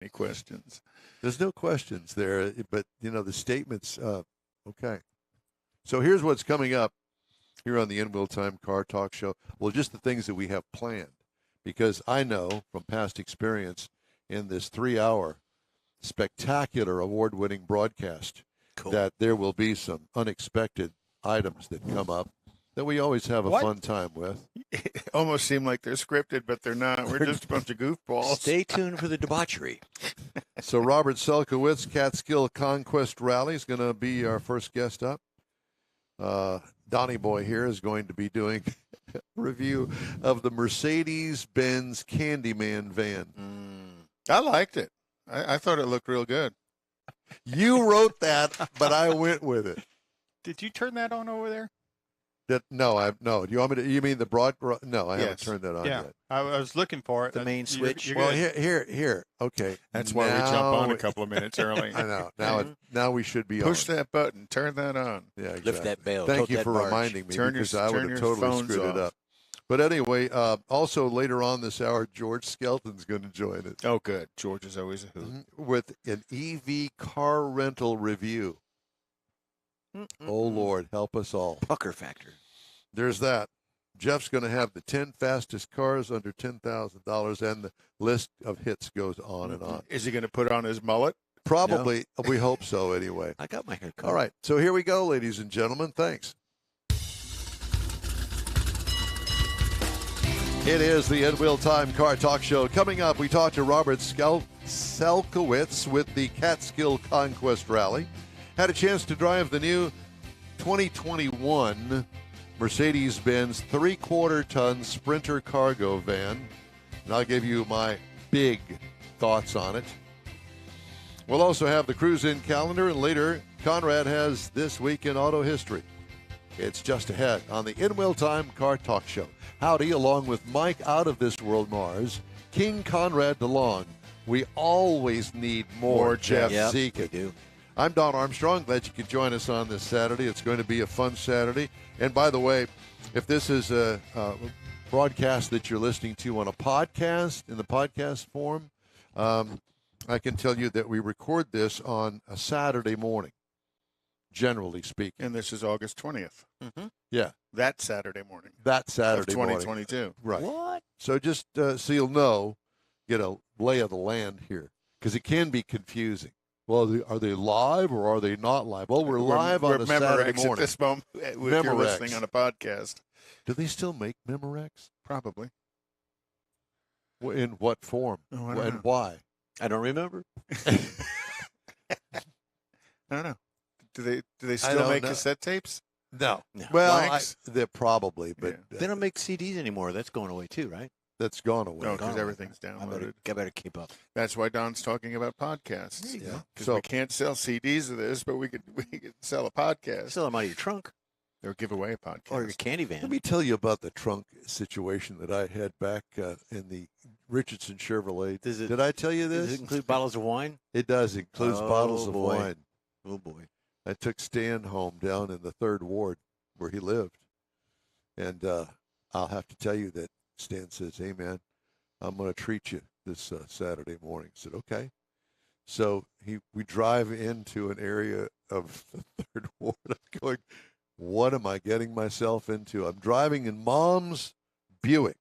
Any questions? There's no questions there, but, the statements, okay. So here's what's coming up here on the In Wheel Time Car Talk Show. Well, just the things that we have planned, because I know from past experience in this 3-hour spectacular award-winning broadcast that there will be some unexpected items that come up that we always have a fun time with. It almost seem like they're scripted, but they're not. We're just a bunch of goofballs. Stay tuned for the debauchery. So Robert Selkowitz, Catskill Conquest Rally, is going to be our first guest up. Donnie Boy here is going to be doing a review of the Mercedes-Benz Candyman van. I liked it. I thought it looked real good. You wrote that, but I went with it. Did you turn that on over there? No. Do you want me to? You mean the broad? No, I haven't turned that on yet. I was looking for it. The main switch. Well, here. Okay, that's why we jump on a couple of minutes early. I know. Now we should be push that button, turn that on. Yeah, exactly. Lift that bell. Thank you for reminding me, because I would have totally screwed it up. But anyway, also later on this hour, George Skelton's going to join us. Oh, good. George is always a hoot. With an EV car rental review. Oh, Lord, help us all. Pucker factor. There's that. Jeff's going to have the 10 fastest cars under $10,000, and the list of hits goes on and on. Is he going to put on his mullet? Probably. No. We hope so anyway. I got my hair cut. All right. So here we go, ladies and gentlemen. Thanks. It is the In Wheel Time Car Talk Show. Coming up, we talked to Robert Selkowitz with the Catskill Conquest Rally. Had a chance to drive the new 2021 Mercedes-Benz 3/4-ton Sprinter cargo van. And I'll give you my big thoughts on it. We'll also have the cruise-in calendar, and later, Conrad has This Week in Auto History. It's just ahead on the In Wheel Time Car Talk Show. Howdy, along with Mike Out of This World Mars, King Conrad DeLong. We always need more Jeff Zekin. We do. I'm Don Armstrong. Glad you could join us on this Saturday. It's going to be a fun Saturday. And by the way, if this is a broadcast that you're listening to on a podcast, in the podcast form, I can tell you that we record this on a Saturday morning, generally speaking. And this is August 20th. Mm-hmm. Yeah. That Saturday morning. That Saturday morning. 2022. Right. What? So just so you'll know, get a lay of the land here, because it can be confusing. Well, are they live or are they not live? Well, we're live on a Saturday morning. At this moment, if you're listening on a podcast. Do they still make Memorex? Probably. In what form? Oh, and why? I don't remember. I don't know. Do they still make cassette tapes? No. Well, they're probably, but they don't make CDs anymore. That's going away too, right? That's gone away. No, because everything's downloaded. I better keep up. That's why Don's talking about podcasts. Yeah. Because we can't sell CDs of this, but we could sell a podcast. Sell them out of your trunk. Or give away a podcast. Or your candy van. Let me tell you about the trunk situation that I had back in the Richardson Chevrolet. Did I tell you this? Does it include bottles of wine? It does. It includes bottles of wine. Oh, boy. I took Stan home down in the 3rd Ward where he lived. And I'll have to tell you that Stan says, "Hey, man, I'm going to treat you this Saturday morning." I said, "Okay." So we drive into an area of the 3rd Ward. I'm going, what am I getting myself into? I'm driving in Mom's Buick.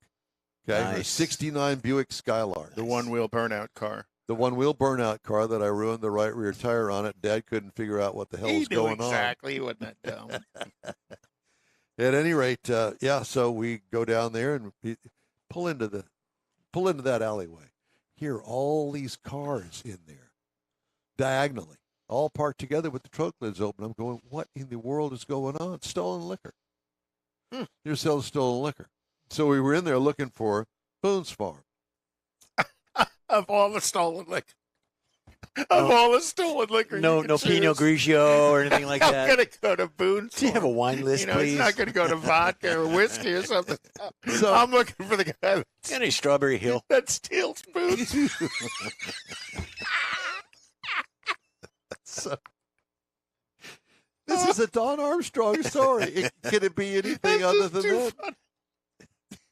Okay, nice. Her 69 Buick Skylark. The one-wheel burnout car. The one-wheel burnout car that I ruined the right rear tire on it. Dad couldn't figure out what the hell was going on. Exactly. He wasn't that dumb. At any rate, so we go down there and pull into that alleyway. Hear all these cars in there, diagonally, all parked together with the trunk lids open. I'm going, what in the world is going on? Stolen liquor. You're selling stolen liquor. So we were in there looking for Boone's Farm. Of all the stolen liquor. All the stolen liquor. No Pinot Grigio or anything like that. I'm going to go to Boone's. Do you have a wine list, please? He's not going to go to vodka or whiskey or something. So I'm looking for the guy any Strawberry Hill that steals Boone's. This is a Don Armstrong story. Can it be anything other than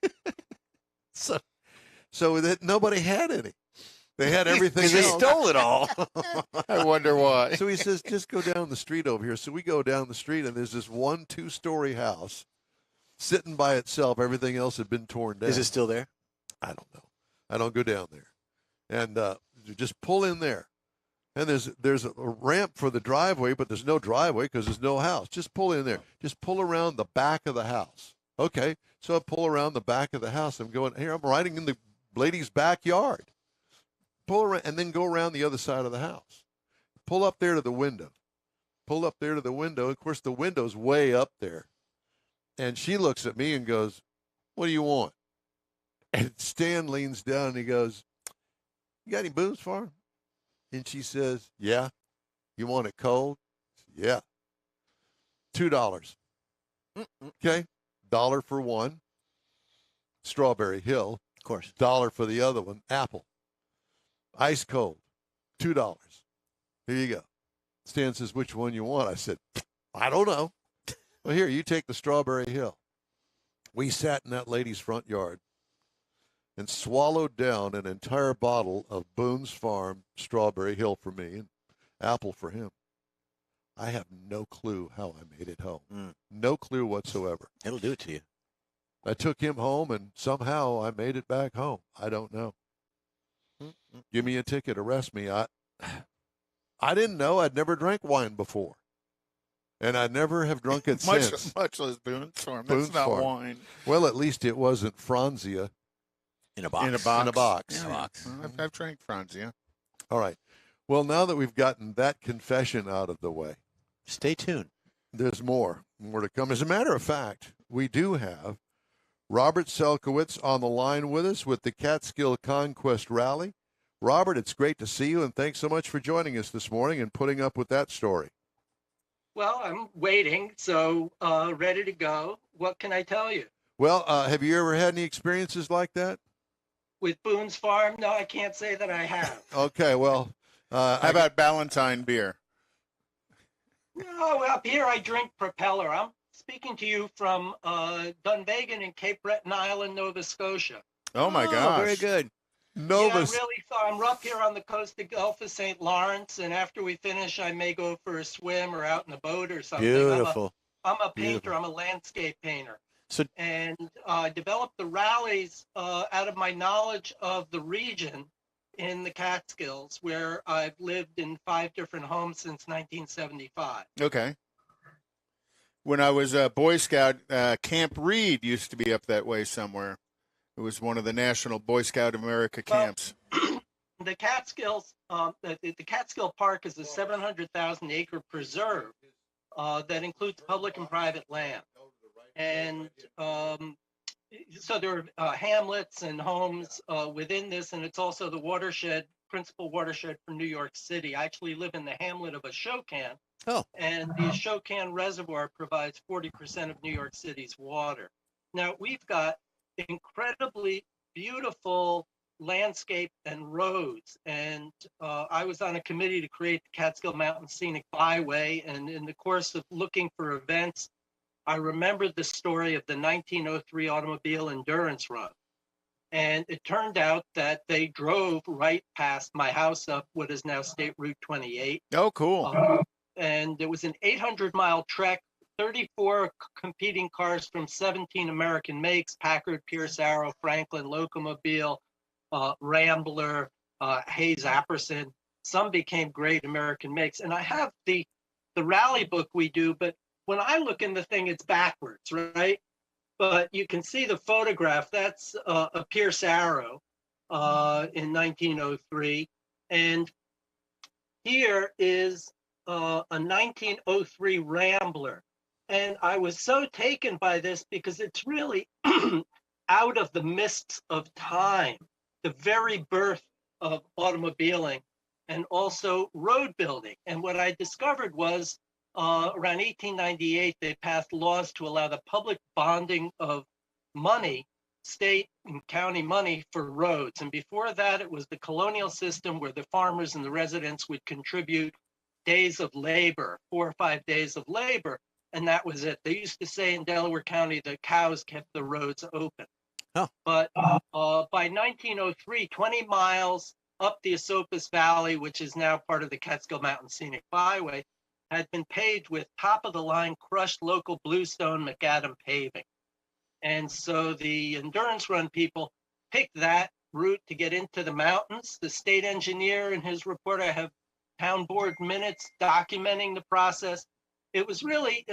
that? So that nobody had any. They had everything Because they else. stole it all. I wonder why. So he says, just go down the street over here. So we go down the street, and there's this 2-story house sitting by itself. Everything else had been torn down. Is it still there? I don't know. I don't go down there. And you just pull in there. And there's a ramp for the driveway, but there's no driveway because there's no house. Just pull in there. Just pull around the back of the house. Okay. So I pull around the back of the house. I'm going, here, I'm riding in the lady's backyard. Pull around, and then go around the other side of the house. Pull up there to the window. Pull up there to the window. Of course, the window's way up there. And she looks at me and goes, what do you want? And Stan leans down and he goes, you got any Boone's Farm? And she says, yeah. You want it cold? Yeah. $2. Okay. $1 for one. Strawberry Hill. Of course. $1 for the other one. Apple. Ice cold. $2. Here you go. Stan says, which one you want? I said, I don't know. Well, here, you take the Strawberry Hill. We sat in that lady's front yard and swallowed down an entire bottle of Boone's Farm Strawberry Hill for me and apple for him. I have no clue how I made it home. No clue whatsoever. It'll do it to you. I took him home, and somehow I made it back home. I don't know. Give me a ticket, arrest me. I didn't know. I'd never drank wine before. And I never have drunk it since. Much less Boone's Farm. Boone's That's not Farm. wine. Well, at least it wasn't Franzia. In a box. In a box. In a box. In a box. I've drank Franzia. All right. Well, now that we've gotten that confession out of the way, Stay tuned. there's more to come. As a matter of fact, we do have Robert Selkowitz on the line with us with the Catskill Conquest Rally. Robert, it's great to see you, and thanks so much for joining us this morning and putting up with that story. Well, I'm waiting, so ready to go. What can I tell you? Well, have you ever had any experiences like that? With Boone's Farm? No, I can't say that I have. Okay, well. How about Ballantine beer? No, up here I drink Propeller. I'm speaking to you from Dunvegan in Cape Breton Island, Nova Scotia. Oh, my gosh. Very good. Nova, Yeah, really. I'm up here on the coast of Gulf of St. Lawrence, and after we finish, I may go for a swim or out in a boat or something. Beautiful. I'm a painter. Beautiful. I'm a landscape painter. So- And I developed the rallies out of my knowledge of the region in the Catskills, where I've lived in 5 different homes since 1975. Okay. When I was a Boy Scout, Camp Reed used to be up that way somewhere. It was one of the National Boy Scout America camps. The Catskills, the Catskill Park is a 700,000 acre preserve that includes public and private land. And so there are hamlets and homes within this, and it's also the principal watershed for New York City. I actually live in the hamlet of Ashokan. Oh. And the Ashokan Reservoir provides 40% of New York City's water. Now, we've got incredibly beautiful landscape and roads. And I was on a committee to create the Catskill Mountain Scenic Byway. And in the course of looking for events, I remembered the story of the 1903 automobile endurance run. And it turned out that they drove right past my house up what is now State Route 28. Oh, cool. And it was an 800-mile trek, 34 competing cars from 17 American makes: Packard, Pierce Arrow, Franklin, Locomobile, Rambler, Hayes Apperson. Some became great American makes. And I have the rally book we do, but when I look in the thing, it's backwards, right? But you can see the photograph. That's a Pierce Arrow in 1903. And here is a 1903 Rambler. And I was so taken by this because it's really out of the mists of time, the very birth of automobiling and also road building. And what I discovered was around 1898, they passed laws to allow the public bonding of money, state and county money for roads. And before that, it was the colonial system where the farmers and the residents would contribute days of labor, 4 or 5 days of labor. And that was it. They used to say in Delaware County, the cows kept the roads open. Oh. But by 1903, 20 miles up the Esopus Valley, which is now part of the Catskill Mountain Scenic Byway, had been paved with top-of-the-line crushed local bluestone macadam paving. And so the endurance run people picked that route to get into the mountains. The state engineer in his report, I have town board minutes documenting the process. It was really,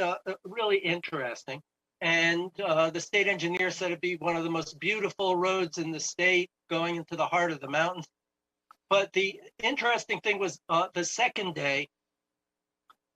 really interesting. And the state engineer said it'd be one of the most beautiful roads in the state going into the heart of the mountains. But the interesting thing was the second day,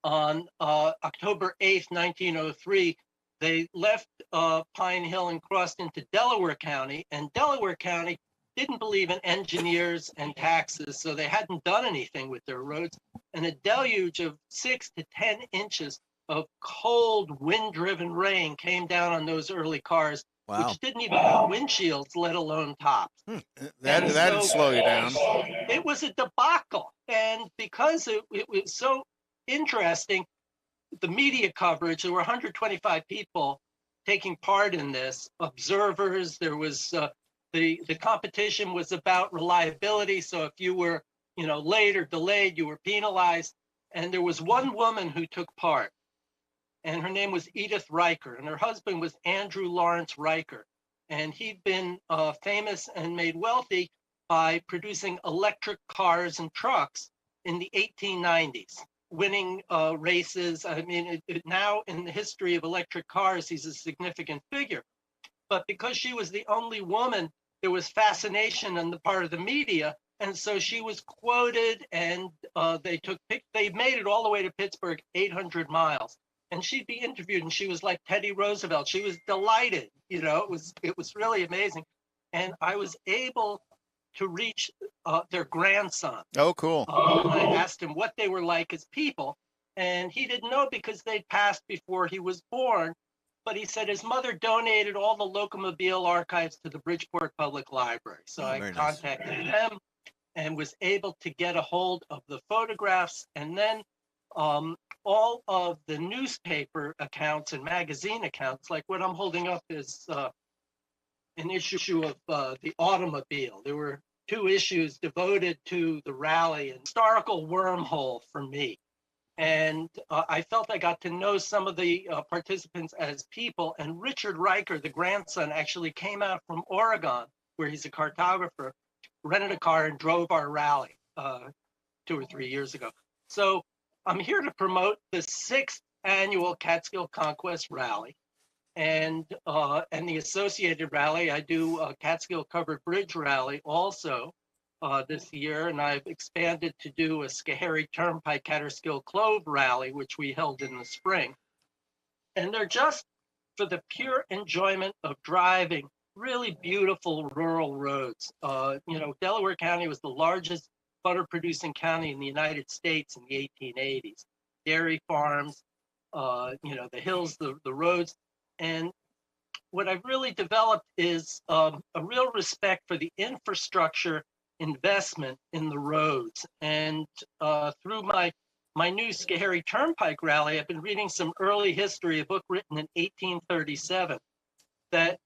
on October 8th, 1903, they left Pine Hill and crossed into Delaware County, and Delaware County didn't believe in engineers and taxes, so they hadn't done anything with their roads. And a deluge of 6 to 10 inches of cold, wind-driven rain came down on those early cars, Wow. which didn't even have windshields, let alone tops. That'd slow you down. It was a debacle, and because it was so interesting, the media coverage, there were 125 people taking part in this, observers. There was the competition was about reliability. So if you were, late or delayed, you were penalized. And there was one woman who took part, and her name was Edith Riker, and her husband was Andrew Lawrence Riker. And he'd been famous and made wealthy by producing electric cars and trucks in the 1890s. Winning races. I mean, now in the history of electric cars, he's a significant figure. But because she was the only woman, there was fascination on the part of the media. And so she was quoted, and they made it all the way to Pittsburgh, 800 miles. And she'd be interviewed, and she was like Teddy Roosevelt. She was delighted. It was really amazing. And I was able to reach their grandson. Oh, cool. I asked him what they were like as people, and he didn't know because they'd passed before he was born. But he said his mother donated all the locomobile archives to the Bridgeport Public Library. So I contacted them and was able to get a hold of the photographs. And then all of the newspaper accounts and magazine accounts, like what I'm holding up is an issue of the automobile. There were 2 issues devoted to the rally, and historical wormhole for me. And I felt I got to know some of the participants as people. And Richard Riker, the grandson, actually came out from Oregon, where he's a cartographer, rented a car and drove our rally 2 or 3 years ago. So I'm here to promote the 6th annual Catskill Conquest Rally. And the associated rally. I do a Catskill Covered Bridge rally also this year, and I've expanded to do a Schoharie Turnpike Catskill Clove rally, which we held in the spring. And they're just for the pure enjoyment of driving really beautiful rural roads. Delaware County was the largest butter producing county in the United States in the 1880s. Dairy farms, the hills, the roads. And what I've really developed is a real respect for the infrastructure investment in the roads. And through my new Schoharie Turnpike rally, I've been reading some early history, a book written in 1837 that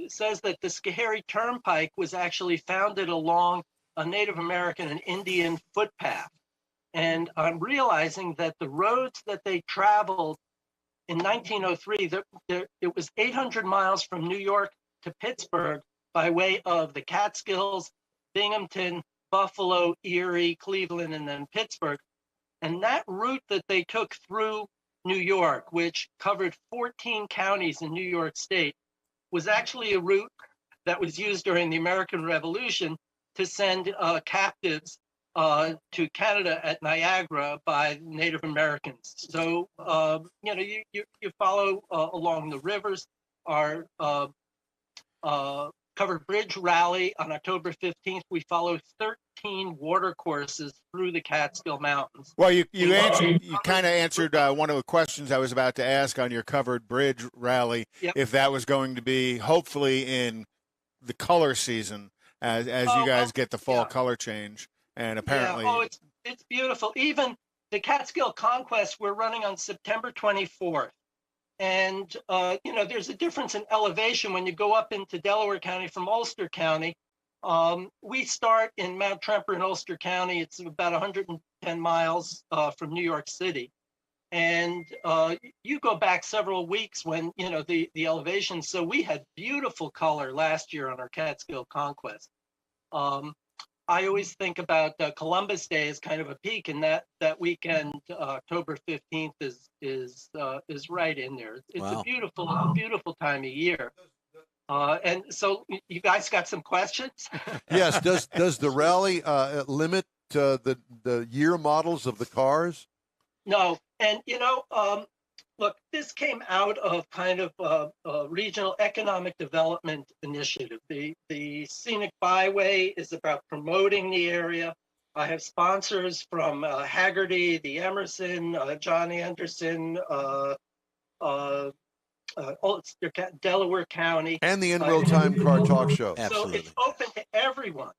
says that the Schoharie Turnpike was actually founded along a Native American and Indian footpath. And I'm realizing that the roads that they traveled in 1903, it was 800 miles from New York to Pittsburgh by way of the Catskills, Binghamton, Buffalo, Erie, Cleveland, and then Pittsburgh. And that route that they took through New York, which covered 14 counties in New York State, was actually a route that was used during the American Revolution to send captives to Canada at Niagara by Native Americans. So, you follow along the rivers. Our Covered Bridge rally on October 15th, we follow 13 water courses through the Catskill Mountains. Well, you kind of answered one of the questions I was about to ask on your Covered Bridge rally, if that was going to be hopefully in the color season as you guys get the fall color change. And apparently, it's beautiful. Even the Catskill Conquest, we're running on September 24th. And, there's a difference in elevation when you go up into Delaware County from Ulster County. We start in Mount Tremper in Ulster County. It's about 110 miles from New York City. And you go back several weeks when, the elevation. So we had beautiful color last year on our Catskill Conquest. I always think about Columbus Day as kind of a peak, and that weekend, October 15th, is right in there. It's Wow. a beautiful time of year. And so you guys got some questions? Yes. Does the rally limit the year models of the cars? No. And, look, this came out of kind of a regional economic development initiative. The Scenic Byway is about promoting the area. I have sponsors from Haggerty, the Emerson, John Anderson, Delaware County. And the In Real Time Car Talk Show. Absolutely. So it's open to everyone.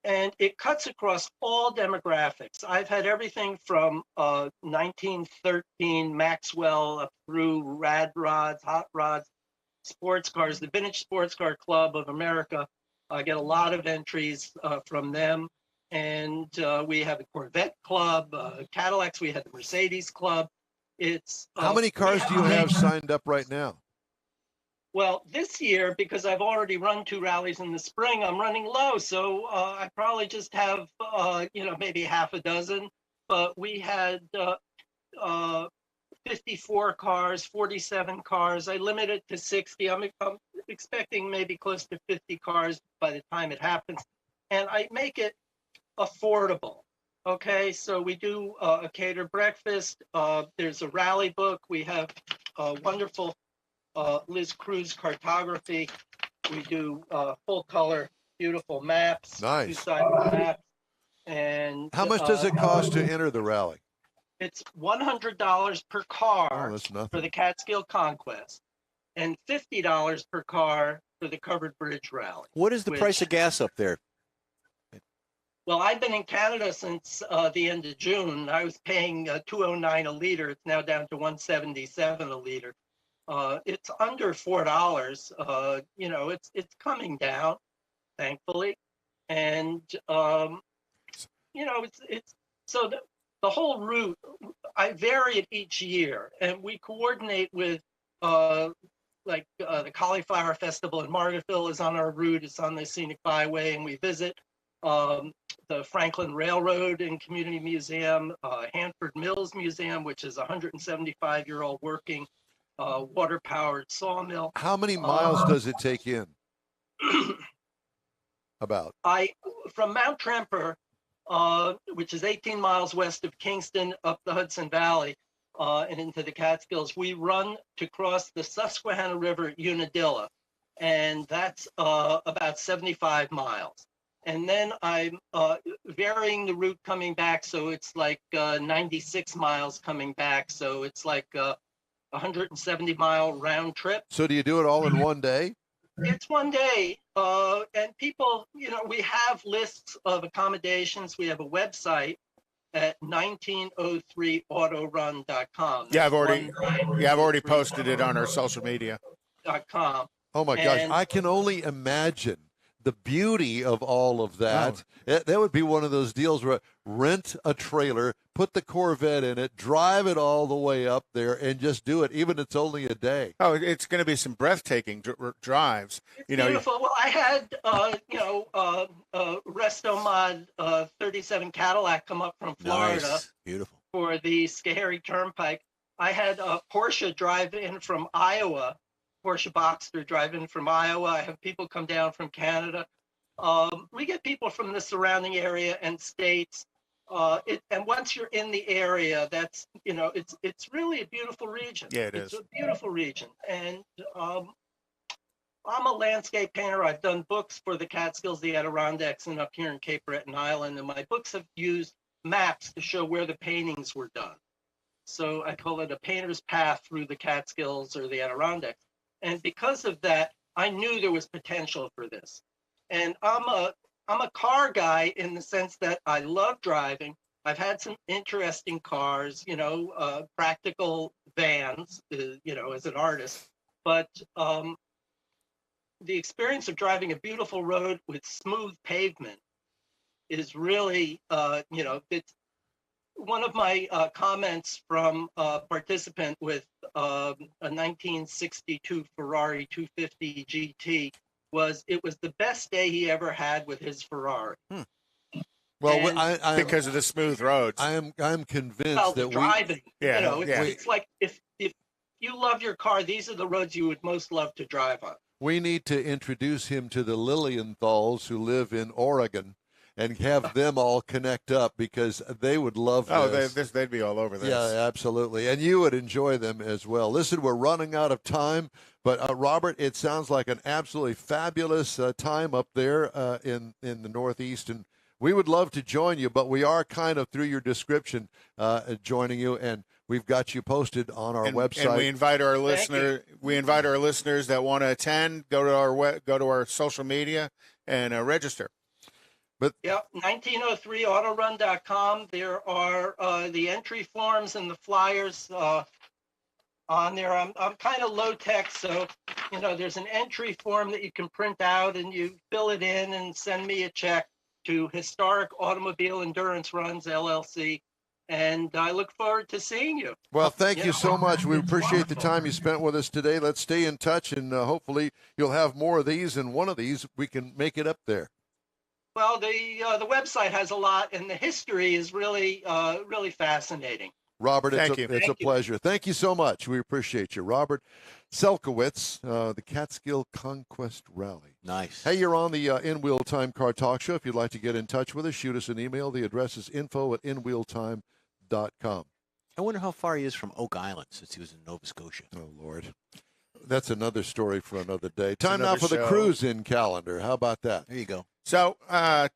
And it cuts across all demographics. I've had everything from 1913 Maxwell up through rad rods, hot rods, sports cars, the Vintage Sports Car Club of America. I get a lot of entries from them. And we have the Corvette Club, Cadillacs, we had the Mercedes Club. It's How many cars do you have signed up right now? Well, this year, because I've already run 2 rallies in the spring, I'm running low. So I probably just have, maybe half a dozen. But we had 54 cars, 47 cars. I limited to 60. I'm expecting maybe close to 50 cars by the time it happens. And I make it affordable. Okay, so we do a catered breakfast. There's a rally book. We have a wonderful Liz Cruz cartography. We do full color, beautiful maps. Nice. 2-sided maps. And How much does it cost to enter the rally? It's $100 per car Oh, that's for nothing. the Catskill Conquest, and $50 per car for the Covered Bridge Rally. What is the price of gas up there? Well, I've been in Canada since the end of June. I was paying $2.09 a liter. It's now down to $1.77 a liter. It's under $4. It's coming down, thankfully, and it's so the whole route. I vary it each year, and we coordinate with the Cauliflower Festival in Margaretville is on our route. It's on the Scenic Byway, and we visit the Franklin Railroad and Community Museum, Hanford Mills Museum, which is a 175-year-old working water-powered sawmill. How many miles does it take in? About. From Mount Tremper, which is 18 miles west of Kingston, up the Hudson Valley and into the Catskills, we run to cross the Susquehanna River at Unadilla, and that's about 75 miles. And then I'm varying the route coming back, so it's like 96 miles coming back, so it's like 170-mile round trip. So do you do it all in one day? It's one day, and people, we have lists of accommodations. We have a website at 1903autorun.com. Yeah, I've already posted it on our social media. .com. Oh my gosh, I can only imagine the beauty of all of that. That would be one of those deals where rent a trailer, put the Corvette in it, drive it all the way up there, and just do it, even if it's only a day. Oh, it's going to be some breathtaking drives. It's beautiful. Well, I had, Restomod 37 Cadillac come up from Florida. Nice. Beautiful. For the Schoharie Turnpike. I had a Porsche drive in from Iowa. Porsche Boxster drive in from Iowa. I have people come down from Canada. We get people from the surrounding area and states. And once you're in the area, that's, it's really a beautiful region. Yeah, it's a beautiful region. And I'm a landscape painter. I've done books for the Catskills, the Adirondacks, and up here in Cape Breton Island. And my books have used maps to show where the paintings were done. So I call it a painter's path through the Catskills or the Adirondacks. And because of that, I knew there was potential for this. And I'm a car guy in the sense that I love driving. I've had some interesting cars, practical vans, as an artist. But the experience of driving a beautiful road with smooth pavement is really, it's one of my comments from a participant with a 1962 Ferrari 250 GT was it was the best day he ever had with his Ferrari. Well, And- because of the smooth roads. I'm convinced Well, that driving, Yeah, it's like if you love your car, these are the roads you would most love to drive on. we need to introduce him to the Lilienthals who live in Oregon and have them all connect up because they would love this. They'd be all over this. Yeah, absolutely. And you would enjoy them as well. Listen, we're running out of time, but Robert, it sounds like an absolutely fabulous time up there in the Northeast. And we would love to join you, but we are kind of through your description joining you, and we've got you posted on our website. And we invite our listeners that want to attend, go to our social media and register. Yeah, 1903autorun.com. There are the entry forms and the flyers on there. I'm kind of low tech, so there's an entry form that you can print out and you fill it in and send me a check to Historic Automobile Endurance Runs LLC. And I look forward to seeing you. Well, thank you so much. We appreciate the time you spent with us today. Let's stay in touch, and hopefully you'll have more of these, and one of these we can make it up there. Well, the website has a lot, and the history is really really fascinating. Robert, it's a Thank you. pleasure. Thank you so much. We appreciate you. Robert Selkowitz, the Catskill Conquest Rally. Nice. Hey, you're on the In Wheel Time Car Talk Show. If you'd like to get in touch with us, shoot us an email. The address is info@inwheeltime.com. I wonder how far he is from Oak Island since he was in Nova Scotia. Oh, Lord. That's another story for another day. Time now another for the show. cruise-in calendar. How about that? There you go. So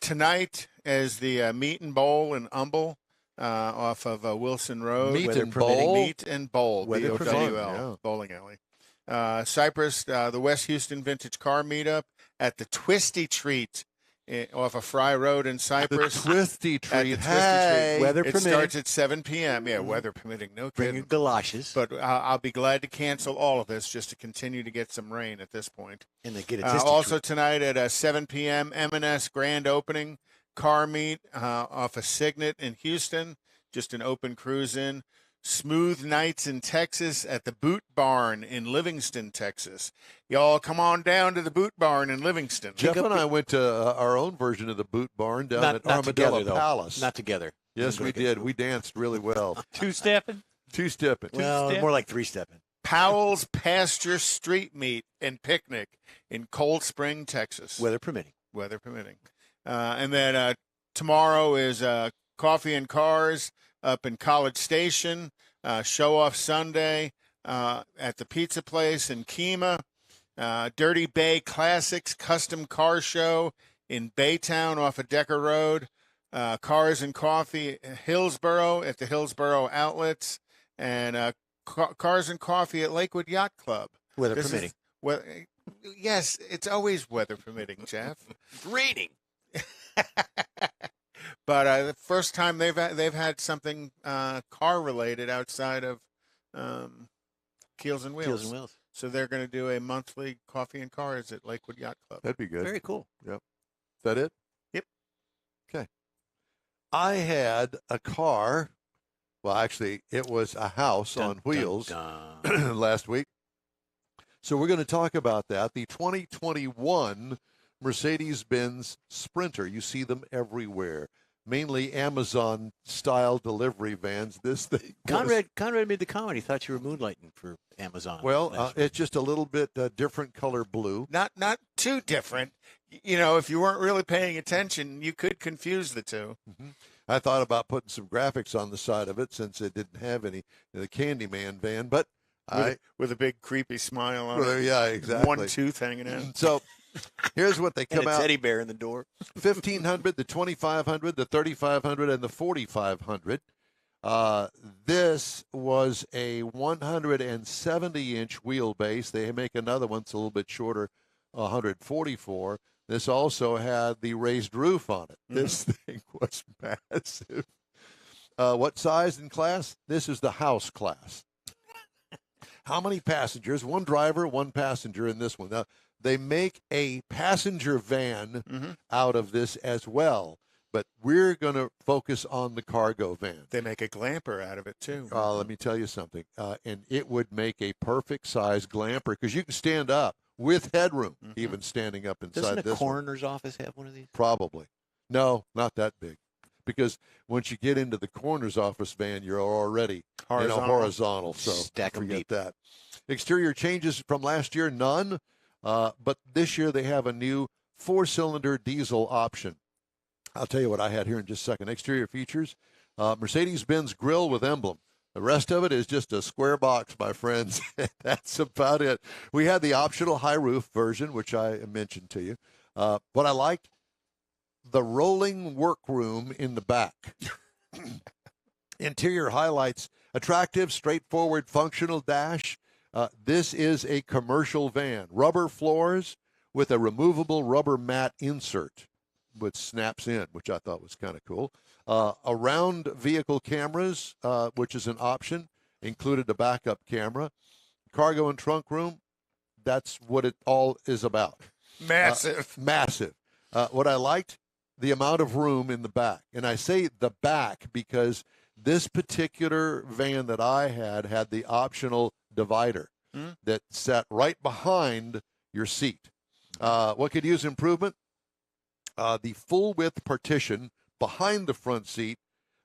tonight is the Meat and Bowl in Humble off of Wilson Road. Meat Weather and permitting. Bowl? Meat and Bowl, Weather BOWL, permitting, yeah. bowling alley. Cypress, the West Houston Vintage Car Meetup at the Twisty Treat off of Fry Road in The Cypress. Twisty At the Treat. Twisty Hey. Treat. Weather It permitting. starts at 7 p.m. Yeah, weather permitting. No Bring kidding. your galoshes But I'll be glad to cancel all of this just to continue to get some rain at this point. and they get a Also tonight at 7 p.m., M&S grand opening car meet off of Signet in Houston. Just an open cruise in. Smooth nights in Texas at the Boot Barn in Livingston, Texas. Y'all come on down to the Boot Barn in Livingston. Jeff and I went to our own version of the Boot Barn down at Armadillo Palace. Not together. Yes, we did. We danced really well. Two-stepping? Two-stepping. Well, step. more like three-stepping. Powell's Pasture Street Meet and Picnic in Cold Spring, Texas. Weather permitting. Weather permitting. And then tomorrow is Coffee and Cars up in College Station. Show Off Sunday at the Pizza Place in Kemah. Dirty Bay Classics Custom Car Show in Baytown off of Decker Road. Cars and Coffee Hillsboro at the Hillsboro Outlets. And Cars and Coffee at Lakewood Yacht Club. Weather This is- permitting. Well, yes, it's always weather permitting, Jeff. It's raining. But the first time they've had something car related outside of Keels and Wheels. Wheels and wheels. So they're going to do a monthly Coffee and Cars at Lakewood Yacht Club. That'd be good. Very cool. Is that it? Yep. Okay. I had a car. Well, actually, it was a house Dun, on dun, wheels dun. last week. So we're going to talk about that. The 2021 Mercedes-Benz Sprinter. You see them everywhere. Mainly Amazon-style delivery vans. This thing was- Conrad made the comment. He thought you were moonlighting for Amazon. Well, last week. it's just a little bit different color blue. Not too different. You know, if you weren't really paying attention, you could confuse the two. I thought about putting some graphics on the side of it since it didn't have any the Candyman van, but With a big creepy smile on well, it. yeah, exactly. One tooth hanging out. So here's what they and come a out: teddy bear in the door. 1500, the 2500, the 3500, and the 4500. This was a 170-inch wheelbase. They make another one, it's a little bit shorter, 144. This also had the raised roof on it. This thing was massive. What size and class? This is the house class. How many passengers? One driver, one passenger in this one. Now, They make a passenger van Mm-hmm. out of this as well, but we're going to focus on the cargo van. They make a glamper out of it too. Let me tell you something, and it would make a perfect size glamper because you can stand up with headroom, even standing up inside Doesn't a this one. coroner's office have one of these? Probably. No, not that big. Because once you get into the coroner's office van, you're already horizontal. So Stack 'em forget deep. that. Exterior changes from last year, none. But this year they have a new 4-cylinder diesel option. I'll tell you what I had here in just a second. Exterior features, Mercedes-Benz grille with emblem. The rest of it is just a square box, my friends. That's about it. We had the optional high roof version, which I mentioned to you. What I liked, the rolling workroom in the back. Interior highlights, attractive, straightforward, functional dash. This is a commercial van. Rubber floors with a removable rubber mat insert, which snaps in, which I thought was kind of cool. Around vehicle cameras, which is an option, included a backup camera. Cargo and trunk room, that's what it all is about. Massive. Massive. What I liked, the amount of room in the back. And I say the back because this particular van that I had the optional divider that sat right behind your seat. What could use improvement? The full width partition behind the front seat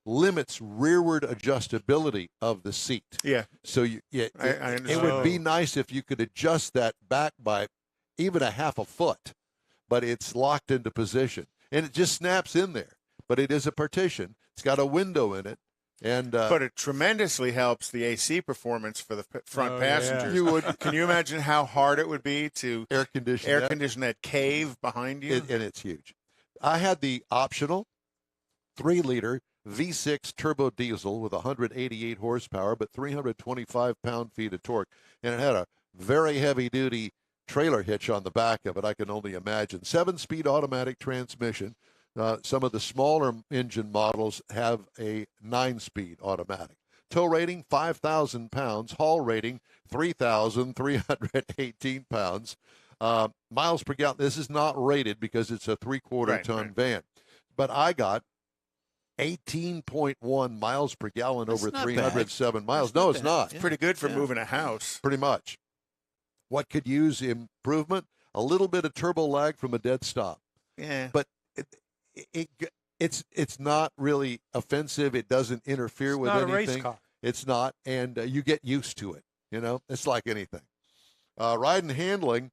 limits rearward adjustability of the seat. Yeah. So I it understand. would be nice if you could adjust that back by even a half a foot, but it's locked into position. And it just snaps in there. But it is a partition. It's got a window in it. And but it tremendously helps the AC performance for the front passengers. You Can you imagine how hard it would be to air condition that cave behind you? and it's huge. I had the optional 3-liter V6 turbo diesel with 188 horsepower, but 325 pound-feet of torque. And it had a very heavy-duty trailer hitch on the back of it, I can only imagine. 7-speed automatic transmission. Some of the smaller engine models have a 9-speed automatic. Tow rating, 5,000 pounds. Haul rating, 3,318 pounds. Miles per gallon, this is not rated because it's a 3/4 ton van. But I got 18.1 miles per gallon That's over not 307 miles. That's No, not it's bad. not. Yeah. Pretty good for Yeah. moving a house. Pretty much. What could use improvement? A little bit of turbo lag from a dead stop. Yeah. But it's not really offensive. It doesn't interfere with Not a anything. race car. It's not, and you get used to it. It's like anything. Ride and handling,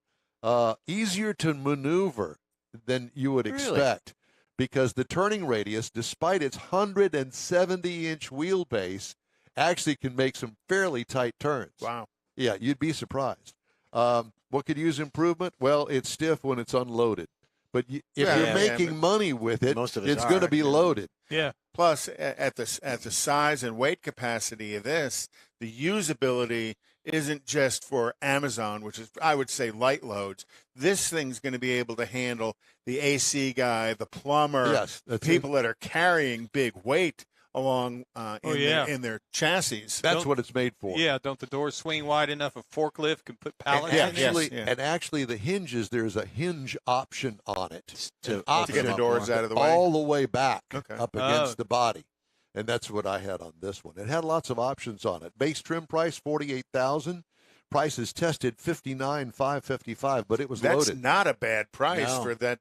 easier to maneuver than you would Really? expect, because the turning radius, despite its 170-inch wheelbase, actually can make some fairly tight turns. Wow. Yeah, you'd be surprised. What could use improvement? Well, it's stiff when it's unloaded. But if Yeah, you're yeah, making but money with it, Most of us it's going to are, be yeah. loaded. Yeah. Plus, at the size and weight capacity of this, the usability isn't just for Amazon, which is, I would say, light loads. This thing's going to be able to handle the AC guy, the plumber, Yes, that's people that are carrying big weight along in their chassis. That's what it's made for. Yeah, don't the doors swing wide enough a forklift can put pallets Yeah, in yes, there? yeah. And actually, the hinges, there's a hinge option on it. To An To get the option doors out of the way. all the way back Okay. up against the body. And that's what I had on this one. It had lots of options on it. Base trim price, $48,000. Price is tested $59,555, but it was That's loaded. not a bad price No. for that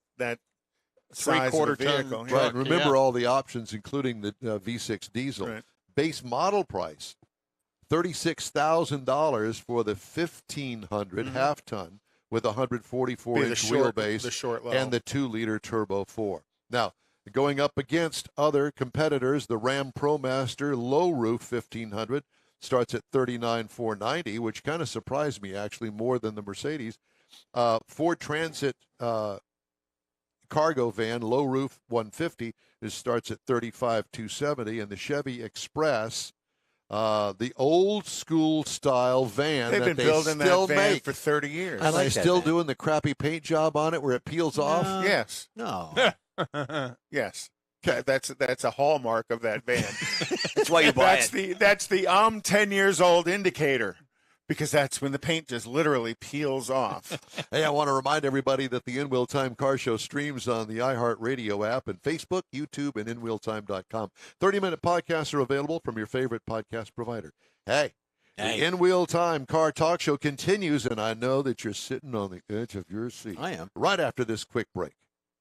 size of a 3/4 ton vehicle. truck. Right. Remember all the options, including the V6 diesel. Right. Base model price, $36,000 for the 1,500 half ton with a Be the 144-inch short, wheelbase the short level. and the 2-liter turbo 4. Now, going up against other competitors, the Ram ProMaster low roof 1,500 starts at $39,490, which kind of surprised me actually more than the Mercedes. Ford Transit cargo van low roof 150 starts at $35,270, and the Chevy Express, the old school style van They've that been they building still that van make, for 30 years. and like they that still van. doing the crappy paint job on it where it peels off. Yes, No. yes. That's a hallmark of that van. That's why you buy it. That's the I'm 10 years old indicator. Because that's when the paint just literally peels off. Hey, I want to remind everybody that the In Wheel Time Car Show streams on the iHeartRadio app and Facebook, YouTube, and InWheelTime.com. 30-minute podcasts are available from your favorite podcast provider. Hey, the In Wheel Time Car Talk Show continues, and I know that you're sitting on the edge of your seat. I am. Right after this quick break.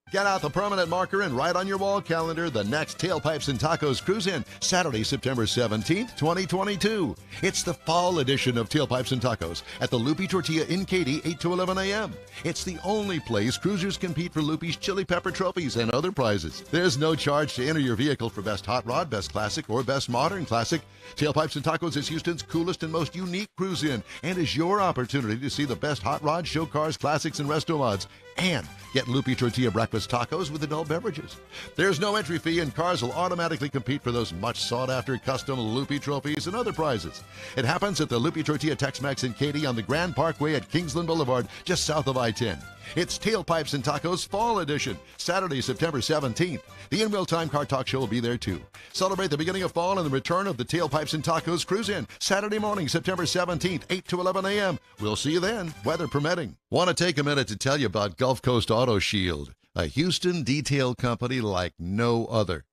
Get out the permanent marker and write on your wall calendar the next Tailpipes and Tacos Cruise-In, Saturday, September 17th, 2022. It's the fall edition of Tailpipes and Tacos at the Loopy Tortilla in Katy, 8 to 11 a.m. It's the only place cruisers compete for Loopy's Chili Pepper trophies and other prizes. There's no charge to enter your vehicle for Best Hot Rod, Best Classic, or Best Modern Classic. Tailpipes and Tacos is Houston's coolest and most unique cruise-in and is your opportunity to see the best hot rod, show cars, classics, and resto mods. And get Loopy Tortilla breakfast tacos with adult beverages. There's no entry fee, and cars will automatically compete for those much sought-after custom Loopy trophies and other prizes. It happens at the Loopy Tortilla Tex-Mex in Katy on the Grand Parkway at Kingsland Boulevard, just south of I-10. It's Tailpipes and Tacos Fall Edition, Saturday, September 17th. The In Wheel Time Car Talk Show will be there too. Celebrate the beginning of fall and the return of the Tailpipes and Tacos Cruise-In, Saturday morning, September 17th, 8 to 11 a.m. We'll see you then, weather permitting. Want to take a minute to tell you about Gulf Coast Auto Shield, a Houston detail company like no other.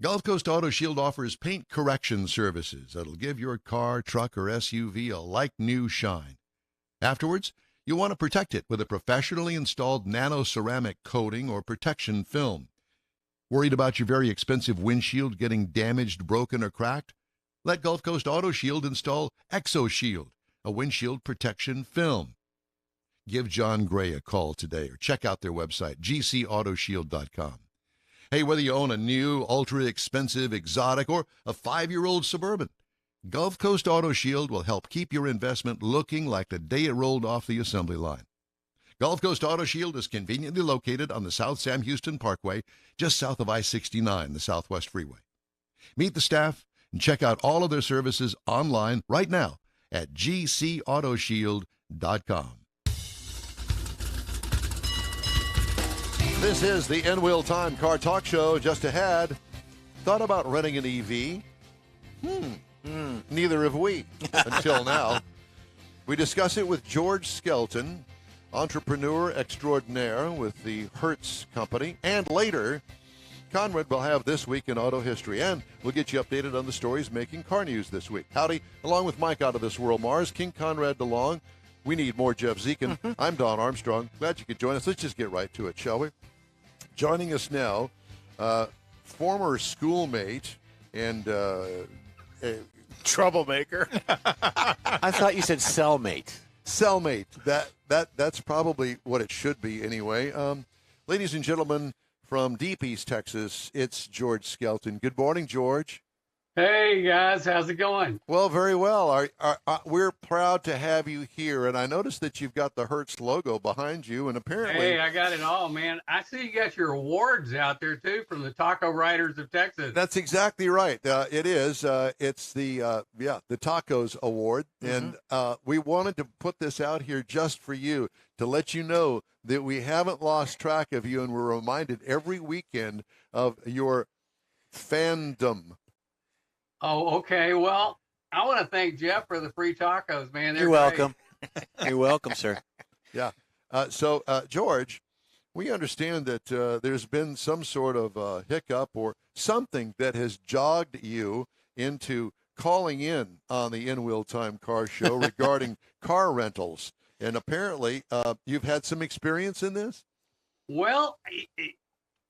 Gulf Coast Auto Shield offers paint correction services that'll give your car, truck, or SUV a like-new shine. Afterwards, you want to protect it with a professionally installed nano-ceramic coating or protection film. Worried about your very expensive windshield getting damaged, broken, or cracked? Let Gulf Coast Auto Shield install ExoShield, a windshield protection film. Give John Gray a call today or check out their website, gcautoshield.com. Hey, whether you own a new, ultra-expensive, exotic, or a 5-year-old Suburban, Gulf Coast Auto Shield will help keep your investment looking like the day it rolled off the assembly line. Gulf Coast Auto Shield is conveniently located on the South Sam Houston Parkway, just south of I-69, the Southwest Freeway. Meet the staff and check out all of their services online right now at gcautoshield.com. This is the In Wheel Time Car Talk Show. Just ahead, thought about renting an EV? Neither have we until now. We discuss it with George Skelton, entrepreneur extraordinaire with the Hertz Company. And later, Conrad will have This Week in Auto History. And we'll get you updated on the stories making car news this week. Howdy, along with Mike out of this world, Mars, King Conrad DeLong. We need more Jeff Zekin. I'm Don Armstrong. Glad you could join us. Let's just get right to it, shall we? Joining us now, former schoolmate and Troublemaker. I thought you said cellmate. cellmate. That's probably what it should be anyway. Ladies and gentlemen, from Deep East Texas, it's George Skelton. Good morning, George. Hey guys, how's it going? Well, very well. We're proud to have you here, and I noticed that you've got the Hertz logo behind you, and apparently, Hey, I got it all, man. I see you got your awards out there too from the Taco Writers of Texas. that's exactly right. It is. It's the Tacos Award, and we wanted to put this out here just for you to let you know that we haven't lost track of you, and we're reminded every weekend of your fandom. Oh, okay. Well, I want to thank Jeff for the free tacos, man. They're You're great. welcome. You're welcome, sir. Yeah. So, George, we understand that there's been some sort of hiccup or something that has jogged you into calling in on the In Wheel Time Car Show regarding car rentals. And apparently, you've had some experience in this? Well,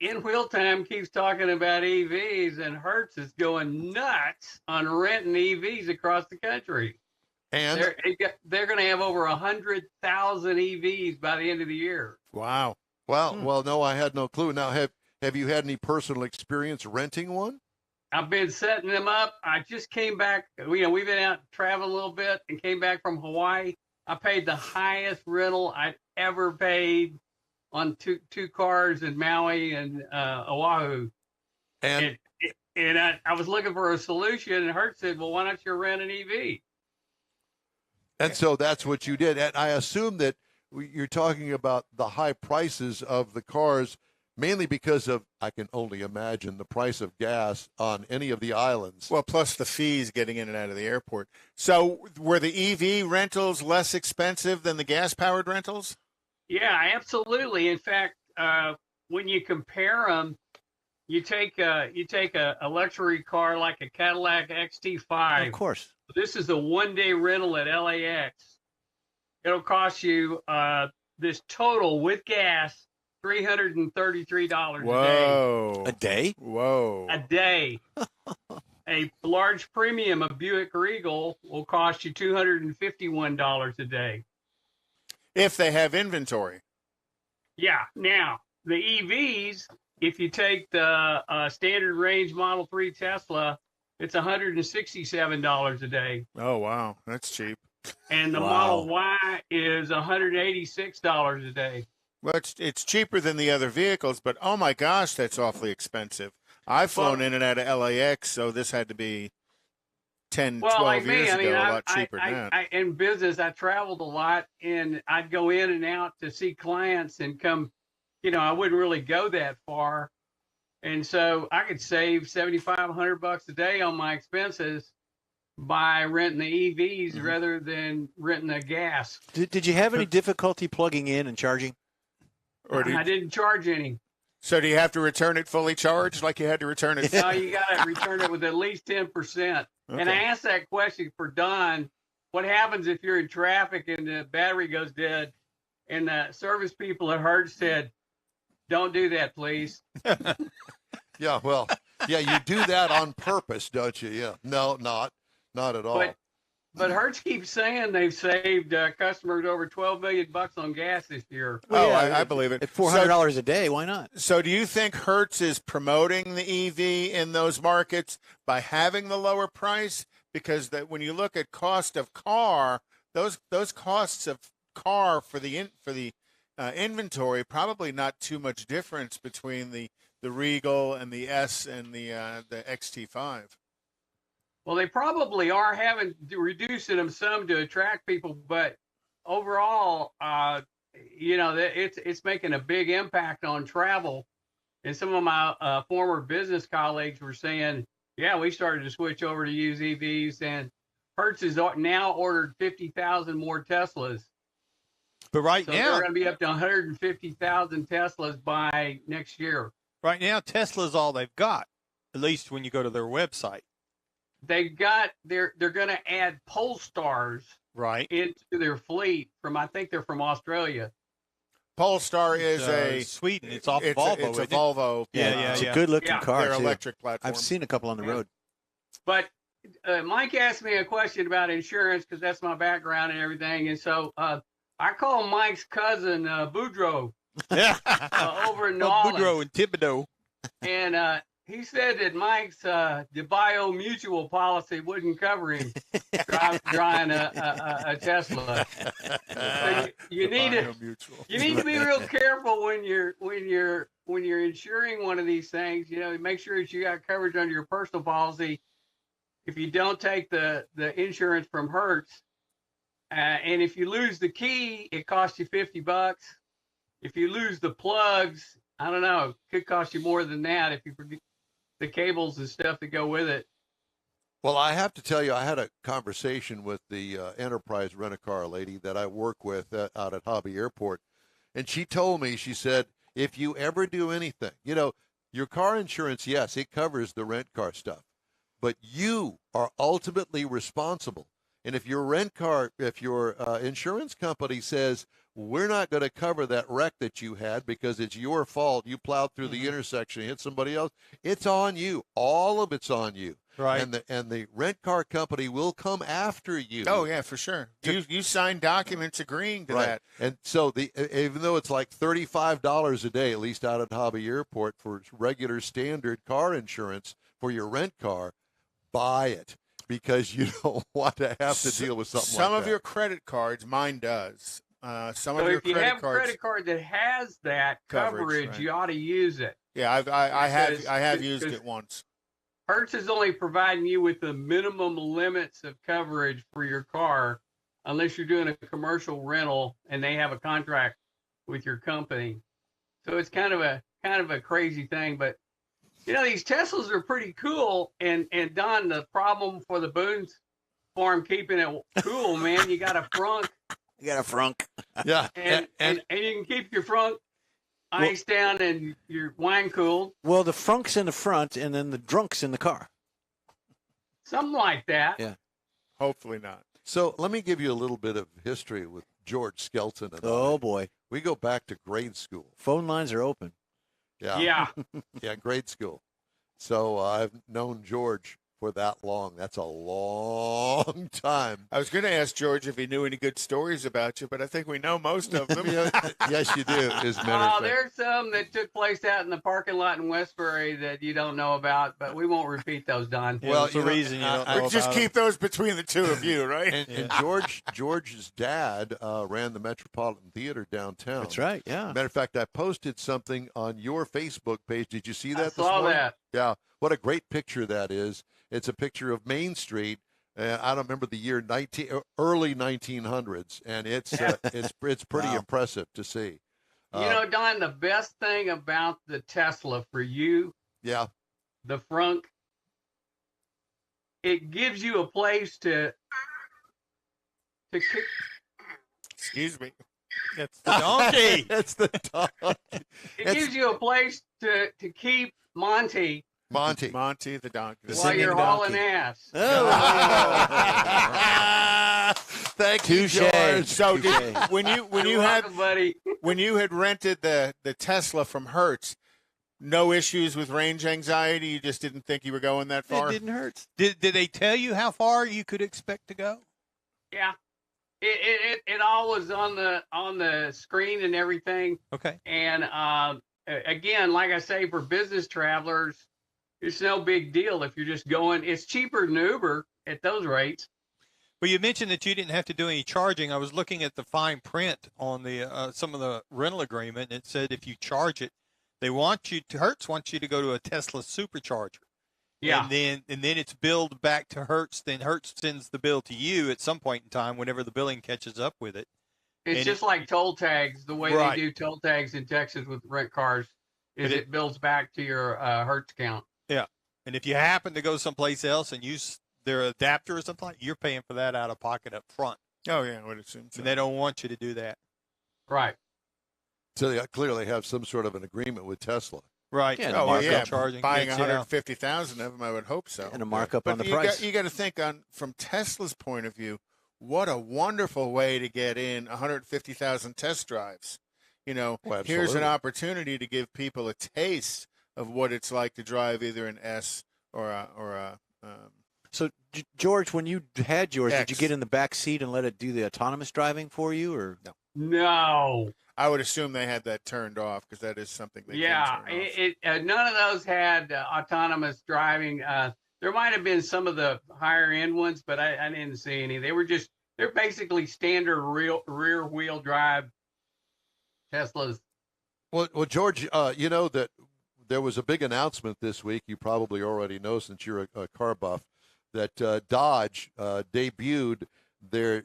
In Wheel Time keeps talking about EVs, and Hertz is going nuts on renting EVs across the country. And They're going to have over 100,000 EVs by the end of the year. Wow. well, no, I had no clue. Now, have you had any personal experience renting one? I've been setting them up. I just came back. We've been out traveling a little bit and came back from Hawaii. I paid the highest rental I'd ever paid on two cars in Maui and Oahu. And I was looking for a solution, and Hertz said, well, why don't you rent an EV? And so that's what you did. And I assume that you're talking about the high prices of the cars mainly because of, I can only imagine, the price of gas on any of the islands. Well, plus the fees getting in and out of the airport. So were the EV rentals less expensive than the gas-powered rentals? Yeah, absolutely. In fact, when you compare them, you take a luxury car like a Cadillac XT5. Of course. This is a one-day rental at LAX. It'll cost you this total with gas $333 Whoa. A day? Whoa. a day. A large premium of Buick Regal will cost you $251 a day. If they have inventory. Yeah. Now, the EVs, if you take the standard range Model 3 Tesla, it's $167 a day. Oh, wow. That's cheap. And the Wow. Model Y is $186 a day. Well, it's cheaper than the other vehicles, but oh my gosh, that's awfully expensive. I've flown in and out of LAX, so this had to be 10, 12 years ago, a lot cheaper than that. in business, I traveled a lot, and I'd go in and out to see clients and come, I wouldn't really go that far. And so I could save $7,500 a day on my expenses by renting the EVs rather than renting the gas. Did you have any difficulty plugging in and charging? Or I didn't charge any. So do you have to return it fully charged like you had to return it? No, you got to return it with at least 10%. And I asked that question for Don. What happens if you're in traffic and the battery goes dead? And the service people at Hertz said, "Don't do that, please." Yeah, well, yeah, you do that on purpose, don't you? Yeah. No, not at all. But Hertz keeps saying they've saved customers over $12 million on gas this year. Oh, yeah, I believe it. At $400 a day, why not? So do you think Hertz is promoting the EV in those markets by having the lower price? Because when you look at cost of car, those costs of car for the inventory, probably not too much difference between the Regal and the S and the XT5. Well, they probably are reducing them some to attract people, but overall, it's making a big impact on travel. And some of my former business colleagues were saying, yeah, we started to switch over to use EVs, and Hertz has now ordered 50,000 more Teslas. But right So now, they're going to be up to 150,000 Teslas by next year. right now, Tesla's all they've got, at least when you go to their website. They're going to add Polestars Right. into their fleet I think they're from Australia. Polestar is Sweden. It's off it's Volvo. a isn't it? Volvo. Yeah, It's a good-looking Yeah. car, Their too. electric platform. I've seen a couple on the road. But Mike asked me a question about insurance because that's my background and everything. And so I called Mike's cousin, Boudreaux, Yeah. over in New Well, Orleans. Boudreaux and Thibodeau. And he said that Mike's DeBio mutual policy wouldn't cover him driving a Tesla. So you need to be real careful when you're insuring one of these things. Make sure that you got coverage under your personal policy. If you don't take the insurance from Hertz, and if you lose the key, it costs you $50. If you lose the plugs, I don't know, it could cost you more than that if you forget the cables and stuff that go with it. Well, I have to tell you, I had a conversation with the Enterprise Rent-A-Car lady that I work with out at Hobby Airport, and she told me, she said, if you ever do anything, your car insurance, yes, it covers the rent car stuff, but you are ultimately responsible. And if your insurance company says, we're not going to cover that wreck that you had because it's your fault, you plowed through the intersection, hit somebody else, it's on you. All of it's on you. Right. And the rent car company will come after you. Oh yeah, for sure. You signed documents agreeing to that. And so even though it's like $35 a day, at least out at Hobby Airport, for regular standard car insurance for your rent car, buy it because you don't want to have to deal with something like that. Some of your credit cards, mine does. Some of So your if you credit have a cards. credit card that has that coverage, right. you ought to use it. Yeah, I have Because- used because- it once. Hertz is only providing you with the minimum limits of coverage for your car, unless you're doing a commercial rental and they have a contract with your company. So it's kind of a kind of a crazy thing, but these Teslas are pretty cool. And Don, the problem for the Boone's farm keeping it cool, man, you got a frunk. You got a frunk. Yeah, And you can keep your front iced down and your wine cooled. Well, the frunk's in the front, and then the drunk's in the car. Something like that. Yeah. Hopefully not. So let me give you a little bit of history with George Skelton. And Oh, I. boy. We go back to grade school. Phone lines are open. Yeah. Yeah, grade school. So I've known George for that long. That's a long time. I was going to ask George if he knew any good stories about you, but I think we know most of them. Yes, you do, as a matter of fact. There's some that took place out in the parking lot in Westbury that you don't know about, but we won't repeat those, Don. Yeah, well, the reason you don't know We just about keep those between the two of you, right? And George's dad ran the Metropolitan Theater downtown. That's right, yeah. Matter of fact, I posted something on your Facebook page. Did you see that this saw morning? that. Yeah. What a great picture that is. It's a picture of Main Street. I don't remember the year, early 1900s, and it's pretty Wow. impressive to see. Don, the best thing about the Tesla for you, Yeah. the frunk, it gives you a place to kick. Excuse me. It's the donkey. It's the donkey. It gives you a place to keep Monty Monty. Monty the donkey. The while singing you're hauling donkey. ass. Thank you, Touche. George. So Touche. when you You're had welcome, buddy. when you had rented the Tesla from Hertz, no issues with range anxiety. You just didn't think you were going that far. It didn't hurt. Did they tell you how far you could expect to go? Yeah, it all was on the screen and everything. Okay. And again, like I say, for business travelers, it's no big deal if you're just going. It's cheaper than Uber at those rates. Well, you mentioned that you didn't have to do any charging. I was looking at the fine print on the some of the rental agreement. And it said if you charge it, Hertz wants you to go to a Tesla supercharger. Yeah. And then it's billed back to Hertz. Then Hertz sends the bill to you at some point in time whenever the billing catches up with it. It's And just like toll tags, the way Right. they do toll tags in Texas with rent cars, is it builds back to your Hertz count. Yeah. And if you happen to go someplace else and use their adapter or something like, you're paying for that out of pocket up front. Oh yeah, I would assume so. And they don't want you to do that. Right. So they clearly have some sort of an agreement with Tesla. Right. Yeah, Oh well, Markup yeah, charging. buying It's, yeah. 150,000 of them, I would hope so. And a markup But on the you price. you got to think from Tesla's point of view, what a wonderful way to get in 150,000 test drives. Here's absolutely. an opportunity to give people a taste of what it's like to drive either an S or a So, George, when you had yours, did you X. get in the back seat and let it do the autonomous driving for you, or no? No. I would assume they had that turned off because that is something they Yeah. can turn off. None of those had autonomous driving. There might have been some of the higher end ones, but I didn't see any. They're basically standard rear wheel drive Teslas. Well, George, you know that there was a big announcement this week. You probably already know since you're a car buff that Dodge debuted their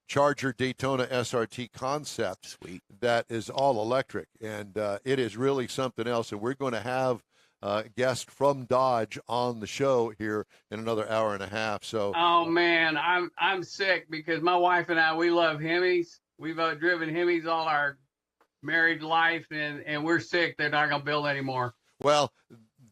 Charger Daytona SRT concept. Sweet. That is all electric, and it is really something else. And we're going to have a guest from Dodge on the show here in another hour and a half. So, Oh man, I'm sick because my wife and I, we love Hemis. We've driven Hemis all our married life, and we're sick. They're not gonna build anymore. well,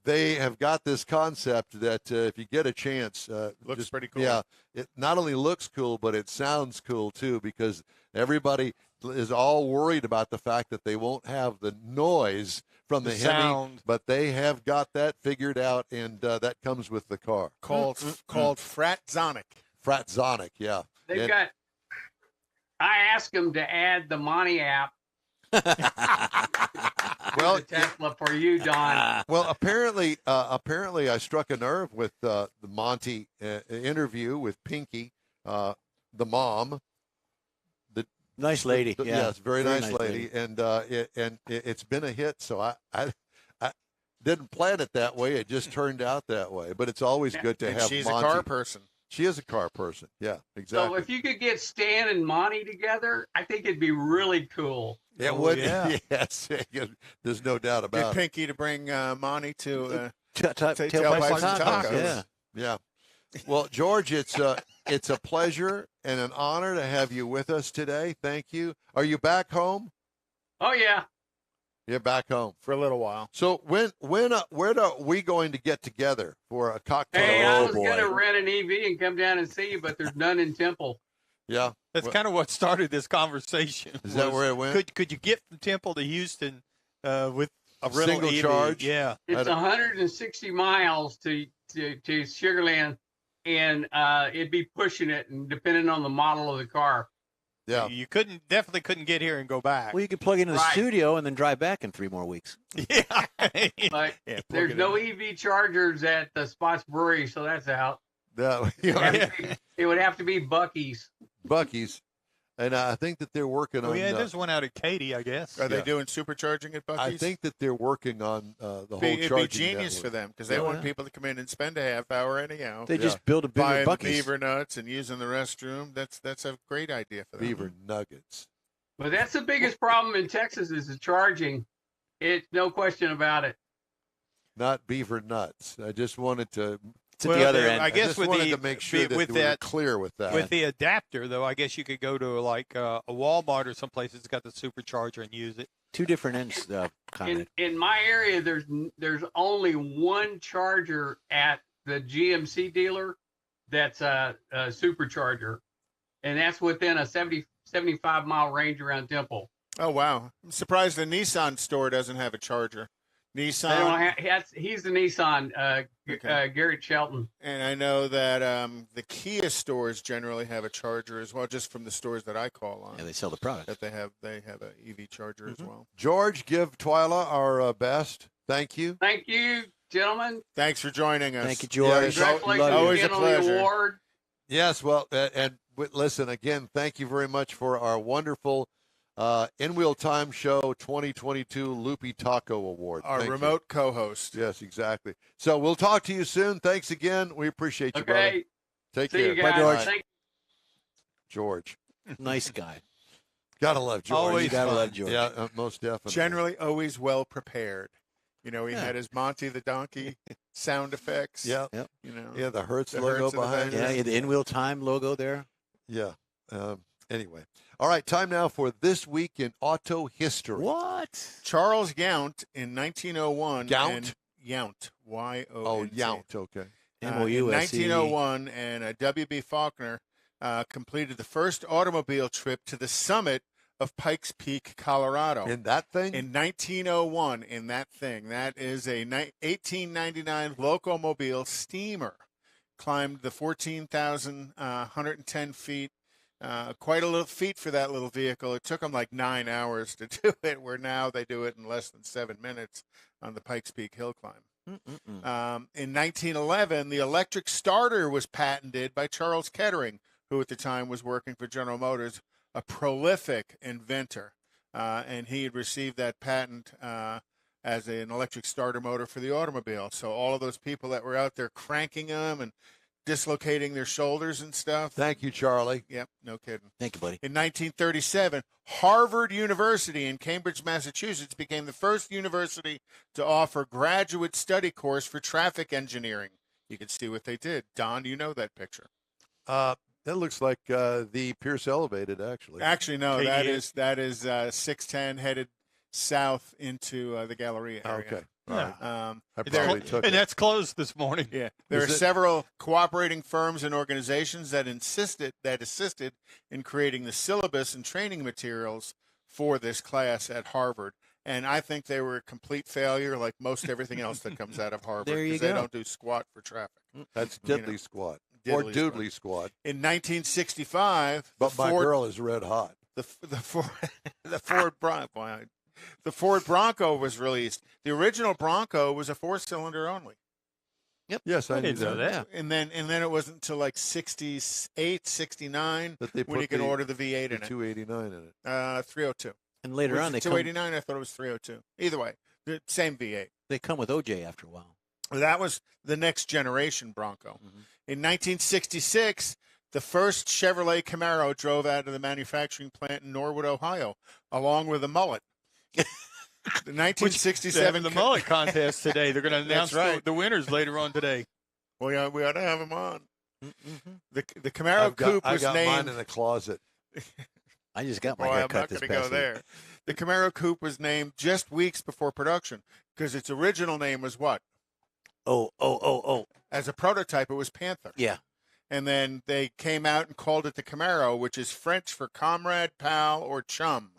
they have got this concept that if you get a chance, Looks pretty cool. Yeah, it not only looks cool, but it sounds cool too, because everybody is all worried about the fact that they won't have the noise from the Hemi, sound. but they have got that figured out, and that comes with the car. Called Fratzonic. Fratzonic, yeah. They've And- got. I asked them to add the Monty app Well, to the Tesla for you, Don. Well, apparently, I struck a nerve with the Monty interview with Pinky, the mom. Nice lady. Yeah. Yes, very nice lady. And it's been a hit. So I didn't plan it that way. It just turned out that way. But it's always good to And have she's Monty. a car person. She is a car person. Yeah, So exactly. if you could get Stan and Monty together, I think it'd be really cool. It Oh, would. yeah. Yes. There's no doubt Get about it. Pinky to bring Monty to Tailpipes Tailpipes and and tacos. Tacos. Yeah. Yeah. Well, George, it's a pleasure and an honor to have you with us today. Thank you. Are you back home? Oh yeah. You're back home. for a little while. So where are we going to get together for a cocktail? Hey, I Oh, was boy. gonna rent an EV and come down and see you, but there's none in Temple. Yeah. That's Well, kind of what started this conversation. Is that was, where it went? Could you get from Temple to Houston with a rental Single EV? charge? Yeah. It's 160 miles to Sugar Land, and it'd be pushing it, and depending on the model of the car. Yeah. You definitely couldn't get here and go back. Well, you could plug into the Right. studio and then drive back in 3 more weeks. Yeah. But Yeah, plug there's it no in. EV chargers at the Spots Brewery, so that's out. Yeah. It would have to be Buc-ee's. Buc-ee's. And I think that they're working Oh, on. yeah, there's one out at Katy, I guess. Are they Yeah. doing supercharging at Buc-ee's? I think that they're working on the whole it'd charging be genius network. for them because they Oh, want yeah. people to come in and spend a half hour anyhow. They Yeah. just build a bigger Buying the Buc-ee's. beaver nuts and using the restroom. That's a great idea for them. Beaver nuggets. But that's the biggest problem in Texas is the charging. It's no question about it. Not beaver nuts. I just wanted to. It's at the other end. I guess just with wanted the to make sure that with we were that clear with that. with the adapter though, I guess you could go to like a Walmart or someplace that's got the supercharger and use it. 2 different ends, Conrad. In my area, there's only one charger at the GMC dealer that's a supercharger, and that's within a 75 mile range around Temple. Oh wow! I'm surprised the Nissan store doesn't have a charger. They don't Nissan, he's the Nissan, Okay. Garrett Shelton. and I know that the Kia stores generally have a charger as well, just from the stores that I call on. Yeah, they sell the product. That they have a EV charger as well. George, give Twyla our best. Thank you. Thank you, gentlemen. Thanks for joining us. Thank you, George. Yeah, Congratulations always again a on the pleasure. award. Yes, well, listen again. Thank you very much for our wonderful In Wheel Time Show 2022 Loopy Taco Award. Our Thank you. remote co-host. Yes, exactly. So we'll talk to you soon. Thanks again. We appreciate you, brother. Okay, Take see care. you guys. George. Thank George. Nice guy. Gotta love George. Always You gotta fun. love George. Yeah, most definitely. Generally, always well prepared. You know, he Yeah. had his Monty the Donkey sound effects. Yeah. You know. Yeah, the Hertz The logo Hertz in the behind back. Yeah, it. you had the in-wheel time logo there. Yeah. Anyway. All right, time now for This Week in Auto History. What? Charles Yount in 1901. Yount? and Yount. Y-O-N-T. Oh, Yount. Okay. In M-O-U-S-E. 1901, and W.B. Faulkner completed the first automobile trip to the summit of Pikes Peak, Colorado. In that thing? In 1901, in that thing. That is a 1899 Locomobile steamer. Climbed the 14,110 feet. Quite a little feat for that little vehicle. It took them like 9 hours to do it, where now they do it in less than 7 minutes on the Pikes Peak hill climb. In 1911, the electric starter was patented by Charles Kettering, who at the time was working for General Motors, a prolific inventor. And he had received that patent as an electric starter motor for the automobile. So all of those people that were out there cranking them and dislocating their shoulders and stuff. Thank you, Charlie. Yep, no kidding. Thank you, buddy. In 1937, Harvard University in Cambridge, Massachusetts became the first university to offer graduate study course for traffic engineering. You can see what they did. Don, you know that picture. That looks like the Pierce Elevated, actually. Actually, no, KDS. that is 610 headed south into the Galleria area. Okay. All right. I there- probably took And it. that's closed this morning. Yeah, there Is are it- several cooperating firms and organizations that assisted in creating the syllabus and training materials for this class at Harvard. And I think they were a complete failure, like most everything else that comes out of Harvard. There you 'cause they go. don't do squat for traffic. That's you Diddley know, Squad. Or Diddley Doodly Squad. In 1965, But my girl is red hot. the Ford Bronco was released. The original Bronco was a 4-cylinder only. Yes, I, I knew didn't know that. And then it wasn't until like 68, 69 That they when put you can the- order the V8 The in it. 289 in it. 302. And later Was on, it 289? I thought it was 302. Either way, the same V8. they come with OJ after a while. That was the next generation Bronco. In 1966, the first Chevrolet Camaro drove out of the manufacturing plant in Norwood, Ohio, along with a mullet. The 1967 the mullet contest today. They're going to announce right. the winners later on today. We ought to have them on. The Camaro Coupe was I got named. mine in the closet. I just got my Boy, I'm haircut not this going to go past week. there. The Camaro Coupe was named just weeks before production because its original name was what? Oh. As a prototype, it was Panther. Yeah. And then they came out and called it the Camaro, which is French for comrade, pal, or chum.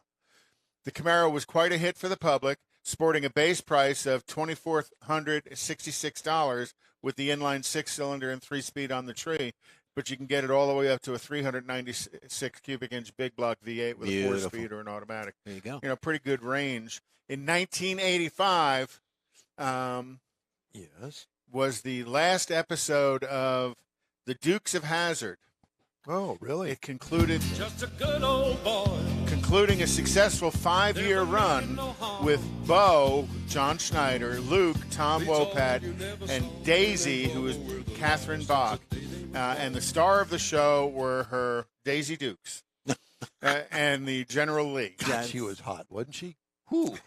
The Camaro was quite a hit for the public, sporting a base price of $2,466 with the inline 6-cylinder and 3-speed on the tree. But you can get it all the way up to a 396 cubic inch big block V8 with a 4-speed or an automatic. There you go. Pretty good range. In 1985, Yes. was the last episode of The Dukes of Hazzard. Oh, really? It concluded concluding a successful 5-year run with Bo, John Schneider, Luke, Tom Wopat, and Daisy, who was Catherine Bach. And the star of the show were her Daisy Dukes and the General Lee. God, she was hot, wasn't she? Whew.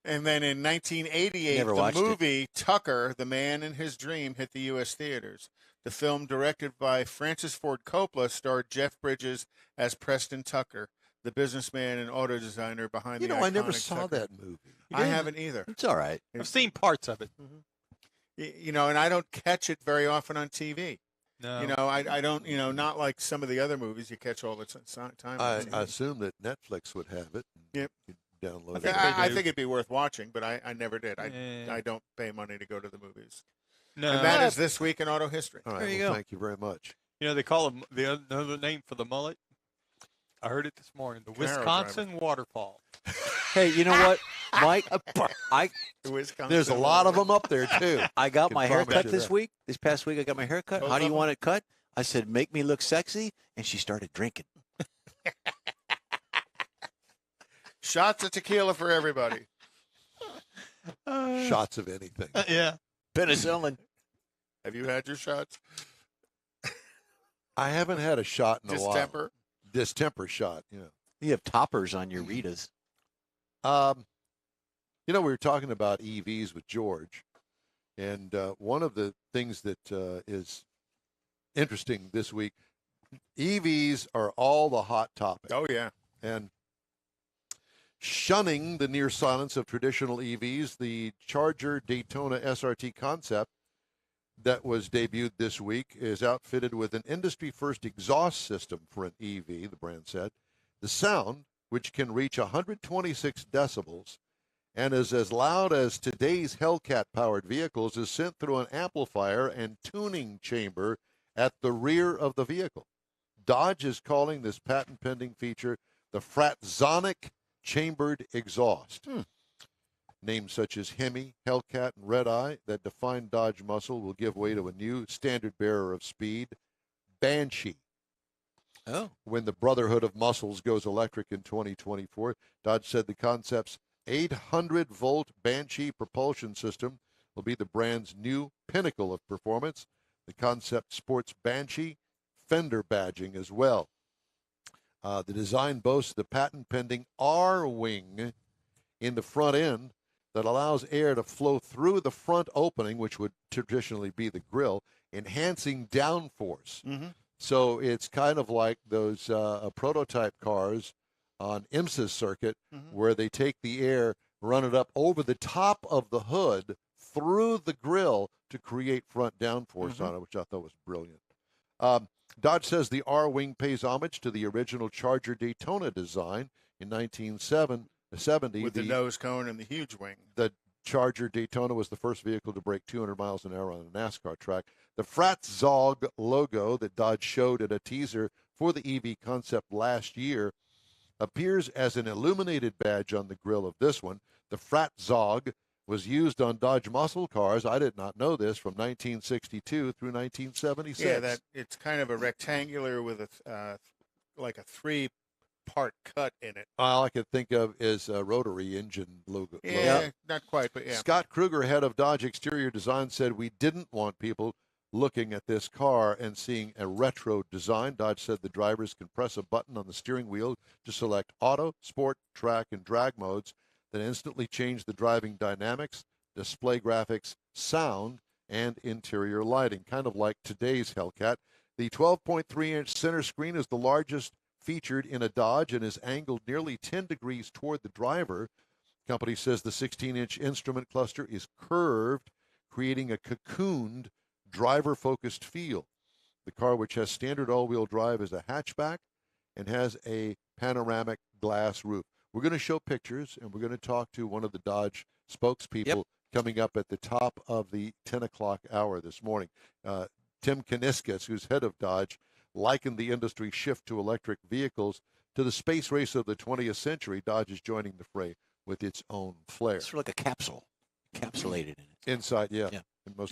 And then in 1988, Never the watched it. movie Tucker, The Man in His Dream, hit the U.S. theaters. The film, directed by Francis Ford Coppola, starred Jeff Bridges as Preston Tucker, the businessman and auto designer behind the iconic I never saw Tucker. that movie. I haven't either. It's all right. I've seen parts of it. And I don't catch it very often on TV. No. I don't, not like some of the other movies you catch all the time. I on TV. assume that Netflix would have it. Yep. You could download I think it. they I do. think it'd be worth watching, but I never did. Yeah. I don't pay money to go to the movies. No. And that is This Week in Auto History. All right. There you Well, go. thank you very much. They call them another name for the mullet. I heard it this morning. The Camaro Wisconsin waterfall. Hey, you know what, Mike? There's a lot of them up there, too. I got Can my promise haircut you this that. week. This past week, I got my haircut. Both How do of you want it cut? I said, make me look sexy. And she started drinking. Shots of tequila for everybody. Shots of anything. Yeah. Penicillin. Have you had your shots? I haven't had a shot in a while. Distemper? Distemper shot, yeah. You have toppers on your Ritas. We were talking about EVs with George, and one of the things that is interesting this week, EVs are all the hot topic. Oh, yeah. And shunning the near silence of traditional EVs, the Charger Daytona SRT concept that was debuted this week is outfitted with an industry-first exhaust system for an EV, the brand said. The sound, which can reach 126 decibels and is as loud as today's Hellcat-powered vehicles, is sent through an amplifier and tuning chamber at the rear of the vehicle. Dodge is calling this patent-pending feature the Fratzonic chambered exhaust. Names such as Hemi, Hellcat, and Red Eye that define Dodge muscle will give way to a new standard bearer of speed, Banshee. Oh. When the Brotherhood of Muscles goes electric in 2024, Dodge said the concept's 800-volt Banshee propulsion system will be the brand's new pinnacle of performance. The concept sports Banshee fender badging as well. The design boasts the patent-pending R-wing in the front end that allows air to flow through the front opening, which would traditionally be the grille, enhancing downforce. So it's kind of like those prototype cars on IMSA's circuit where they take the air, run it up over the top of the hood through the grille to create front downforce on it, which I thought was brilliant. Dodge says the R-Wing pays homage to the original Charger Daytona design in 1970. With the nose cone and the huge wing. The Charger Daytona was the first vehicle to break 200 miles an hour on a NASCAR track. The Fratzog logo that Dodge showed at a teaser for the EV concept last year appears as an illuminated badge on the grille of this one. The Fratzog was used on Dodge muscle cars. I did not know this, from 1962 through 1976. Yeah, it's kind of a rectangular with like a 3 part cut in it. All I could think of is a rotary engine logo. Yeah, not quite, but yeah. Scott Kruger, head of Dodge Exterior Design, said we didn't want people looking at this car and seeing a retro design. Dodge said the drivers can press a button on the steering wheel to select auto, sport, track, and drag modes that instantly change the driving dynamics, display graphics, sound, and interior lighting, kind of like today's Hellcat. The 12.3-inch center screen is the largest featured in a Dodge and is angled nearly 10 degrees toward the driver. The company says the 16-inch instrument cluster is curved, creating a cocooned, driver-focused feel. The car, which has standard all-wheel drive, is a hatchback and has a panoramic glass roof. We're going to show pictures, and we're going to talk to one of the Dodge spokespeople coming up at the top of the 10 o'clock hour this morning. Tim Kuniskis, who's head of Dodge, likened the industry shift to electric vehicles to the space race of the 20th century. Dodge is joining the fray with its own flair. It's sort of like a capsule, encapsulated in it. Inside, yeah.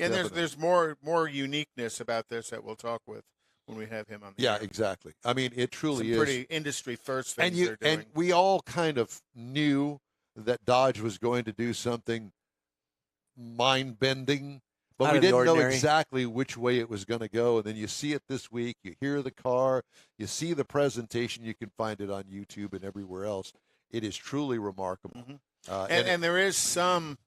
And there's more uniqueness about this that we'll talk with when we have him on the air. Exactly. I mean, it truly is pretty industry first things they're doing. And we all kind of knew that Dodge was going to do something mind-bending, but we didn't know exactly which way it was going to go. And then you see it this week, you hear the car, you see the presentation, you can find it on YouTube and everywhere else. It is truly remarkable. Mm-hmm. And there is some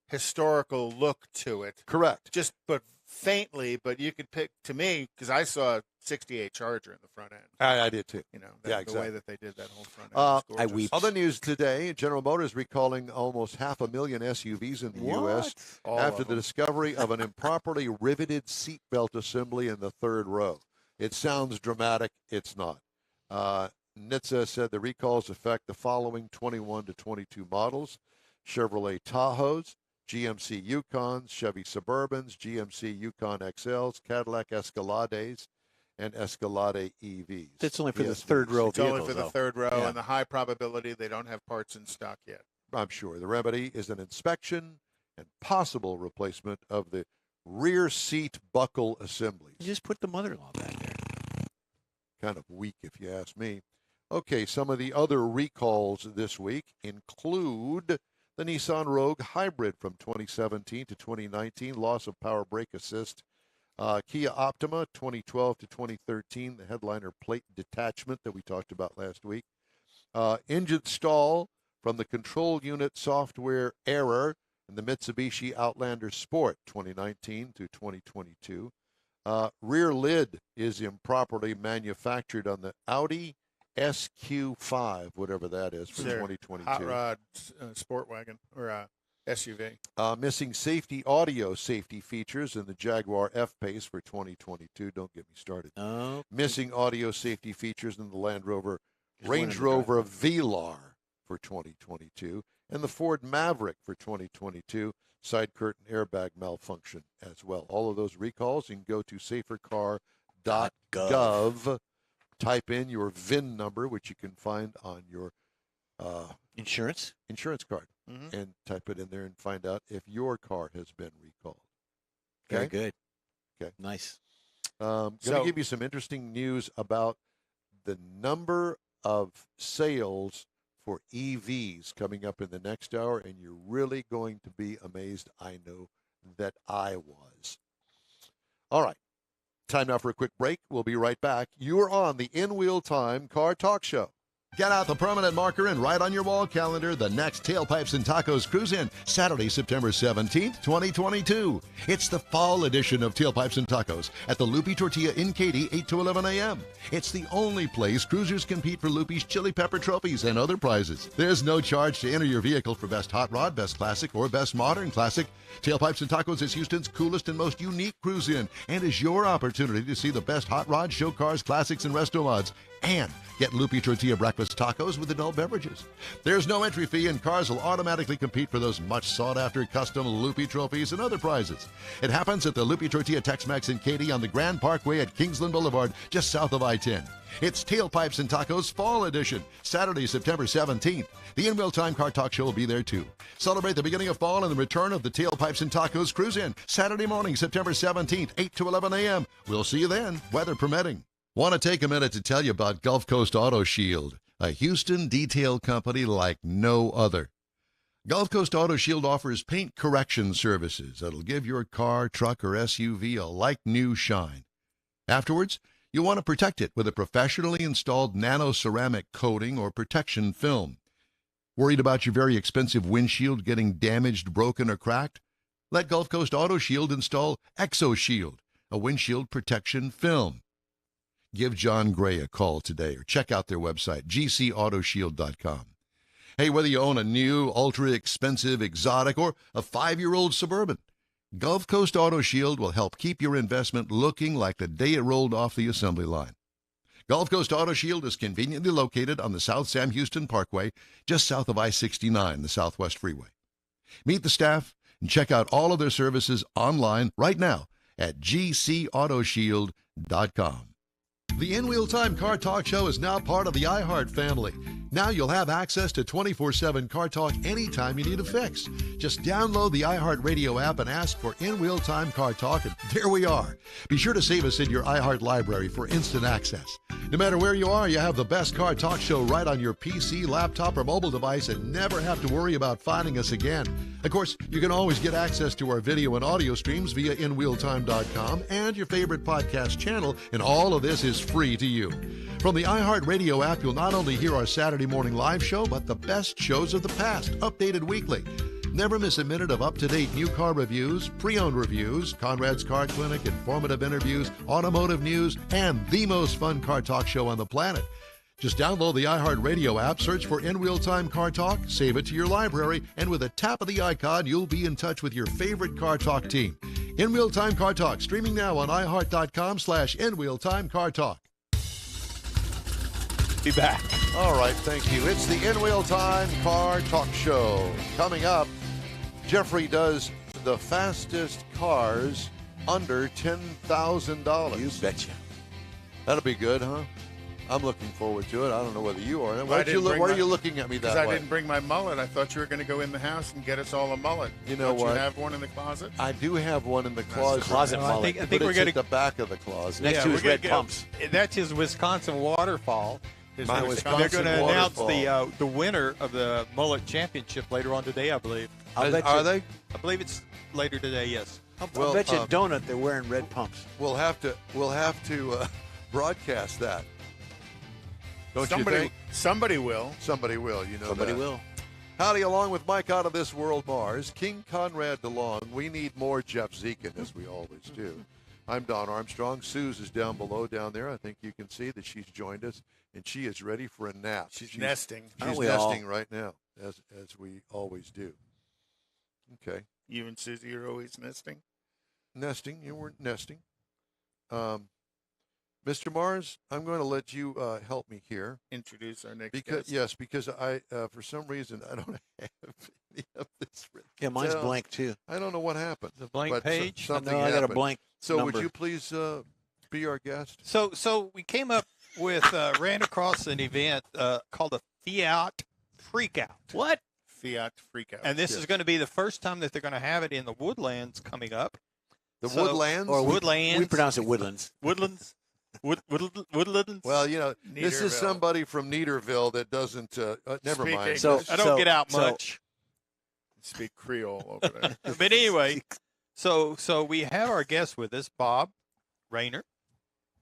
historical look to it. Correct. Just but faintly, but you could pick, to me, because I saw a 68 Charger in the front end. I did too. You know, exactly. The way that they did that whole front end. I weep. Other news today, General Motors recalling almost 500,000 SUVs in the U.S. after the discovery of an improperly riveted seatbelt assembly in the third row. It sounds dramatic. It's not. NHTSA said the recalls affect the following 21 to 22 models: Chevrolet Tahoes, GMC Yukons, Chevy Suburbans, GMC Yukon XLs, Cadillac Escalades, and Escalade EVs. That's only for the third row vehicles. It's only for the third row, and the high probability they don't have parts in stock yet. I'm sure. The remedy is an inspection and possible replacement of the rear seat buckle assemblies. You just put the mother-in-law back there. Kind of weak, if you ask me. Okay, some of the other recalls this week include the Nissan Rogue Hybrid from 2017 to 2019, loss of power brake assist. Kia Optima 2012 to 2013, the headliner plate detachment that we talked about last week. Engine stall from the control unit software error in the Mitsubishi Outlander Sport 2019 to 2022. Rear lid is improperly manufactured on the Audi SQ5, whatever that is, for 2022. Hot rod sport wagon or SUV. Missing audio safety features in the Jaguar F-Pace for 2022. Don't get me started. Missing audio safety features in the Range Rover Velar for 2022. And the Ford Maverick for 2022. Side curtain airbag malfunction as well. All of those recalls, you can go to safercar.gov. Type in your VIN number, which you can find on your insurance card, and type it in there and find out if your car has been recalled. Okay? Very good. Okay. Nice. Going to give you some interesting news about the number of sales for EVs coming up in the next hour, and you're really going to be amazed. I know that I was. All right. Time now for a quick break. We'll be right back. You are on the In Wheel Time Car Talk Show. Get out the permanent marker and write on your wall calendar the next Tailpipes and Tacos Cruise-In, Saturday, September 17th, 2022. It's the fall edition of Tailpipes and Tacos at the Loopy Tortilla in Katy, 8 to 11 a.m. It's the only place cruisers compete for Loopy's Chili Pepper trophies and other prizes. There's no charge to enter your vehicle for Best Hot Rod, Best Classic, or Best Modern Classic. Tailpipes and Tacos is Houston's coolest and most unique cruise-in and is your opportunity to see the best hot rods, show cars, classics, and resto mods. And get Loopy Tortilla breakfast tacos with adult beverages. There's no entry fee, and cars will automatically compete for those much sought-after custom Loopy trophies and other prizes. It happens at the Loopy Tortilla Tex-Mex in Katy on the Grand Parkway at Kingsland Boulevard, just south of I-10. It's Tailpipes and Tacos Fall Edition, Saturday, September 17th. The In Wheel Time Car Talk Show will be there, too. Celebrate the beginning of fall and the return of the Tailpipes and Tacos Cruise-In, Saturday morning, September 17th, 8 to 11 a.m. We'll see you then, weather permitting. Want to take a minute to tell you about Gulf Coast Auto Shield, a Houston detail company like no other. Gulf Coast Auto Shield offers paint correction services that'll give your car, truck, or SUV a like-new shine. Afterwards, you'll want to protect it with a professionally installed nano-ceramic coating or protection film. Worried about your very expensive windshield getting damaged, broken, or cracked? Let Gulf Coast Auto Shield install ExoShield, a windshield protection film. Give John Gray a call today or check out their website, gcautoshield.com. Hey, whether you own a new, ultra-expensive, exotic, or a 5-year-old Suburban, Gulf Coast Auto Shield will help keep your investment looking like the day it rolled off the assembly line. Gulf Coast Auto Shield is conveniently located on the South Sam Houston Parkway, just south of I-69, the Southwest Freeway. Meet the staff and check out all of their services online right now at gcautoshield.com. The In Wheel Time Car Talk Show is now part of the iHeart family. Now you'll have access to 24/7 Car Talk anytime you need a fix. Just download the iHeart Radio app and ask for In Wheel Time Car Talk, and there we are. Be sure to save us in your iHeart library for instant access. No matter where you are, you have the best Car Talk Show right on your PC, laptop, or mobile device and never have to worry about finding us again. Of course, you can always get access to our video and audio streams via InWheelTime.com and your favorite podcast channel, and all of this is free to you. From the iHeart Radio app, you'll not only hear our Saturday morning live show, but the best shows of the past, updated weekly. Never miss a minute of up-to-date new car reviews, pre-owned reviews, Conrad's Car Clinic, informative interviews, automotive news, and the most fun car talk show on the planet. Just download the iHeart Radio app, search for In Wheel Time Car Talk, save it to your library, and with a tap of the icon, you'll be in touch with your favorite Car Talk team. In Wheel Time Car Talk, streaming now on iHeart.com/In Wheel Time Car Talk. Be back. All right, thank you. It's the In Wheel Time Car Talk Show. Coming up, Jeffrey does the fastest cars under $10,000. You betcha. That'll be good, huh? I'm looking forward to it. I don't know whether you are. Well, Why are you looking at me that way? Because I didn't bring my mullet. I thought you were going to go in the house and get us all a mullet. You know Don't what? you have one in the closet? I do have one in the closet. Closet I mullet. think we're It's going at the back of the closet. Next to his we're red gonna pumps. That's his Wisconsin waterfall. His My Wisconsin They're going to announce waterfall. the winner of the mullet championship later on today, I believe. I'll bet Are you, they? I believe it's later today. Yes. I'll Well, bet you a donut they're wearing red pumps. We'll have to broadcast that. Don't you think? Somebody will. Somebody will. You know Somebody that. will. Howdy, along with Mike out of this world Mars, King Conrad DeLong. We need more Jeff Zekin, as we always do. I'm Don Armstrong. Suze is down below down there. I think you can see that she's joined us, and she is ready for a nap. She's nesting. She's Aren't we all? nesting right now, as we always do. Okay. You and Susie are always nesting. Nesting. You weren't nesting. Mr. Mars, I'm going to let you help me here. Introduce our next Because guest. because I for some reason I don't have any of this written Yeah, mine's down. blank too. I don't know what happened. The blank but page? something No, I got a happened. blank So number. would you please be our guest? So we came up with ran across an event called the Fiat Freakout. What? Fiat Freakout. And this Yes. is going to be the first time that they're going to have it in the Woodlands coming up. The So- Woodlands? Or Woodlands. We pronounce it Woodlands. Woodlands. Woodlands. Well, you know, this is Neaterville. somebody from Neaterville that doesn't. Never Speak mind. English. I don't get out much. Speak Creole over there. But anyway, so we have our guest with us, Bob Rayner.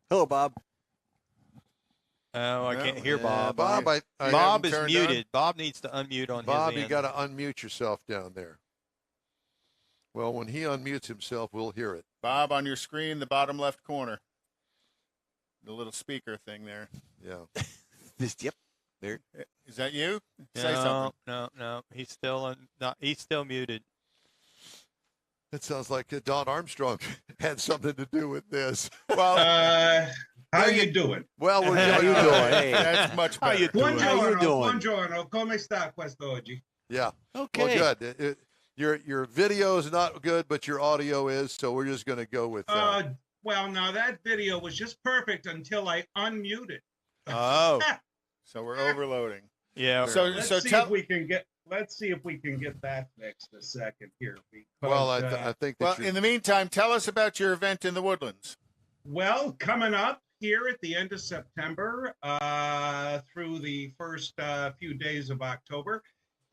Hello, Bob. Oh, I No, can't hear yeah, Bob. Bob, I Bob haven't is turned muted. Bob needs to unmute on Bob, his you end. got to unmute yourself down there. Well, when he unmutes himself, we'll hear it. Bob, on your screen, the bottom left corner. The little speaker thing there. Yeah. Yep. There. Is that you? Say something. No. He's still he's still muted. That sounds like Don Armstrong had something to do with this. Well, How you doing? Well, we're How doing you doing? good. Hey. that's much How better. you doing? How you doing? Buongiorno, come sta questo oggi? Yeah. Okay. Well, good. Your video is not good, but your audio is, so we're just going to go with that. Well, now that video was just perfect until I unmuted. Oh, So we're overloading. yeah. So Let's see tell. if we can get. Let's see if we can get that fixed a second here. Because, Well, I think that Well, in the meantime, tell us about your event in the Woodlands. well, coming up here at the end of September through the first few days of October,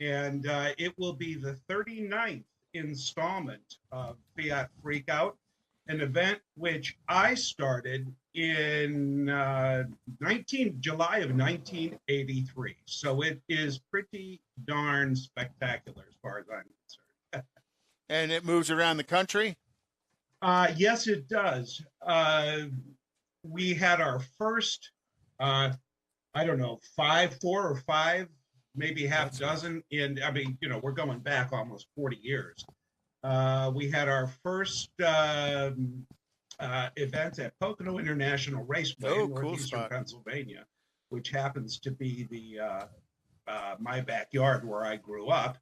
and it will be the 39th installment of Fiat Freakout, an event which I started in July of 1983. So it is pretty darn spectacular as far as I'm concerned. And it moves around the country? Yes, it does. We had our first, I don't know, 4 or 5, maybe half dozen. And I mean, we're going back almost 40 years. We had our first event at Pocono International Raceway in northeastern Pennsylvania, which happens to be the my backyard where I grew up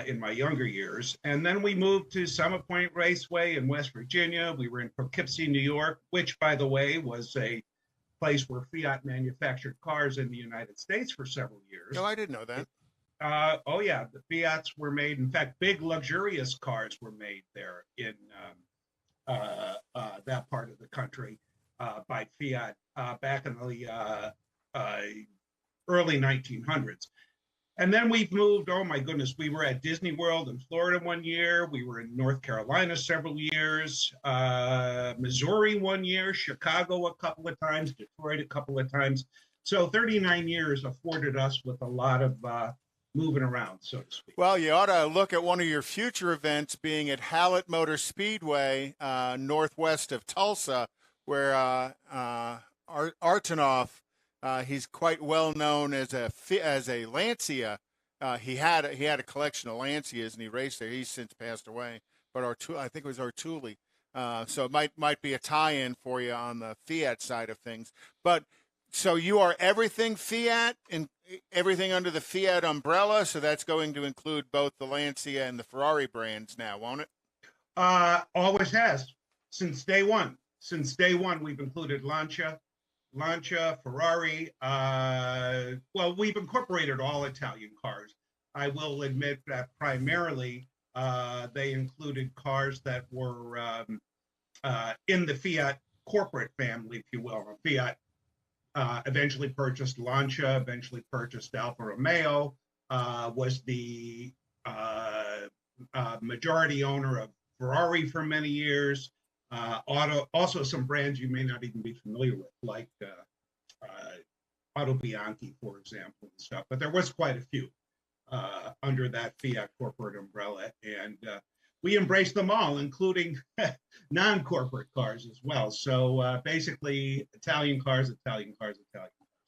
in my younger years. And then we moved to Summit Point Raceway in West Virginia. We were in Poughkeepsie, New York, which, by the way, was a place where Fiat manufactured cars in the United States for several years. No, I didn't know that. Oh yeah, the Fiats were made. In fact, big luxurious cars were made there in that part of the country by Fiat back in the early 1900s. And then we've moved. Oh my goodness, we were at Disney World in Florida one year. We were in North Carolina several years, Missouri one year, Chicago a couple of times, Detroit a couple of times. So 39 years afforded us with a lot of moving around, so to speak. Well, you ought to look at one of your future events being at Hallett Motor Speedway, northwest of Tulsa, where Artonoff, he's quite well known as a Lancia. He had a collection of Lancias, and he raced there. He's since passed away, but I think it was Artuli. So it might be a tie-in for you on the Fiat side of things, but. So you are everything Fiat and everything under the Fiat umbrella. So that's going to include both the Lancia and the Ferrari brands now, won't it? Always has since day one. Since day one, we've included Lancia, Ferrari. Well, we've incorporated all Italian cars. I will admit that primarily they included cars that were in the Fiat corporate family, if you will. Fiat eventually purchased Lancia, eventually purchased Alfa Romeo, was the majority owner of Ferrari for many years. Also some brands you may not even be familiar with, like Auto Bianchi, for example, and stuff. But there was quite a few under that Fiat corporate umbrella, and we embraced them all, including non-corporate cars as well. So basically, Italian cars.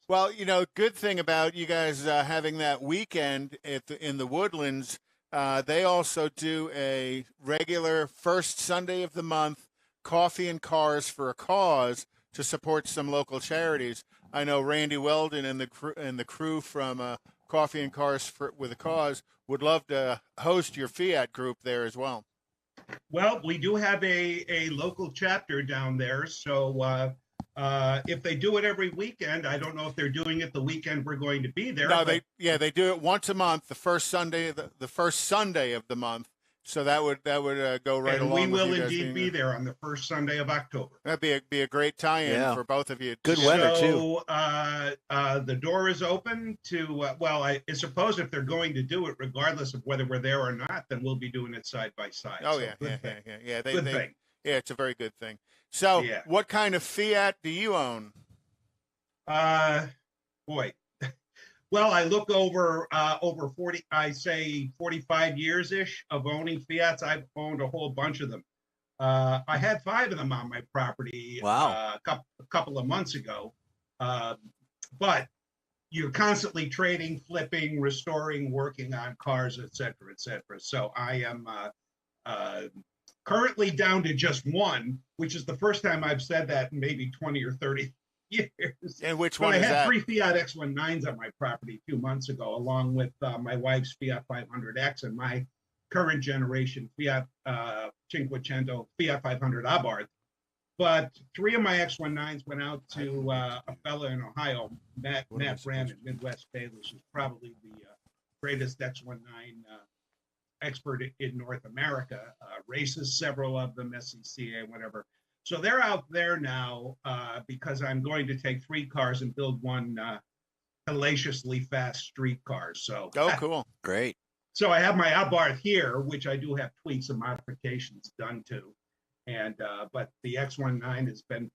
Well, good thing about you guys having that weekend in the Woodlands, they also do a regular first Sunday of the month Coffee and Cars for a Cause to support some local charities. I know Randy Weldon and the crew from Coffee and Cars with a Cause would love to host your Fiat group there as well. Well, we do have a local chapter down there, so if they do it every weekend, I don't know if they're doing it the weekend we're going to be there. No, they do it once a month, the first Sunday of the month. So that would go right and along. We will with you indeed be there on the first Sunday of October. That'd be a great tie-in for both of you. Good weather too. The door is open to. Well, I suppose if they're going to do it, regardless of whether we're there or not, then we'll be doing it side by side. Oh so yeah. Good thing. Yeah, it's a very good thing. So, what kind of Fiat do you own? Boy. Well, I look over 45 years-ish of owning Fiats. I've owned a whole bunch of them. I had 5 of them on my property a couple of months ago. But you're constantly trading, flipping, restoring, working on cars, et cetera, et cetera. So I am currently down to just one, which is the first time I've said that in maybe 20 or 30 years. And which one is that? I had 3 Fiat X19s on my property a few months ago, along with my wife's Fiat 500X and my current generation Fiat Cinquecento Fiat 500 Abarth. But 3 of my X19s went out to a fella in Ohio, Matt Brandon, Midwest Bayless, who's probably the greatest X19 expert in North America, races several of them, SCCA, whatever. So they're out there now because I'm going to take 3 cars and build one hellaciously fast street car. So cool. Great. So I have my Abarth here, which I do have tweaks and modifications done to. And but the X19 has been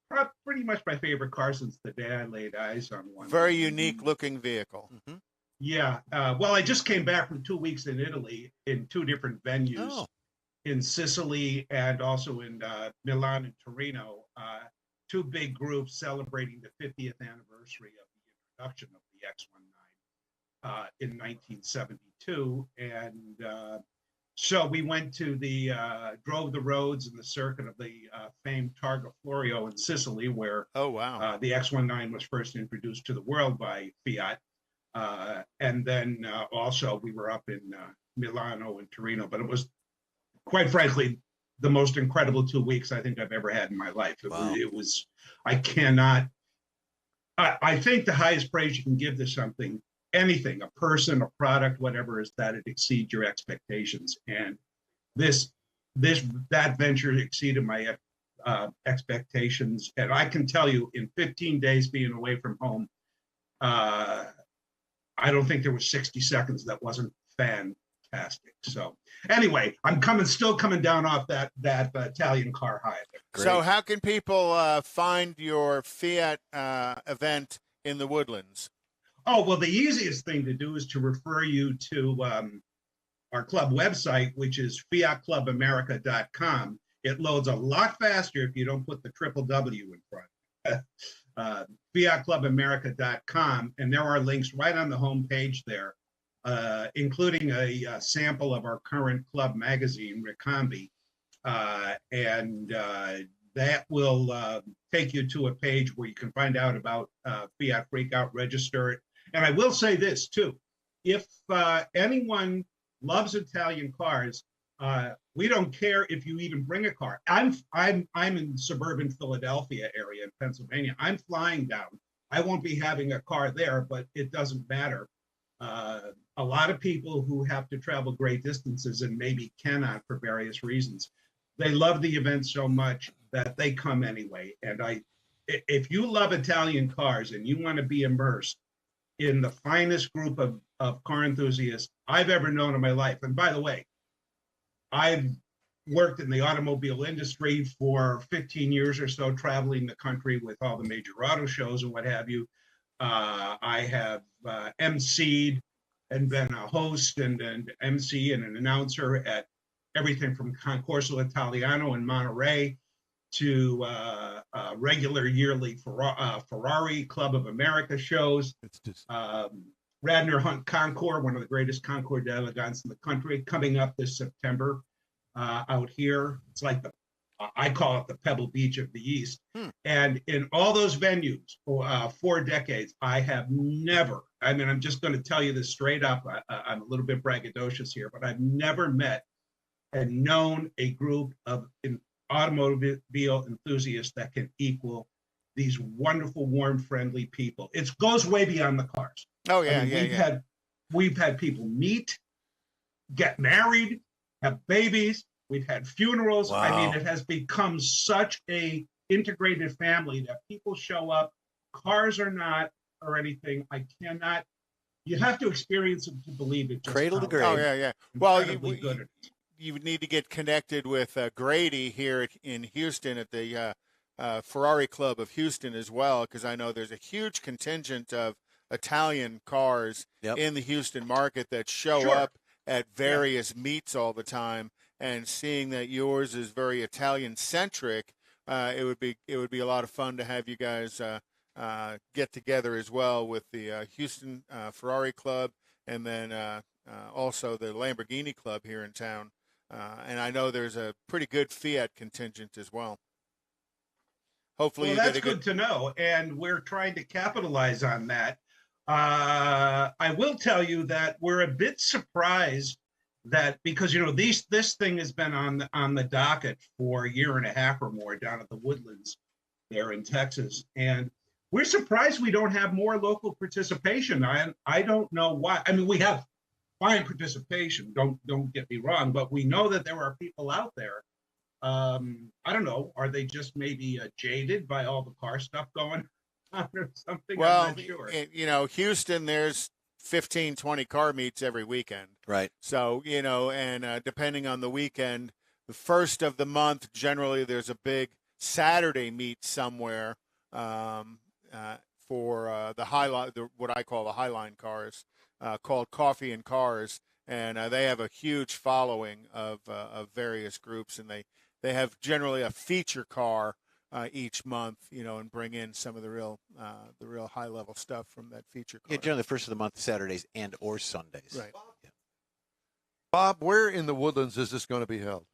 pretty much my favorite car since the day I laid eyes on one. Very unique looking vehicle. Mm-hmm. Yeah. Well, I just came back from 2 weeks in Italy in 2 different venues. Oh. In Sicily and also in Milan and Torino, 2 big groups celebrating the 50th anniversary of the introduction of the X19 in 1972. And so we went to drove the roads and the circuit of the famed Targa Florio in Sicily, where the X19 was first introduced to the world by Fiat. And then also we were up in Milano and Torino, but it was, quite frankly, the most incredible 2 weeks I think I've ever had in my life. It was I think the highest praise you can give to something, anything, a person, a product, whatever, is that it exceeds your expectations. And that venture exceeded my expectations. And I can tell you, in 15 days being away from home, I don't think there was 60 seconds that wasn't fantastic. So anyway, I'm still coming down off that Italian car high. So how can people find your Fiat event in the Woodlands? Oh, well, the easiest thing to do is to refer you to our club website, which is fiatclubamerica.com. It loads a lot faster if you don't put the triple W in front. fiatclubamerica.com, and there are links right on the homepage there, including a sample of our current club magazine, Ricambi, and that will take you to a page where you can find out about Fiat Freakout, register it. And I will say this too: if anyone loves Italian cars, we don't care if you even bring a car. I'm in suburban Philadelphia area in Pennsylvania. I'm flying down. I won't be having a car there, but it doesn't matter. A lot of people who have to travel great distances and maybe cannot for various reasons, they love the event so much that they come anyway. And if you love Italian cars and you want to be immersed in the finest group of car enthusiasts I've ever known in my life, and by the way, I've worked in the automobile industry for 15 years or so, traveling the country with all the major auto shows and what have you. I have emceed and been a host and MC and an announcer at everything from Concorso Italiano in Monterey to regular yearly Ferrari Club of America shows. Radnor Hunt Concours, one of the greatest Concours d'Elegance in the country, coming up this September out here. It's like I call it the Pebble Beach of the East. And in all those venues for 4 decades, I have never, I'm just going to tell you this straight up. I'm a little bit braggadocious here, but I've never met and known a group of automobile enthusiasts that can equal these wonderful, warm, friendly people. It goes way beyond the cars. Oh yeah, we've had people meet, get married, have babies. We've had funerals. Wow. I mean, it has become such a integrated family that people show up, cars or not, or anything. You have to experience it to believe it. Cradle to grave. Oh yeah. Well, you would need to get connected with Grady here in Houston at the Ferrari Club of Houston as well, because I know there's a huge contingent of Italian cars in the Houston market that show up at various meets all the time. And seeing that yours is very Italian centric, it would be a lot of fun to have you guys get together as well with the Houston Ferrari Club, and then also the Lamborghini Club here in town. And I know there's a pretty good Fiat contingent as well. Hopefully, that's good to know, and we're trying to capitalize on that. I will tell you that we're a bit surprised that, because this thing has been on the docket for a year and a half or more down at the Woodlands there in Texas, and we're surprised we don't have more local participation. I don't know why. I mean, we have fine participation. Don't get me wrong, but we know that there are people out there I don't know. Are they just maybe jaded by all the car stuff going on or something? Well, I'm not sure. Houston, there's 15, 20 car meets every weekend. Right. So, and depending on the weekend, the first of the month, generally there's a big Saturday meet somewhere for the highline, what I call the Highline cars, called Coffee and Cars. And they have a huge following of various groups, and they have generally a feature car each month, and bring in some of the real high level stuff from that feature car. Yeah, generally the first of the month, Saturdays and or Sundays. Right. Yeah. Bob, where in the Woodlands is this going to be held?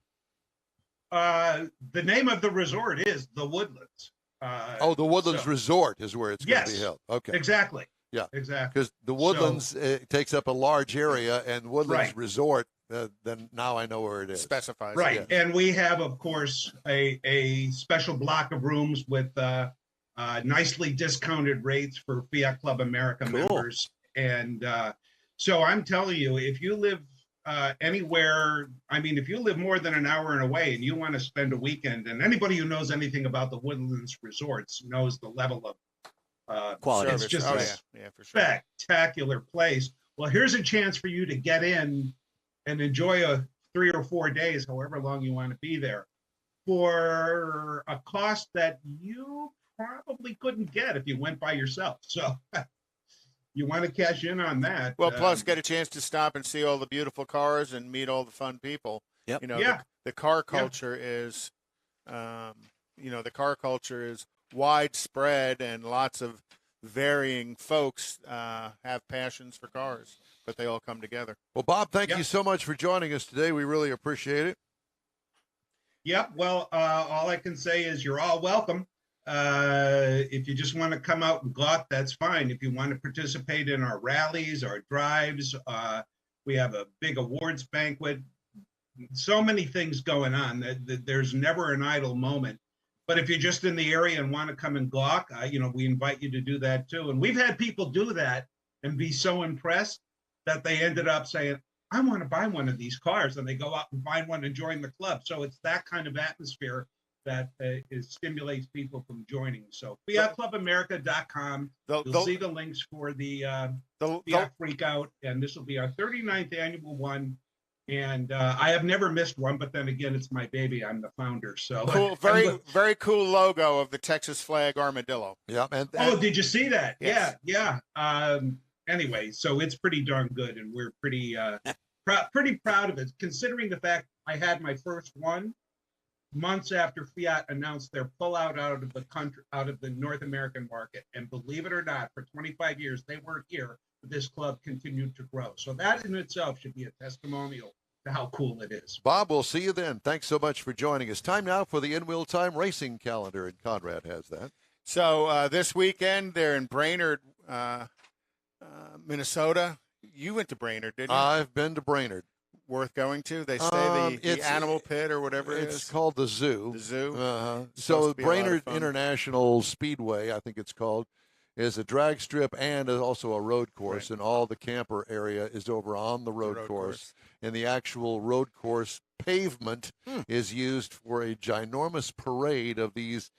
The name of the resort is the Woodlands. The Woodlands Resort is where it's going to be Yes, held. Okay. exactly. Yeah. Exactly. Because the Woodlands takes up a large area, and Woodlands Right. Resort, then now I know where it is. Specifies. Right. Yeah. And we have, of course, a special block of rooms with nicely discounted rates for Fiat Club America Cool. members. And so I'm telling you, if you live anywhere, if you live more than an hour away and you want to spend a weekend, and anybody who knows anything about the Woodlands resorts knows the level of Quality. It's just Yeah, for sure. spectacular place. Well, here's a chance for you to get in and enjoy 3 or 4 days, however long you want to be there, for a cost that you probably couldn't get if you went by yourself. So you want to cash in on that. Well, plus get a chance to stop and see all the beautiful cars and meet all the fun people. Yep. The car culture is, the car culture is widespread, and lots of varying folks have passions for cars, but they all come together. Well, Bob, thank Yeah. you so much for joining us today. We really appreciate it. Yep. Well, all I can say is you're all welcome. If you just want to come out and gawk, that's fine. If you want to participate in our rallies, our drives, we have a big awards banquet. So many things going on that there's never an idle moment. But if you're just in the area and want to come and gawk, we invite you to do that too. And we've had people do that and be so impressed that they ended up saying, I want to buy one of these cars. And they go out and find one and join the club. So it's that kind of atmosphere that stimulates people from joining. So FiatClubAmerica.com. You'll see the links for the Fiat Freakout. And this will be our 39th annual one. And I have never missed one, but then again, it's my baby. I'm the founder. So Cool, very cool logo of the Texas flag armadillo. Yeah, oh, did you see that? Yes. Yeah. Anyway, so it's pretty darn good, and we're pretty proud of it, considering the fact I had my first one months after Fiat announced their pullout out of the country, out of the North American market. And believe it or not, for 25 years they weren't here, but this club continued to grow. So that in itself should be a testimonial to how cool it is. Bob, we'll see you then. Thanks so much for joining us. Time now for the In Wheel Time racing calendar, and Conrad has that. So this weekend they're in Brainerd, Minnesota. You went to Brainerd, didn't you? I've been to Brainerd. Worth going to? They say the it's- animal pit or whatever it It's is. called the Zoo. The zoo. Uh-huh. It's So supposed to be a lot of Brainerd fun. International Speedway, I think it's called, is a drag strip and is also a road course, Right. and all the camper area is over on the road, course. And the actual road course pavement is used for a ginormous parade of these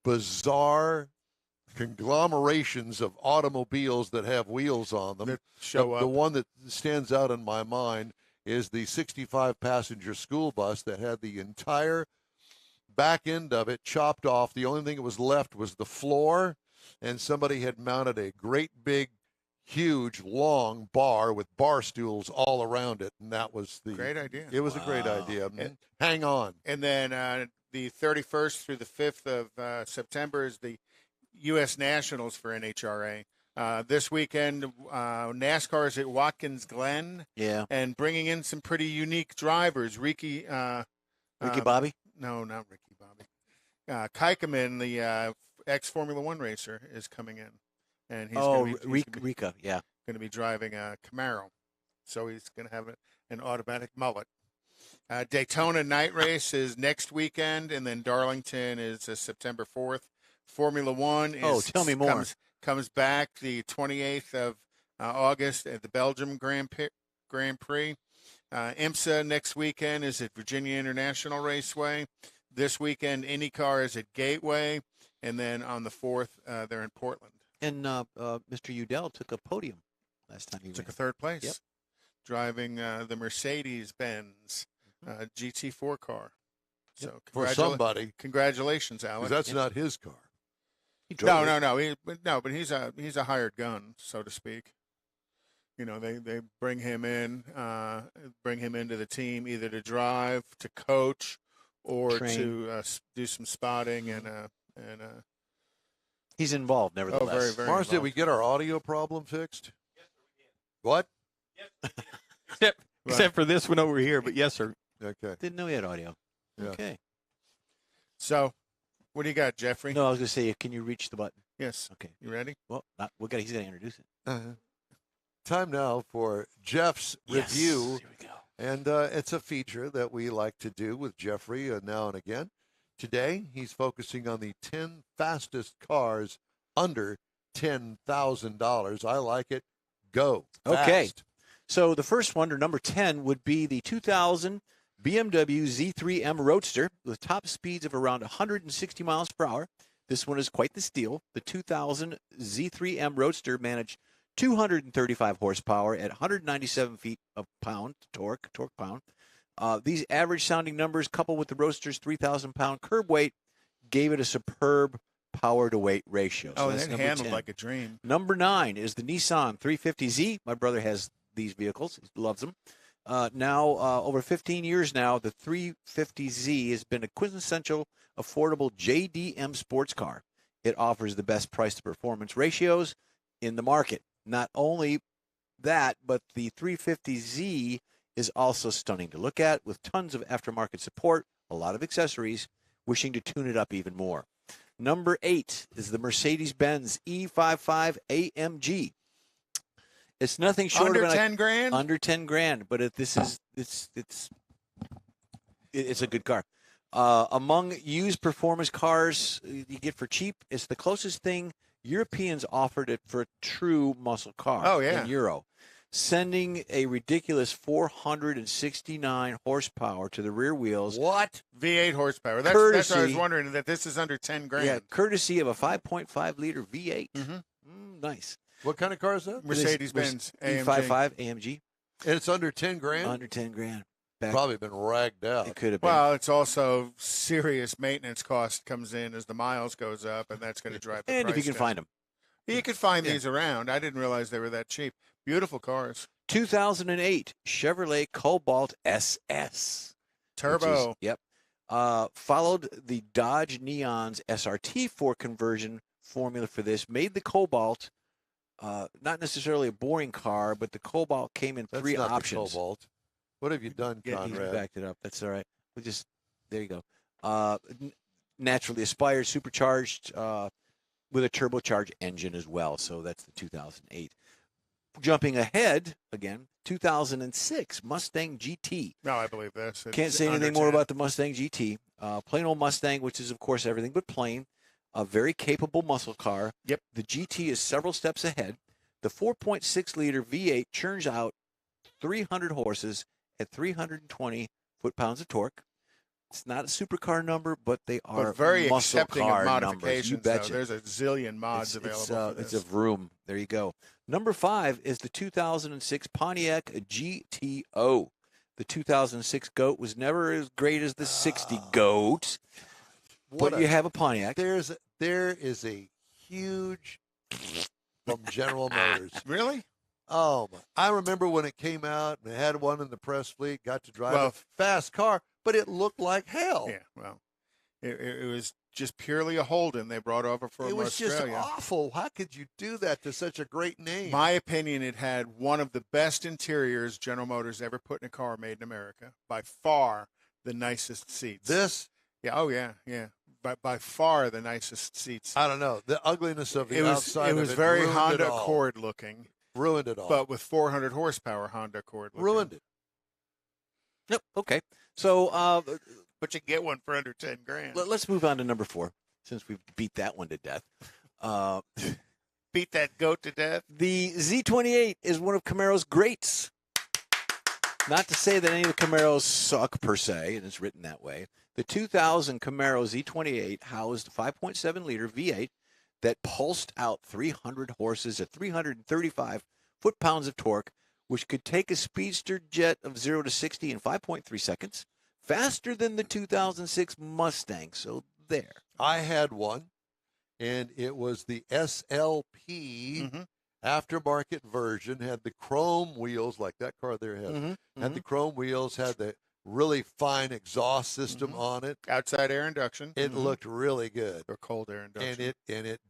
bizarre conglomerations of automobiles that have wheels on them. That show The up. one that stands out in my mind is the 65-passenger school bus that had the entire back end of it chopped off. The only thing that was left was the floor, and somebody had mounted a great big, huge, long bar with bar stools all around it, and that was the Great idea. It was a great Wow. idea. And- Hang on. And then the 31st through the 5th of September is the U.S. Nationals for NHRA. This weekend, NASCAR is at Watkins Glen Yeah. and bringing in some pretty unique drivers. Ricky Um, Bobby? No, not Ricky Bobby. Kikeman, the ex-Formula One racer, is coming in. And he's going to be Rika. Yeah. going to be driving a Camaro. So he's going to have an automatic mullet. Daytona night race is next weekend, and then Darlington is September 4th. Formula One is tell me more. Comes back the 28th of August at the Belgium Grand Prix. IMSA next weekend is at Virginia International Raceway. This weekend, IndyCar is at Gateway. And then on the 4th, they're in Portland. And Mr. Udell took a podium last time he Took ran. a third place. Yep. Driving the Mercedes-Benz GT4 car. So For somebody. Congratulations, Alex. 'Cause that's not his car. He drove it. No. But he's a hired gun, so to speak. You know, they bring him in, bring him into the team either to drive, to coach, or Train. to do some spotting and He's involved, nevertheless. very, very Mars, did involved. we get our audio problem fixed? What? Except for this one over here, but yes, sir. Okay. Didn't know he had audio. Yeah. Okay. So, what do you got, Jeffrey? No, I was going to say, can you reach the button? Yes. Okay. You ready? Well, he's going to introduce it. Time now for Jeff's Yes. review. Here we go. And it's a feature that we like to do with Jeffrey now and again. Today, he's focusing on the 10 fastest cars under $10,000. I like it. Go. Okay. Fast. So the first one, or number 10, would be the 2000 BMW Z3M Roadster with top speeds of around 160 miles per hour. This one is quite the steal. The 2000 Z3M Roadster managed 235 horsepower at 197 feet of pound torque pound. These average sounding numbers, coupled with the Roadster's 3,000-pound curb weight, gave it a superb power to weight ratio. So that's that number handled 10. like a dream. Number 9 is the Nissan 350Z. My brother has these vehicles. He loves them. Now, over 15 years now, the 350Z has been a quintessential, affordable JDM sports car. It offers the best price-to-performance ratios in the market. Not only that, but the 350Z is also stunning to look at with tons of aftermarket support, a lot of accessories, wishing to tune it up even more. Number 8 is the Mercedes-Benz E55 AMG. It's nothing short Under of an 10 grand? Under 10 grand, but it's a good car. Among used performance cars you get for cheap, it's the closest thing Europeans offered it for a true muscle car. Oh, yeah. In Euro, sending a ridiculous 469 horsepower to the rear wheels. What? V8 horsepower. That's what I was Courtesy- wondering, that this is under 10 grand. Yeah, courtesy of a 5.5 liter V8. Mhm. Nice. What kind of car is that? Mercedes-Benz AMG. E55 AMG. And it's under 10 grand? Under 10 grand. Back, Probably been ragged out. it could have been. Well, it's also serious maintenance cost comes in as the miles goes up, and that's going to drive the and price if you can down. find them. You could find Yeah. these around. I didn't realize they were that cheap. Beautiful cars. 2008 Chevrolet Cobalt SS. Turbo. Which is- yep. Followed the Dodge Neon's SRT4 conversion formula for this. Made the Cobalt not necessarily a boring car, but the Cobalt came in That's three not options. the Cobalt. What have you done, Yeah, he Conrad? backed it up. That's all right. We just there you go. Naturally aspired, supercharged with a turbocharged engine as well. So that's the 2008. Jumping ahead again, 2006 Mustang GT. No, I believe this. It's Can't say under anything more 10. about the Mustang GT. Plain old Mustang, which is of course everything but plain. A very capable muscle car. Yep. The GT is several steps ahead. The 4.6 liter V8 churns out 300 horses at 320 foot-pounds of torque. It's not a supercar number, but they are But very muscle accepting car of numbers. modifications. You though. betcha. There's a zillion mods available for It's this. a vroom. There you go. Number 5 is the 2006 Pontiac GTO. The 2006 Goat was never as great as the 60 Goat, but you have a Pontiac. There is a huge from General Motors. Really? Oh, I remember when it came out and they had one in the press fleet, got to drive Well, a fast car, but it looked like hell. Yeah, well, it was just purely a Holden they brought over from It was Australia. just awful. How could you do that to such a great name? My opinion, it had one of the best interiors General Motors ever put in a car made in America. By far the nicest seats. This, Yeah, oh yeah, yeah. By far the nicest seats. I don't know. The ugliness of the It was outside it of was it very ruined Honda it all. Accord looking, Ruined it all. but with 400 horsepower Honda Accord looking. ruined it. Yep. Okay. So But you can get one for under 10 grand. let's move on to number 4, since we've beat that one to death. Beat that goat to death. The Z28 is one of Camaro's greats. Not to say that any of the Camaros suck per se, and it's written that way. The 2000 Camaro Z28 housed a 5.7-liter V8 that pulsed out 300 horses at 335 foot-pounds of torque, which could take a speedster jet of 0 to 60 in 5.3 seconds, faster than the 2006 Mustang. So there. I had one, and it was the SLP aftermarket version. Had the chrome wheels, like that car there has. Had the chrome wheels, had the really fine exhaust system on it. Outside air induction. It looked really good. Or cold air induction. And it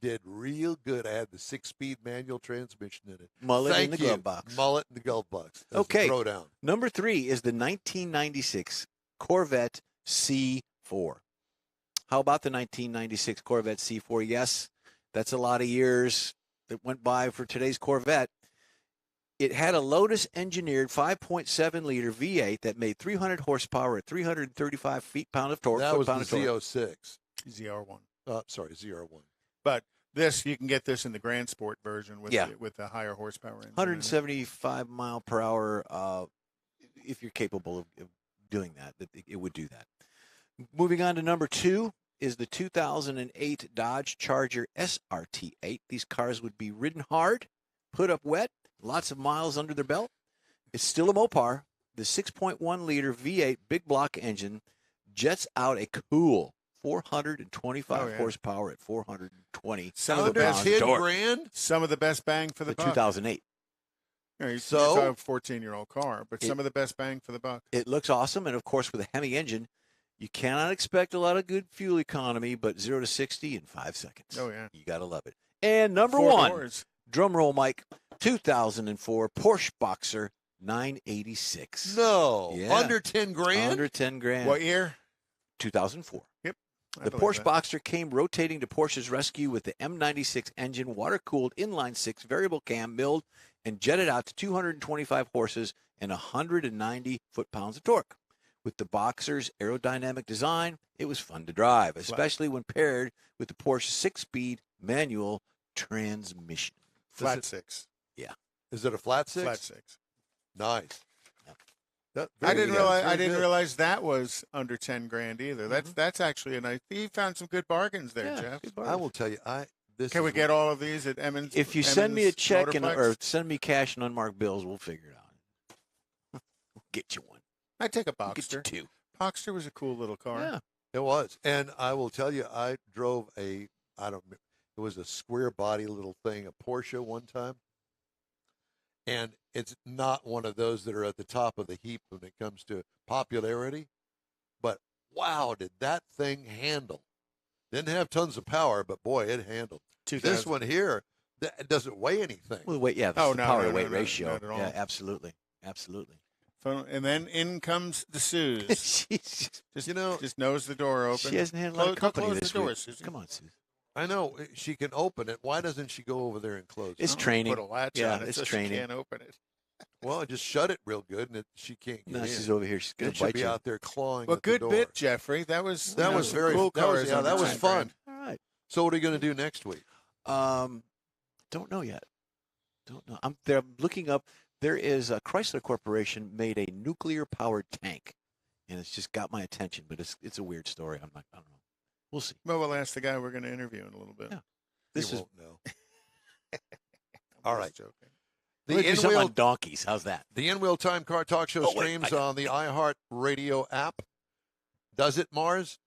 did real good. I had the 6-speed manual transmission in it. Mullet in the glove box. Mullet in the glove box. Okay. Throw down. Number 3 is the 1996 Corvette C4. How about the 1996 Corvette C4? Yes, that's a lot of years that went by for today's Corvette. It had a Lotus engineered 5.7-liter V8 that made 300 horsepower at 335 feet-pound of torque. That was the Z06. ZR1. Sorry, ZR1. But this, you can get this in the Grand Sport version with the higher horsepower engine. 175 mile per hour. If you're capable of doing that, it would do that. Moving on to number 2 is the 2008 Dodge Charger SRT8. These cars would be ridden hard, put up wet, lots of miles under their belt. It's still a Mopar. The 6.1-liter V8 big block engine jets out a cool 425 horsepower at 420. Some of the best $10,000. Some of the best bang for the buck. 2008. It's a 14-year-old car, but some of the best bang for the buck. It looks awesome, and of course, with a Hemi engine, you cannot expect a lot of good fuel economy, but 0 to 60 in 5 seconds. Oh yeah, you gotta love it. And number 1, drum roll, Mike, 2004 Porsche Boxer 986. No, under 10 grand. Under 10 grand. What year? 2004. Yep. The Porsche Boxer came rotating to Porsche's rescue with the M96 engine, water-cooled inline-6 variable cam, milled and jetted out to 225 horses and 190 foot-pounds of torque. With the Boxer's aerodynamic design, it was fun to drive, especially when paired with the Porsche 6-speed manual transmission. Flat 6. Yeah. Is it a flat 6? Flat 6. Nice. I didn't realize that was under 10 grand either. That's actually a nice. You found some good bargains there, Jeff. I will tell you. Can we get all of these at Emmons? If you send me a check or send me cash and unmarked bills, we'll figure it out. We'll get you one. I'd take a Boxster. Get you 2. Boxster was a cool little car. Yeah, it was. And I will tell you, I drove it was a square body little thing, a Porsche one time. And it's not one of those that are at the top of the heap when it comes to popularity. But wow, did that thing handle? Didn't have tons of power, but boy, it handled. This one here, it doesn't weigh anything. Well, weight, yeah. Oh, the no, power no, to weight no, ratio. not at all. Yeah, absolutely. Absolutely. And then in comes the Suze. Just knows the door open. She hasn't had a lot of company close this the door, week. Susie. Come on, Suze. I know she can open it. Why doesn't she go over there and close it? It's training. Put a latch Yeah, on it it's so training. she can't open it. Well, just shut it real good, and she can't get No, in. she's over here. She's going Then to she'll bite be you. out there clawing Well, at the good door. bit, Jeffrey. That was very cool cars. that was fun. All right. So what are you going to do next week? Don't know yet. Don't know. I'm looking up. There is a Chrysler Corporation made a nuclear-powered tank, and it's just got my attention. But it's a weird story. I don't know. We'll see. Well, we'll ask the guy we're going to interview in a little bit. Yeah. Won't know. All right. Joking. We'll do something on donkeys. How's that? The In-Wheel Time Car Talk Show streams on the iHeart Radio app. Does it, Mars?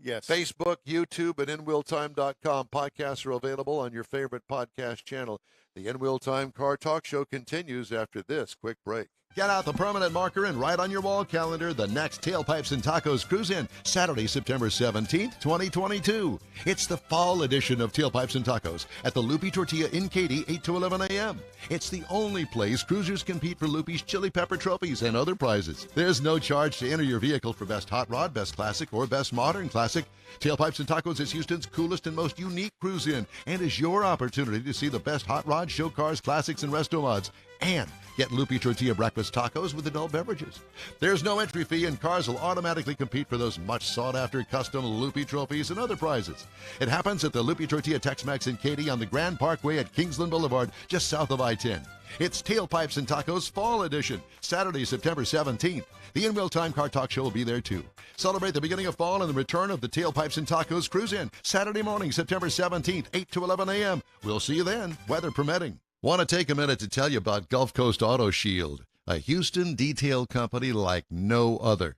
Yes. Facebook, YouTube, and InWheelTime.com. Podcasts are available on your favorite podcast channel. The In-Wheel Time Car Talk Show continues after this quick break. Get out the permanent marker and write on your wall calendar the next Tailpipes and Tacos Cruise In, Saturday, September 17th, 2022. It's the fall edition of Tailpipes and Tacos at the Loopy Tortilla in Katy, 8 to 11 a.m. It's the only place cruisers compete for Loopy's Chili Pepper trophies and other prizes. There's no charge to enter your vehicle for Best Hot Rod, Best Classic, or Best Modern Classic. Tailpipes and Tacos is Houston's coolest and most unique cruise in and is your opportunity to see the best hot rod, show cars, classics, and resto mods And get Lupi Tortilla breakfast tacos with adult beverages. There's no entry fee, and cars will automatically compete for those much sought-after custom Lupi trophies and other prizes. It happens at the Lupi Tortilla Tex-Mex in Katy on the Grand Parkway at Kingsland Boulevard, just south of I-10. It's Tailpipes and Tacos Fall Edition, Saturday, September 17th. The In Real Time Car Talk Show will be there too. Celebrate the beginning of fall and the return of the Tailpipes and Tacos Cruise-In, Saturday morning, September 17th, 8 to 11 a.m. We'll see you then, weather permitting. Want to take a minute to tell you about Gulf Coast Auto Shield, a Houston detail company like no other.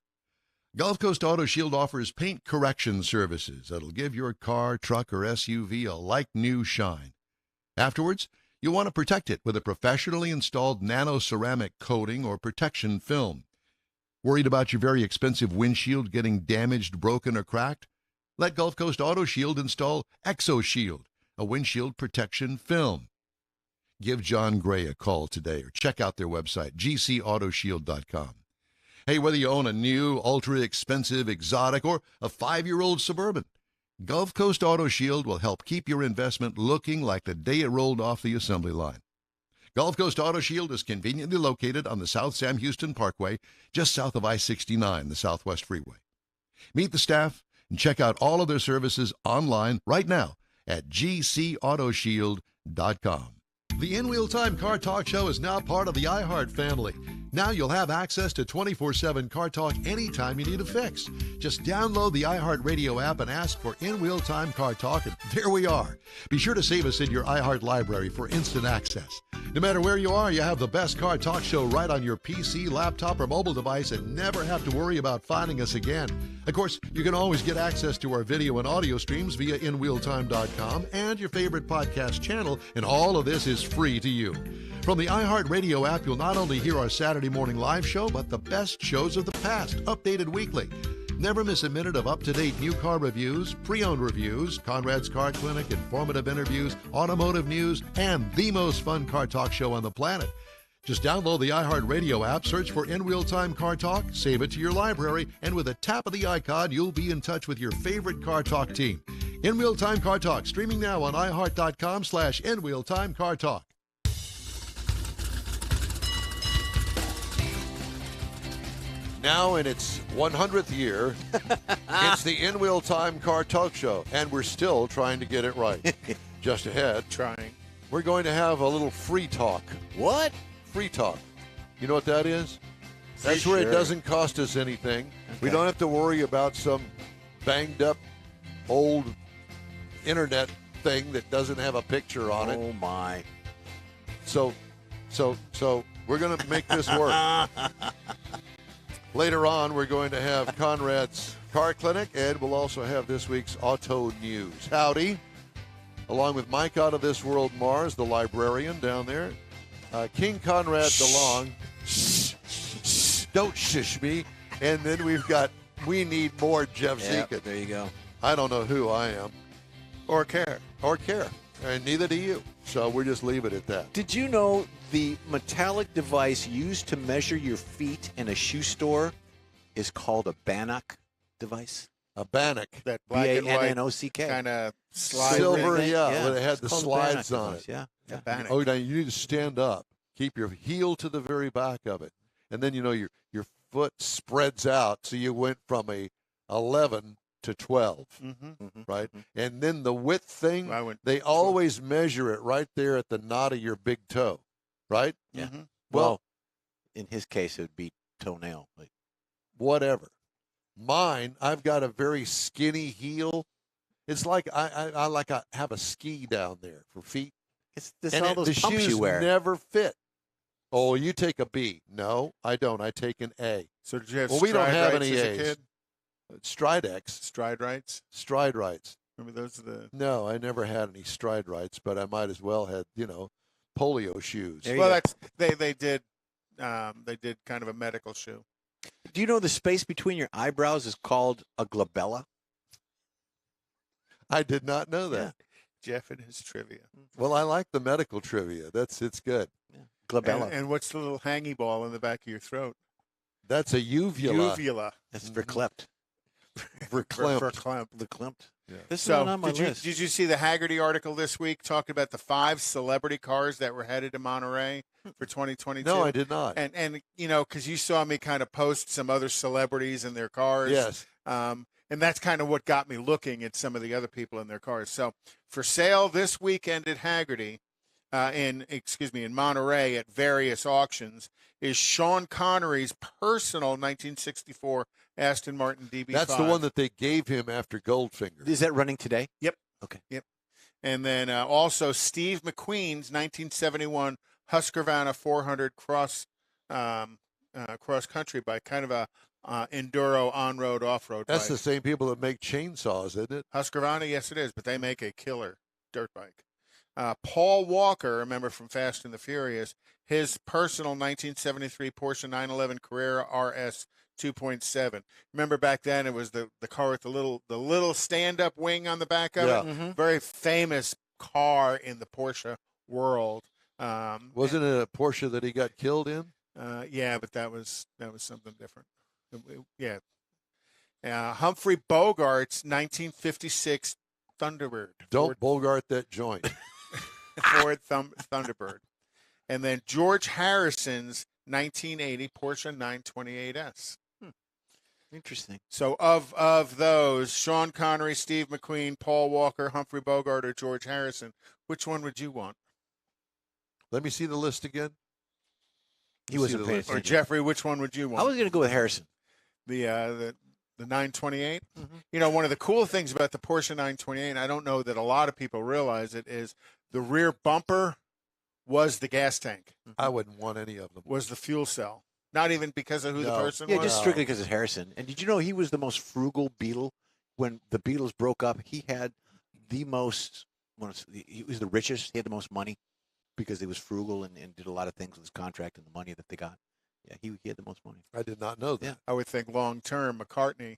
Gulf Coast Auto Shield offers paint correction services that'll give your car, truck, or SUV a like-new shine. Afterwards, you'll want to protect it with a professionally installed nano-ceramic coating or protection film. Worried about your very expensive windshield getting damaged, broken, or cracked? Let Gulf Coast Auto Shield install ExoShield, a windshield protection film. Give John Gray a call today or check out their website, gcautoshield.com. Hey, whether you own a new, ultra-expensive, exotic, or a 5-year-old Suburban, Gulf Coast Auto Shield will help keep your investment looking like the day it rolled off the assembly line. Gulf Coast Auto Shield is conveniently located on the South Sam Houston Parkway, just south of I-69, the Southwest Freeway. Meet the staff and check out all of their services online right now at gcautoshield.com. The In Wheel Time Car Talk Show is now part of the iHeart family. Now you'll have access to 24/7 Car Talk anytime you need a fix. Just download the iHeart Radio app and ask for In Wheel Time Car Talk, and there we are. Be sure to save us in your iHeart library for instant access. No matter where you are, you have the best Car Talk Show right on your PC, laptop, or mobile device and never have to worry about finding us again. Of course, you can always get access to our video and audio streams via InWheelTime.com and your favorite podcast channel, and all of this is free to you. From the iHeart Radio app, you'll not only hear our Saturday morning live show, but the best shows of the past, updated weekly. Never miss a minute of up-to-date new car reviews, pre-owned reviews, Conrad's Car Clinic, informative interviews, automotive news, and the most fun car talk show on the planet. Just download the iHeart Radio app, search for In Real Time Car Talk, save it to your library, and with a tap of the icon, you'll be in touch with your favorite Car Talk team. In Real Time Car Talk, streaming now on iHeart.com/In Real Time Car Talk. Now in its 100th year, it's the In Wheel Time Car Talk Show, and we're still trying to get it right. Just ahead, we're going to have a little free talk. What? Free talk. You know what that is? That's where it doesn't cost us anything. Okay. We don't have to worry about some banged up old internet thing that doesn't have a picture on it. Oh my. So we're going to make this work. Later on, we're going to have Conrad's Car Clinic, and we'll also have this week's Auto News. Howdy. Along with Mike Out of This World Mars, the librarian down there. King Conrad DeLong. Don't shush me. And then we've got We Need More Jeff Zekin. There you go. I don't know who I am. Or care. And neither do you. So we'll just leave it at that. Did you know the metallic device used to measure your feet in a shoe store is called a Bannock device? A Bannock. That black and white B-A-N-N-O-C-K. kind of slide silver, ring. where they had the It's called a slides Bannock on device, it. Yeah. Bannock. Oh, now you need to stand up. Keep your heel to the very back of it. And then, your foot spreads out, so you went from a 11 to 12, right? And then the width thing, they always measure it right there at the knot of your big toe, right? Yeah. Well, in his case, it would be toenail. Whatever. Mine, I've got a very skinny heel. It's like I have a ski down there for feet. It's all those the pumps shoes you wear. never fit. Oh, you take a B. No, I don't. I take an A. So did you have we don't have Stride any Rights as A's. a kid? Stridex. Stride Rights? Stride Rights. Remember those are the... No, I never had any Stride Rights, but I might as well have, polio shoes. Well, they did kind of a medical shoe. Do you know the space between your eyebrows is called a glabella? I did not know that. Yeah. Jeff and his trivia. Well, I like the medical trivia. It's good. Yeah. Glabella. And what's the little hangy ball in the back of your throat? That's a uvula. Uvula. That's verklempt. Verklempt. Verklempt. Verklempt. This So is on my list. did you see the Haggerty article this week talking about the 5 celebrity cars that were headed to Monterey for 2022? No, I did not. And because you saw me kind of post some other celebrities in their cars. Yes. And that's kind of what got me looking at some of the other people in their cars. So for sale this weekend at Haggerty, in Monterey at various auctions, is Sean Connery's personal 1964 Aston Martin DB5. That's the one that they gave him after Goldfinger. Is that running today? Yep. Okay. Yep. And then also Steve McQueen's 1971 Husqvarna 400 cross country bike, kind of a enduro on-road, off-road That's bike. the same people that make chainsaws, isn't it? Husqvarna, yes, it is, but they make a killer dirt bike. Paul Walker, remember from Fast and the Furious, his personal 1973 Porsche 911 Carrera RS 2.7. Remember back then it was the car with the little stand-up wing on the back of it? Mm-hmm. Very famous car in the Porsche world. Wasn't it a Porsche that he got killed in? Yeah, but that was something different. Yeah. Humphrey Bogart's 1956 Thunderbird. Don't Bogart that joint. Ford Thunderbird. And then George Harrison's 1980 Porsche 928S. Interesting. So of those, Sean Connery, Steve McQueen, Paul Walker, Humphrey Bogart, or George Harrison, which one would you want? Let me see the list again. He wasn't paying Or attention. Jeffrey, which one would you want? I was going to go with Harrison. The 928. Mm-hmm. One of the cool things about the Porsche 928, and I don't know that a lot of people realize it, is the rear bumper was the gas tank, I wouldn't want any of them. was the fuel cell. Not even because of who the No. person Yeah, was. just strictly because it's Harrison. And did you know he was the most frugal Beatle? When the Beatles broke up, he had the most, he was the richest. He had the most money because he was frugal and did a lot of things with his contract and the money that they got. Yeah, he had the most money. I did not know that. Yeah. I would think long term, McCartney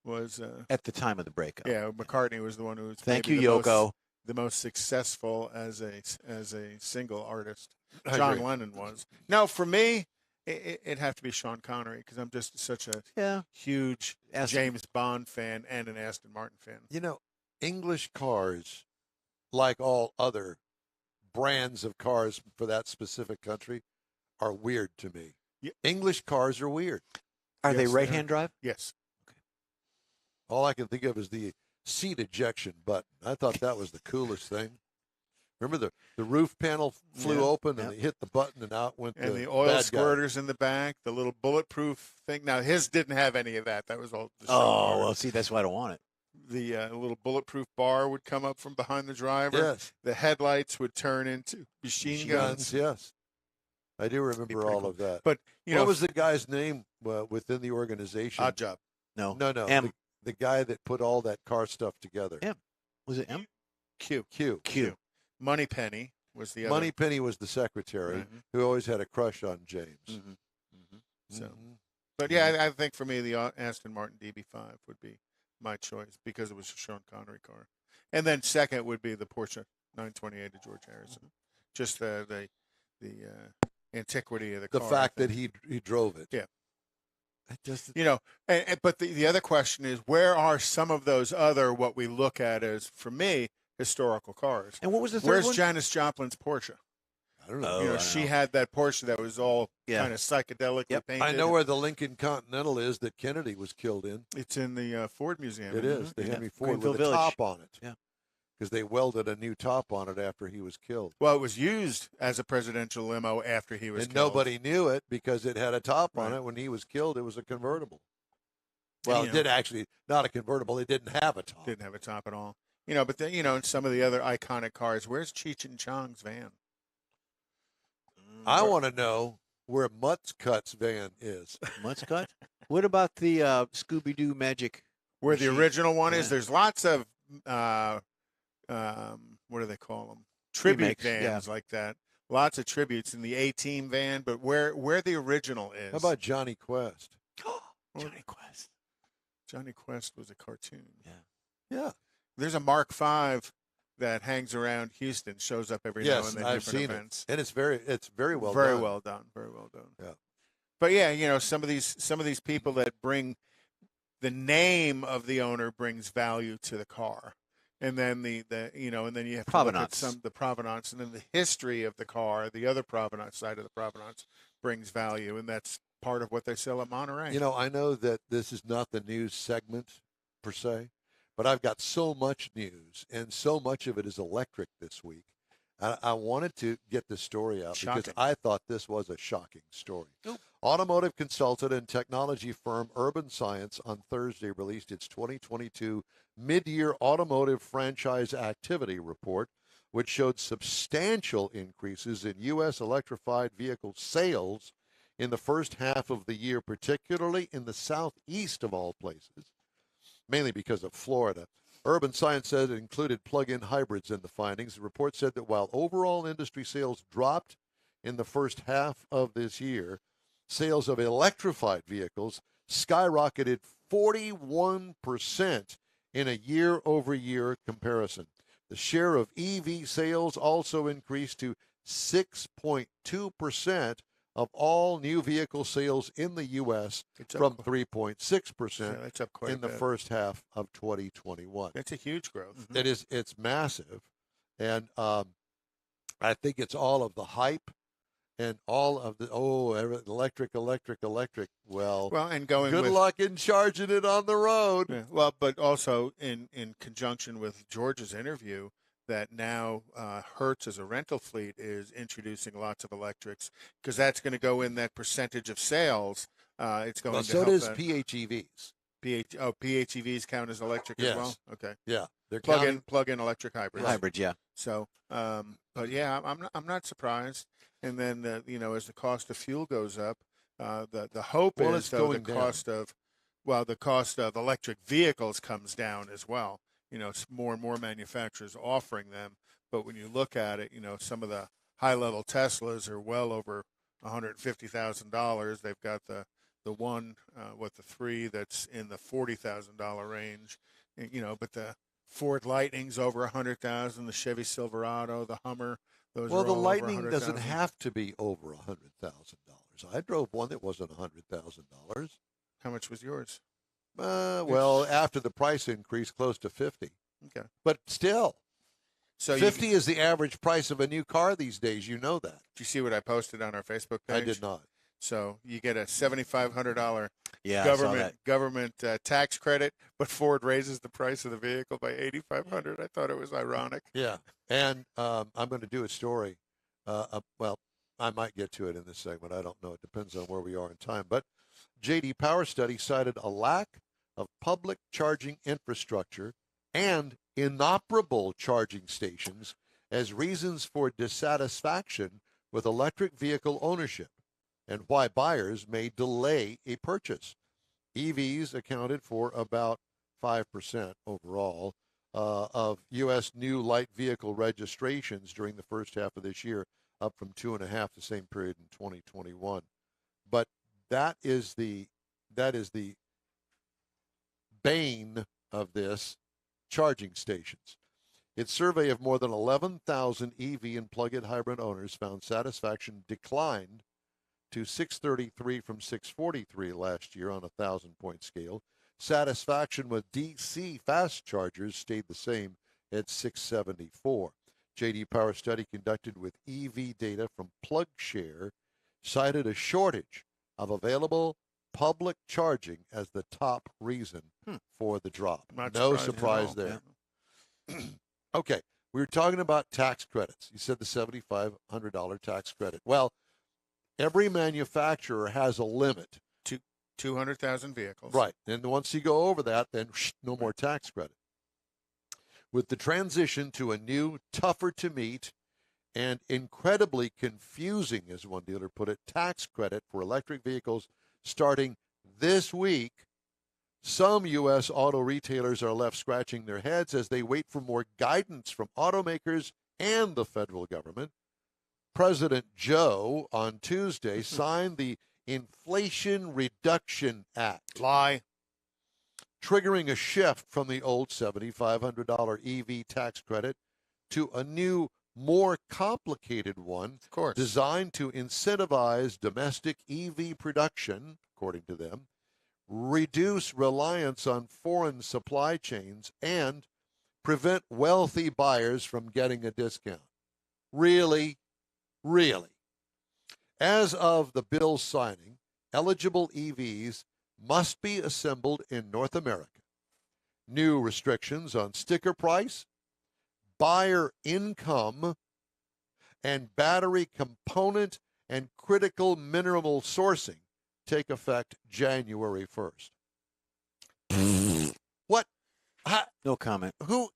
was. At the time of the breakup. Yeah, McCartney was the one who was. Thank maybe you, Yoko. the most successful as a single artist. I John agree. Lennon was. No, for me, it'd have to be Sean Connery because I'm just such a huge James Bond fan and an Aston Martin fan. You know, English cars, like all other brands of cars for that specific country, are weird to me. Yeah. English cars are weird. Are they Yes, right-hand drive? Yes. All I can think of is the seat ejection button. I thought that was the coolest thing. Remember the roof panel flew Yeah. open and they hit the button and out went And the the oil bad guy. squirters in the back, the little bulletproof thing. Now his didn't have any of that. That was all. The show Oh, car. well, see, that's why I don't want it. The little bulletproof bar would come up from behind the driver. Yes. The headlights would turn into machine guns. Yes. I do Be remember pretty all cool. of that. But What was the guy's name within the organization? Odd Job. No. No. M. The guy that put all that car stuff together. M. Was it M? Q. Q. Moneypenny was the other. Moneypenny was the secretary Mhm. who always had a crush on James. Mm-hmm. So, Mhm. but yeah, I think for me the Aston Martin DB5 would be my choice because it was a Sean Connery car, and then second would be the Porsche 928 to George Harrison. Just the antiquity of the The car. fact I that think. he drove it. Yeah. I just But the other question is, where are some of those other what we look at as, for me, historical cars? And what was the third Where's one? Janis Joplin's Porsche? I don't know. Oh, I don't She know. had that Porsche that was all Yeah. kind of psychedelically Yep. painted. I know where the Lincoln Continental is that Kennedy was killed in. It's in the Ford Museum. It is the Yeah. Henry Ford Greenville with a Village. top on it. Yeah. Because they welded a new top on it after he was killed. Well, it was used as a presidential limo after he was And killed. nobody knew it because it had a top on Right. it. When he was killed, it was a convertible. And, Well, you it know- did actually, not a convertible. It didn't have a top. Didn't have a top at all. But then, in some of the other iconic cars, where's Cheech and Chong's van? I want to know where Mutt's Cuts van is. Mudscut? What about the Scooby-Doo Magic? Where the Machine. original one is? Yeah. There's lots of, what do they call them? Tribute Remakes, vans like that. Lots of tributes in the A-Team van, but where the original is. How about Johnny Quest? Johnny Quest. Johnny Quest was a cartoon. Yeah. There's a Mark V that hangs around Houston, shows up every now Yes, and then, I've different seen events. it. And it's very well very done. well done. Very well done. Yeah. But yeah, some of these people that bring the name of the owner brings value to the car. And then and then you have to look at the provenance, and then the history of the car, the other provenance side of the provenance brings value, and that's part of what they sell at Monterey. You know, I know that this is not the news segment per se, but I've got so much news, and so much of it is electric this week. I wanted to get this story out because I thought this was a shocking story. Nope. Automotive consultant and technology firm Urban Science on Thursday released its 2022 mid-year automotive franchise activity report, which showed substantial increases in U.S. electrified vehicle sales in the first half of the year, particularly in the southeast of all places, mainly because of Florida. Urban Science said it included plug-in hybrids in the findings. The report said that while overall industry sales dropped in the first half of this year, sales of electrified vehicles skyrocketed 41% in a year-over-year comparison. The share of EV sales also increased to 6.2% of all new vehicle sales in the U.S. from 3.6% in the first half of 2021. That's a huge growth. It is. It's massive, and I think it's all of the hype and all of the electric. Well, and going. Good luck in charging it on the road. Yeah, well, but also in conjunction with George's interview, that now Hertz as a rental fleet is introducing lots of electrics because that's going to go in that percentage of sales. It's going to so help does that. PHEVs. PHEVs count as electric as well. Okay. Yeah, they're plug-in electric hybrids. Hybrids, yeah. So, but yeah, I'm not surprised. And then as the cost of fuel goes up, the hope is though the cost of electric vehicles comes down as well. It's more and more manufacturers offering them. But when you look at it, some of the high-level Teslas are well over $150,000. They've got the one with the three that's in the $40,000 range. But the Ford Lightning's over $100,000. The Chevy Silverado, the Hummer, those are all the over Lightning $100,000. doesn't have to be over $100,000. I drove one that wasn't $100,000. How much was yours? Well, after the price increase, close to 50. Okay, but still, so 50 is the average price of a new car these days. You know that. Did you see what I posted on our Facebook page? I did not. So you get a $7,500 government tax credit, but Ford raises the price of the vehicle by $8,500. I thought it was ironic. Yeah, and I'm going to do a story. Well, I might get to it in this segment. I don't know. It depends on where we are in time. But J.D. Power study cited a lack of public charging infrastructure and inoperable charging stations as reasons for dissatisfaction with electric vehicle ownership and why buyers may delay a purchase. EVs accounted for about 5% overall of U.S. new light vehicle registrations during the first half of this year, up from 2.5% the same period in 2021. But that is the bane of this, charging stations. Its survey of more than 11,000 EV and plug-in hybrid owners found satisfaction declined to 633 from 643 last year on a 1,000-point scale. Satisfaction with DC fast chargers stayed the same at 674. J.D. Power study conducted with EV data from PlugShare cited a shortage of available public charging as the top reason for the drop. No surprise there. Yeah. Okay, we were talking about tax credits. You said the $7,500 tax credit. Well, every manufacturer has a limit. 200,000 vehicles. Right, and once you go over that, then no more tax credit. With the transition to a new, tougher-to-meet, and incredibly confusing, as one dealer put it, tax credit for electric vehicles starting this week, some U.S. auto retailers are left scratching their heads as they wait for more guidance from automakers and the federal government. President Joe on Tuesday signed the Inflation Reduction Act. Lie. Triggering a shift from the old $7,500 EV tax credit to a new, more complicated one, of course, designed to incentivize domestic EV production, according to them, reduce reliance on foreign supply chains, and prevent wealthy buyers from getting a discount. Really? Really? As of the bill signing, eligible EVs must be assembled in North America. New restrictions on sticker price, buyer income, and battery component and critical mineral sourcing take effect January 1st. What? No comment. Who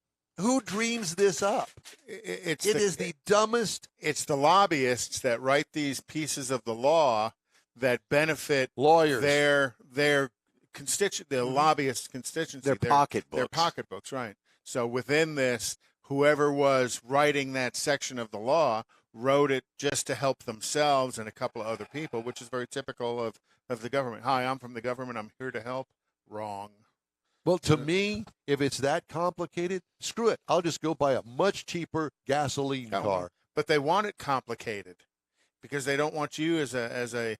dreams this up? It is the dumbest. It's the lobbyists that write these pieces of the law that benefit lawyers, their constituent, the lobbyist constituency, their pocketbooks. Their pocketbooks, right? So within this, whoever was writing that section of the law wrote it just to help themselves and a couple of other people, which is very typical of the government. Hi, I'm from the government. I'm here to help. Wrong. Well, to me, if it's that complicated, screw it. I'll just go buy a much cheaper gasoline car. But they want it complicated because they don't want you as a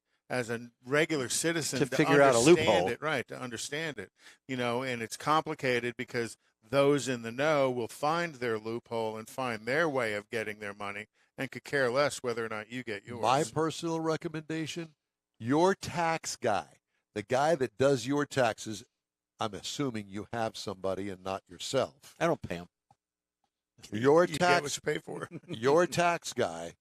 regular citizen to figure out a loophole. It, right, to understand it. And it's complicated because those in the know will find their loophole and find their way of getting their money and could care less whether or not you get yours. My personal recommendation, your tax guy, the guy that does your taxes, I'm assuming you have somebody and not yourself. I don't pay him. Your you tax, get what you pay for. Your tax guy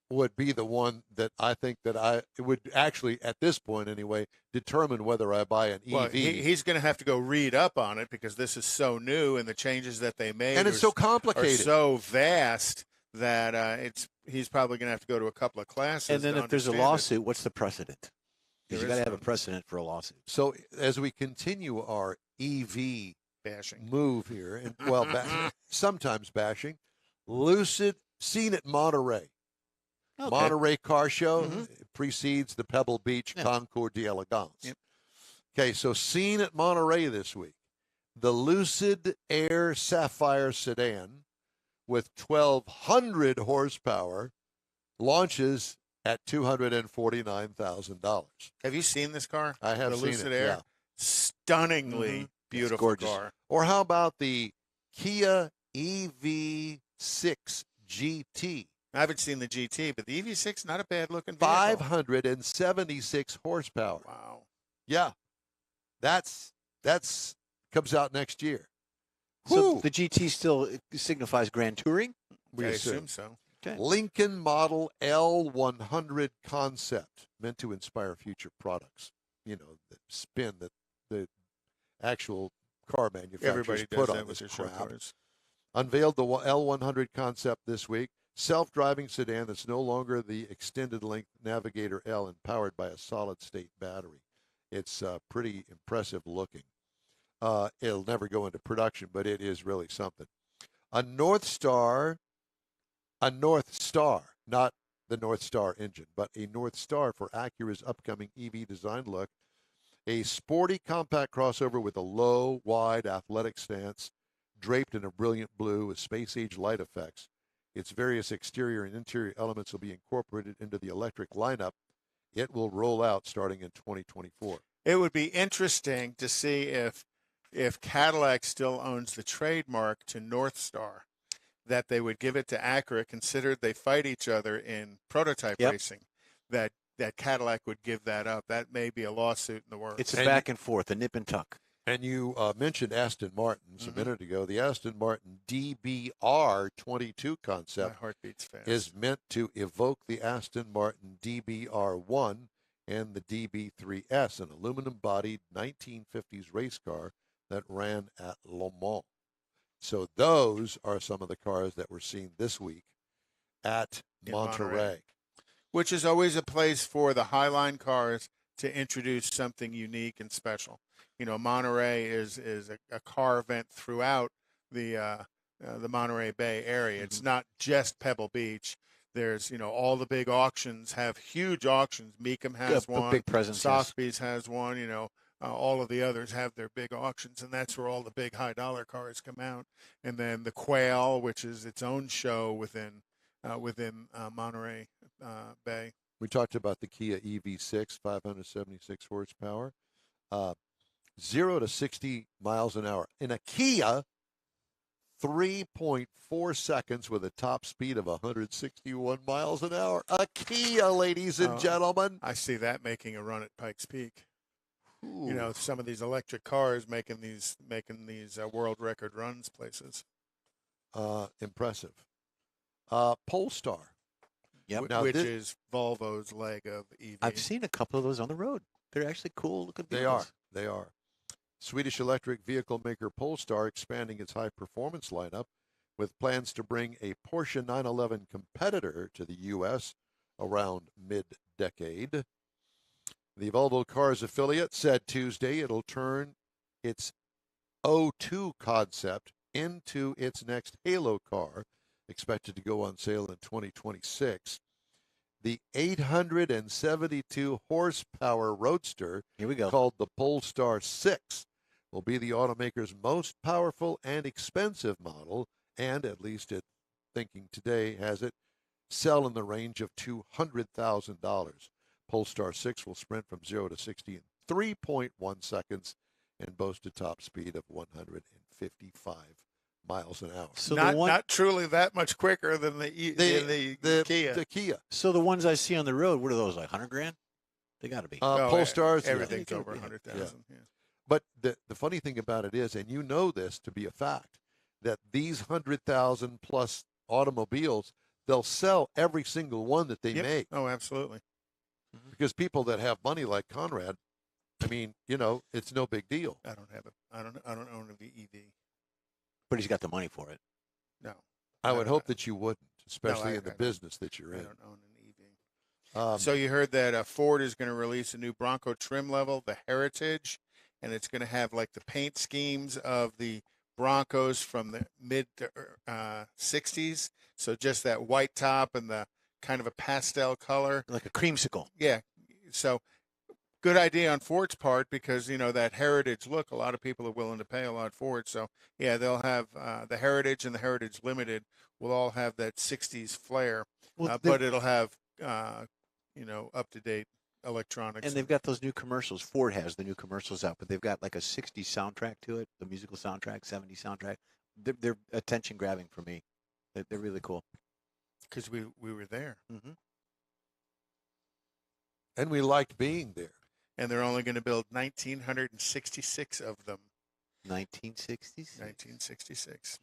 would be the one that I think that it would actually, at this point anyway, determine whether I buy an EV. Well, he's going to have to go read up on it because this is so new and the changes that they made and it's so complicated, are so vast that he's probably going to have to go to a couple of classes. And then if there's a lawsuit, what's the precedent? Because you got to have a precedent for a lawsuit. So as we continue our EV bashing move here, and sometimes bashing, Lucid seen at Monterey. Okay. Monterey Car Show precedes the Pebble Beach Concours d'Elegance. Yep. Okay, so seen at Monterey this week, the Lucid Air Sapphire sedan with 1,200 horsepower launches at $249,000. Have you seen this car? I have the seen Lucid it. Air. Yeah. Stunningly beautiful car. Or how about the Kia EV6 GT? I haven't seen the GT, but the EV6 not a bad looking vehicle. 576 horsepower. Wow. Yeah, that's comes out next year. So the GT still signifies Grand Touring? I assume so. Okay. Lincoln Model L100 concept meant to inspire future products. The spin that the actual car manufacturers put on this crap. Unveiled the L100 concept this week. Self-driving sedan that's no longer the extended-length Navigator L and powered by a solid-state battery. It's pretty impressive looking. It'll never go into production, but it is really something. A North Star, not the North Star engine, but a North Star for Acura's upcoming EV design look. A sporty compact crossover with a low, wide, athletic stance, draped in a brilliant blue with space-age light effects. Its various exterior and interior elements will be incorporated into the electric lineup. It will roll out starting in 2024. It would be interesting to see if Cadillac still owns the trademark to North Star, that they would give it to Acura, considered they fight each other in prototype racing, that Cadillac would give that up. That may be a lawsuit in the works. It's a back and forth, a nip and tuck. And you mentioned Aston Martins a minute ago. The Aston Martin DBR22 concept is meant to evoke the Aston Martin DBR1 and the DB3S, an aluminum-bodied 1950s race car that ran at Le Mans. So those are some of the cars that were seen this week at Monterey. Which is always a place for the Highline cars to introduce something unique and special. Monterey is a car event throughout the Monterey Bay area. It's not just Pebble Beach. There's, all the big auctions have huge auctions. Mecum has one. Big presence. Sotheby's has one. All of the others have their big auctions, and that's where all the big high-dollar cars come out. And then the Quail, which is its own show within Monterey Bay. We talked about the Kia EV6, 576 horsepower. 0 to 60 miles an hour. In a Kia, 3.4 seconds with a top speed of 161 miles an hour. A Kia, ladies and gentlemen. I see that making a run at Pikes Peak. Ooh. You know, some of these electric cars making these world record runs places. Impressive. Polestar. Yep. Now which is Volvo's leg of EV. I've seen a couple of those on the road. They're actually cool looking vehicles. They are. Swedish electric vehicle maker Polestar expanding its high-performance lineup with plans to bring a Porsche 911 competitor to the U.S. around mid-decade. The Volvo Cars affiliate said Tuesday it'll turn its O2 concept into its next Halo car, expected to go on sale in 2026. The 872 horsepower roadster, Here we go, called the Polestar 6, will be the automaker's most powerful and expensive model, and at least it thinking today has it sell in the range of $200,000. Polestar 6 will sprint from 0 to 60 in 3.1 seconds and boast a top speed of 155 miles an hour. So not truly that much quicker than the Kia. The Kia. So the ones I see on the road, what are those, like $100,000? They got to be. Polestars, everything's yeah. over 100,000. Yeah. But the funny thing about it is, and you know this to be a fact, that these 100,000 plus automobiles, they'll sell every single one that they make. Oh, absolutely. Because people that have money like Conrad, I mean, you know, it's no big deal. I don't have it. I don't own a EV. But he's got the money for it. No. I would hope that you wouldn't, especially I in the don't. business that you're I in. don't own an EV. Um, So you heard that Ford is going to release a new Bronco trim level, the Heritage, and it's going to have like the paint schemes of the Broncos from the mid 60s. So just that white top and the kind of a pastel color. Like a creamsicle. Yeah. So good idea on Ford's part because, you know, that Heritage look, a lot of people are willing to pay a lot for it. So, yeah, they'll have the Heritage and the Heritage Limited will all have that 60s flair, but it'll have, you know, up-to-date electronics. And they've got those new commercials. Ford has the new commercials out, but they've got like a 60s soundtrack to it, the musical soundtrack, 70s soundtrack. They're attention-grabbing for me. They're really cool. Because we were there. Mm-hmm. and we liked being there. And they're only going to build 1,966 of them. 1960s? 1966.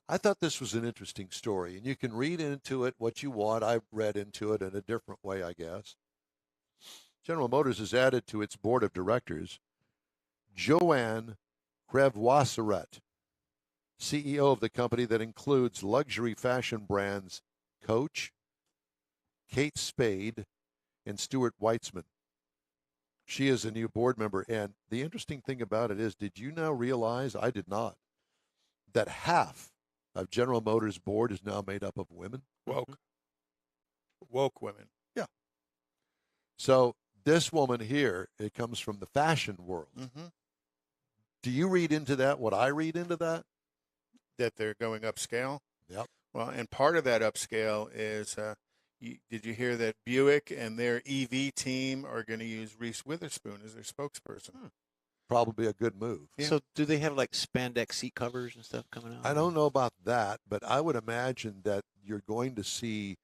I thought this was an interesting story, and you can read into it what you want. I read into it in a different way, I guess. General Motors has added to its board of directors Joanne Crève-Wasseret, CEO of the company that includes luxury fashion brands Coach, Kate Spade, and Stuart Weitzman. She is a new board member, and the interesting thing about it is, did you now realize, I did not, that half of General Motors' board is now made up of women? Woke women. Yeah. So this woman here, it comes from the fashion world. Mm-hmm. Do you read into that what I read into that? That they're going upscale? Yep. Well, and part of that upscale is, did you hear that Buick and their EV team are going to use Reese Witherspoon as their spokesperson? Probably a good move. Yeah. So do they have like spandex seat covers and stuff coming out? I don't know about that, but I would imagine that you're going to see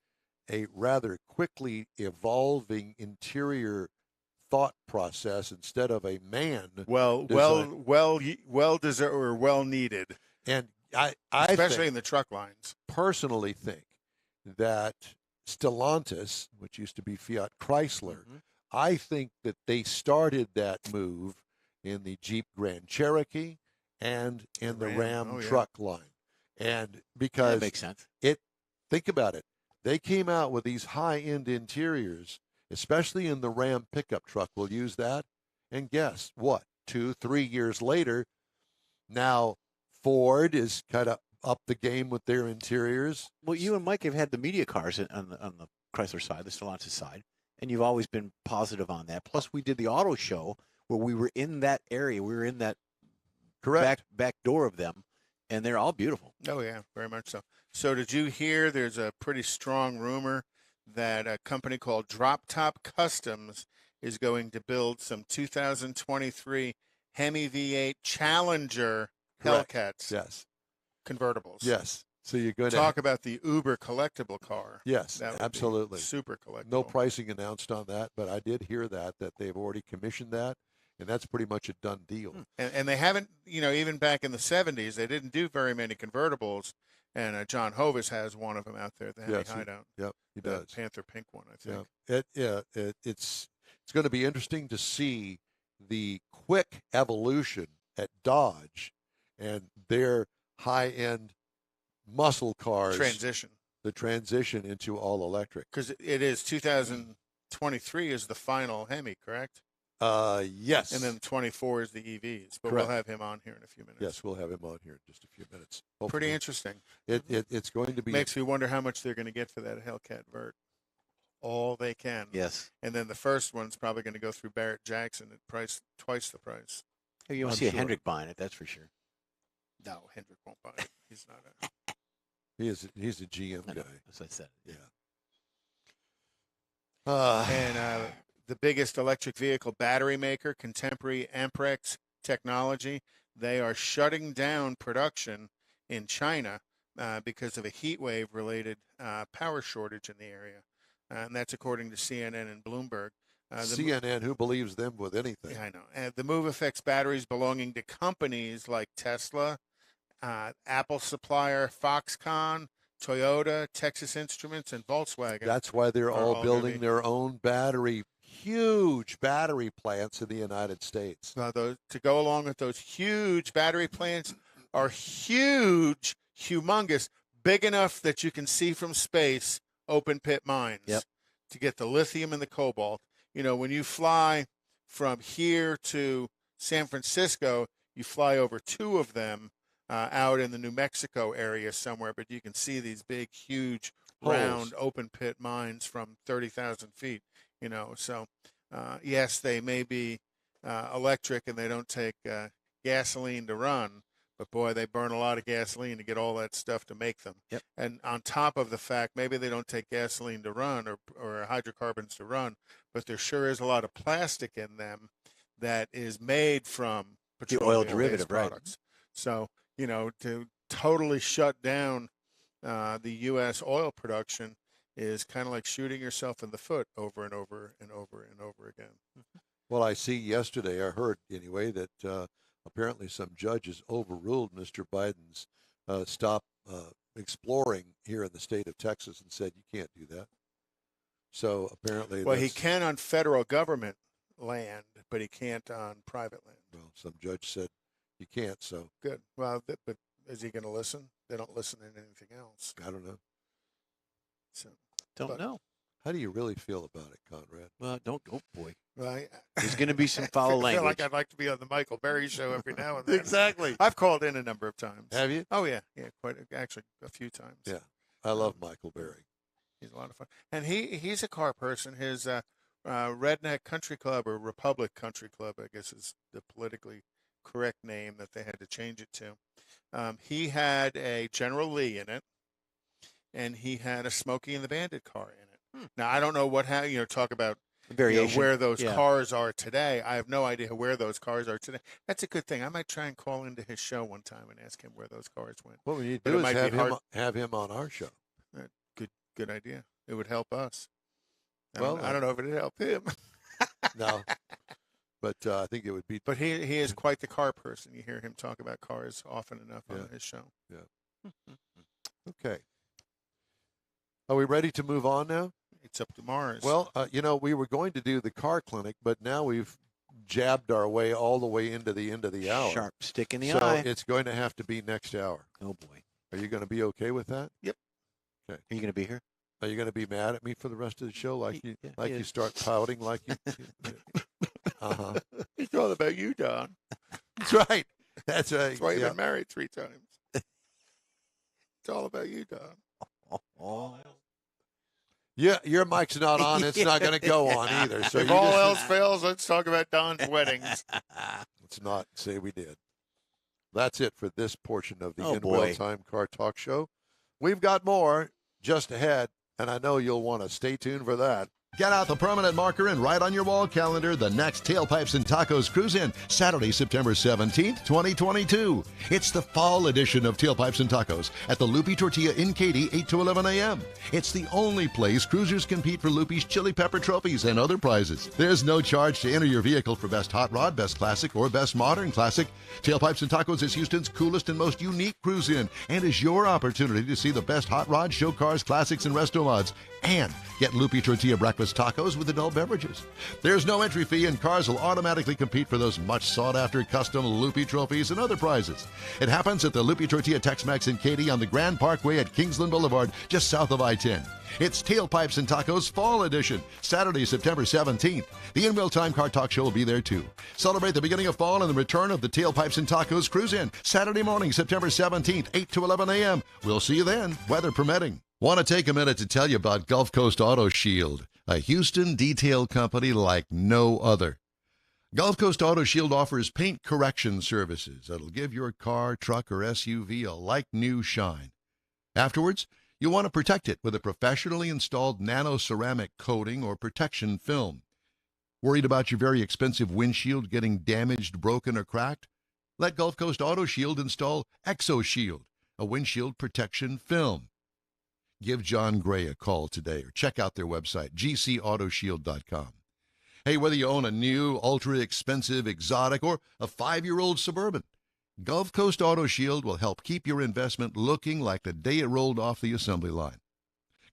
a rather quickly evolving interior thought process instead of a man. Well deserved or well needed. And I especially in the truck lines. Personally think that Stellantis, which used to be Fiat Chrysler, I think that they started that move in the Jeep Grand Cherokee and in the Ram truck line. And because that makes sense. Think about it. They came out with these high-end interiors, especially in the Ram pickup truck. We'll use that. And guess what? 2-3 years later, now Ford is kind of up the game with their interiors. Well, you and Mike have had the media cars on the Chrysler side, the Stellantis side, and you've always been positive on that. Plus, we did the auto show where we were in that area. We were in that back door of them, and they're all beautiful. Oh, yeah, very much so. So did you hear there's a pretty strong rumor that a company called Drop Top Customs is going to build some 2023 Hemi V8 Challenger Correct. Hellcats Yes. convertibles. Yes. So you're going Talk about the uber collectible car. Yes, That would be absolutely. super collectible. No pricing announced on that, but I did hear that they've already commissioned that, and that's pretty much a done deal. And they haven't, even back in the 70s, they didn't do very many convertibles. And John Hovis has one of them out there, the Hemi Yes, Hideout. Yep, he The does. Panther pink one, I think. It's going to be interesting to see the quick evolution at Dodge and their high-end muscle cars. Transition. The transition into all electric. Because it is 2023 is the final Hemi, correct? Yes. And then 24 is the EVs. But Correct. we'll have him on here in a few minutes. Yes, we'll have him on here in just a few minutes. Pretty Hopefully. interesting. It's going to be. Makes me wonder how much they're going to get for that Hellcat Vert. All they can. Yes. And then the first one's probably going to go through Barrett Jackson at price twice the price. You won't I'm see a sure. Hendrick buying it, that's for sure. No, Hendrick won't buy it. He's not a. He's a GM I know, guy. as I said. Yeah. And the biggest electric vehicle battery maker, Contemporary Amperex Technology, they are shutting down production in China because of a heat wave related power shortage in the area. And that's according to CNN and Bloomberg. CNN, who believes them with anything? Yeah, I know. And the move affects batteries belonging to companies like Tesla, Apple supplier Foxconn, Toyota, Texas Instruments, and Volkswagen. That's why they're are all all building gonna be- their own huge battery plants in the United States. Those, to go along with those huge battery plants are huge, humongous, big enough that you can see from space open pit mines to get the lithium and the cobalt. When you fly from here to San Francisco, you fly over two of them out in the New Mexico area somewhere, but you can see these big, huge, round, open pit mines from 30,000 feet. So yes, they may be electric and they don't take gasoline to run, but boy, they burn a lot of gasoline to get all that stuff to make them. Yep. And on top of the fact, maybe they don't take gasoline to run or hydrocarbons to run, but there sure is a lot of plastic in them that is made from The oil petroleum-based derivative, right. products. So, to totally shut down the U.S. oil production is kind of like shooting yourself in the foot over and over and over and over again. Well, I heard anyway, that apparently some judges overruled Mr. Biden's stop exploring here in the state of Texas and said you can't do that. So apparently, Well, he can on federal government land, but he can't on private land. Well, some judge said you can't. So Good. Well, but is he going to listen? They don't listen in anything else. I don't know. So, Don't but- know. How do you really feel about it, Conrad? Well, don't. Oh boy, well, there's going to be some foul I feel language. like I'd like to be on the Michael Berry show every now and then. Exactly. I've called in a number of times. Have you? Oh yeah, actually a few times. Yeah. I love Michael Berry. He's a lot of fun, and he's a car person. His Redneck Country Club or Republic Country Club, I guess is the politically correct name that they had to change it to. He had a General Lee in it, and he had a Smokey and the Bandit car in it. Now I don't know talk about Variation. where those Yeah. cars are today. I have no idea where those cars are today. That's a good thing. I might try and call into his show one time and ask him where those cars went. What we need But to it do is might be have him on our show. Good idea. It would help us. I Well, don't know if it'd help him. No. But I think it would be. But he is quite the car person. You hear him talk about cars often enough on Yeah. his show. Okay. Are we ready to move on now? It's up to Mars. Well, we were going to do the car clinic, but now we've jabbed our way all the way into the end of the hour. Sharp stick in the so eye. it's going to have to be next hour. Oh boy, Are you going to be okay with that? Yep. Okay. are you going to be here? Are you going to be mad at me for the rest of the show, like you Yeah, you start pouting, like you? Uh-huh. it's all about you, Don. That's right. That's right. That's why you've Yeah. been married 3 times. It's all about you, Don. Oh. Yeah, your mic's not on. It's not going to go on either. So if you all just- else fails, let's talk about Don's weddings. Let's not say we did. That's it for this portion of the Oh, In boy. Real Time Car Talk Show. We've got more just ahead, and I know you'll want to stay tuned for that. Get out the permanent marker and write on your wall calendar the next Tailpipes and Tacos Cruise-In, Saturday, September 17th, 2022. It's the fall edition of Tailpipes and Tacos at the Lupi Tortilla in Katy, 8 to 11 a.m. It's the only place cruisers compete for Lupi's Chili Pepper trophies and other prizes. There's no charge to enter your vehicle for Best Hot Rod, Best Classic, or Best Modern Classic. Tailpipes and Tacos is Houston's coolest and most unique cruise-in and is your opportunity to see the best hot rod, show cars, classics, and resto mods, and get Lupi Tortilla breakfast tacos with adult beverages. There's no entry fee, and cars will automatically compete for those much sought-after custom Lupi trophies and other prizes. It happens at the Lupi Tortilla Tex-Mex in Katy on the Grand Parkway at Kingsland Boulevard, just south of I-10. It's Tailpipes and Tacos Fall Edition, Saturday, September 17th. The In Real Time Car Talk Show will be there too. Celebrate the beginning of fall and the return of the Tailpipes and Tacos Cruise-In, Saturday morning, September 17th, 8 to 11 a.m. We'll see you then, weather permitting. Want to take a minute to tell you about Gulf Coast Auto Shield, a Houston detail company like no other. Gulf Coast Auto Shield offers paint correction services that'll give your car, truck, or SUV a like-new shine. Afterwards, you'll want to protect it with a professionally installed nano-ceramic coating or protection film. Worried about your very expensive windshield getting damaged, broken, or cracked? Let Gulf Coast Auto Shield install ExoShield, a windshield protection film. Give John Gray a call today or check out their website, gcautoshield.com. Hey, whether you own a new, ultra-expensive, exotic, or a 5-year-old Suburban, Gulf Coast Auto Shield will help keep your investment looking like the day it rolled off the assembly line.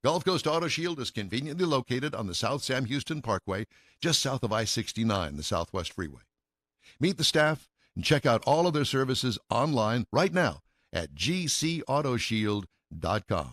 Gulf Coast Auto Shield is conveniently located on the South Sam Houston Parkway, just south of I-69, the Southwest Freeway. Meet the staff and check out all of their services online right now at gcautoshield.com.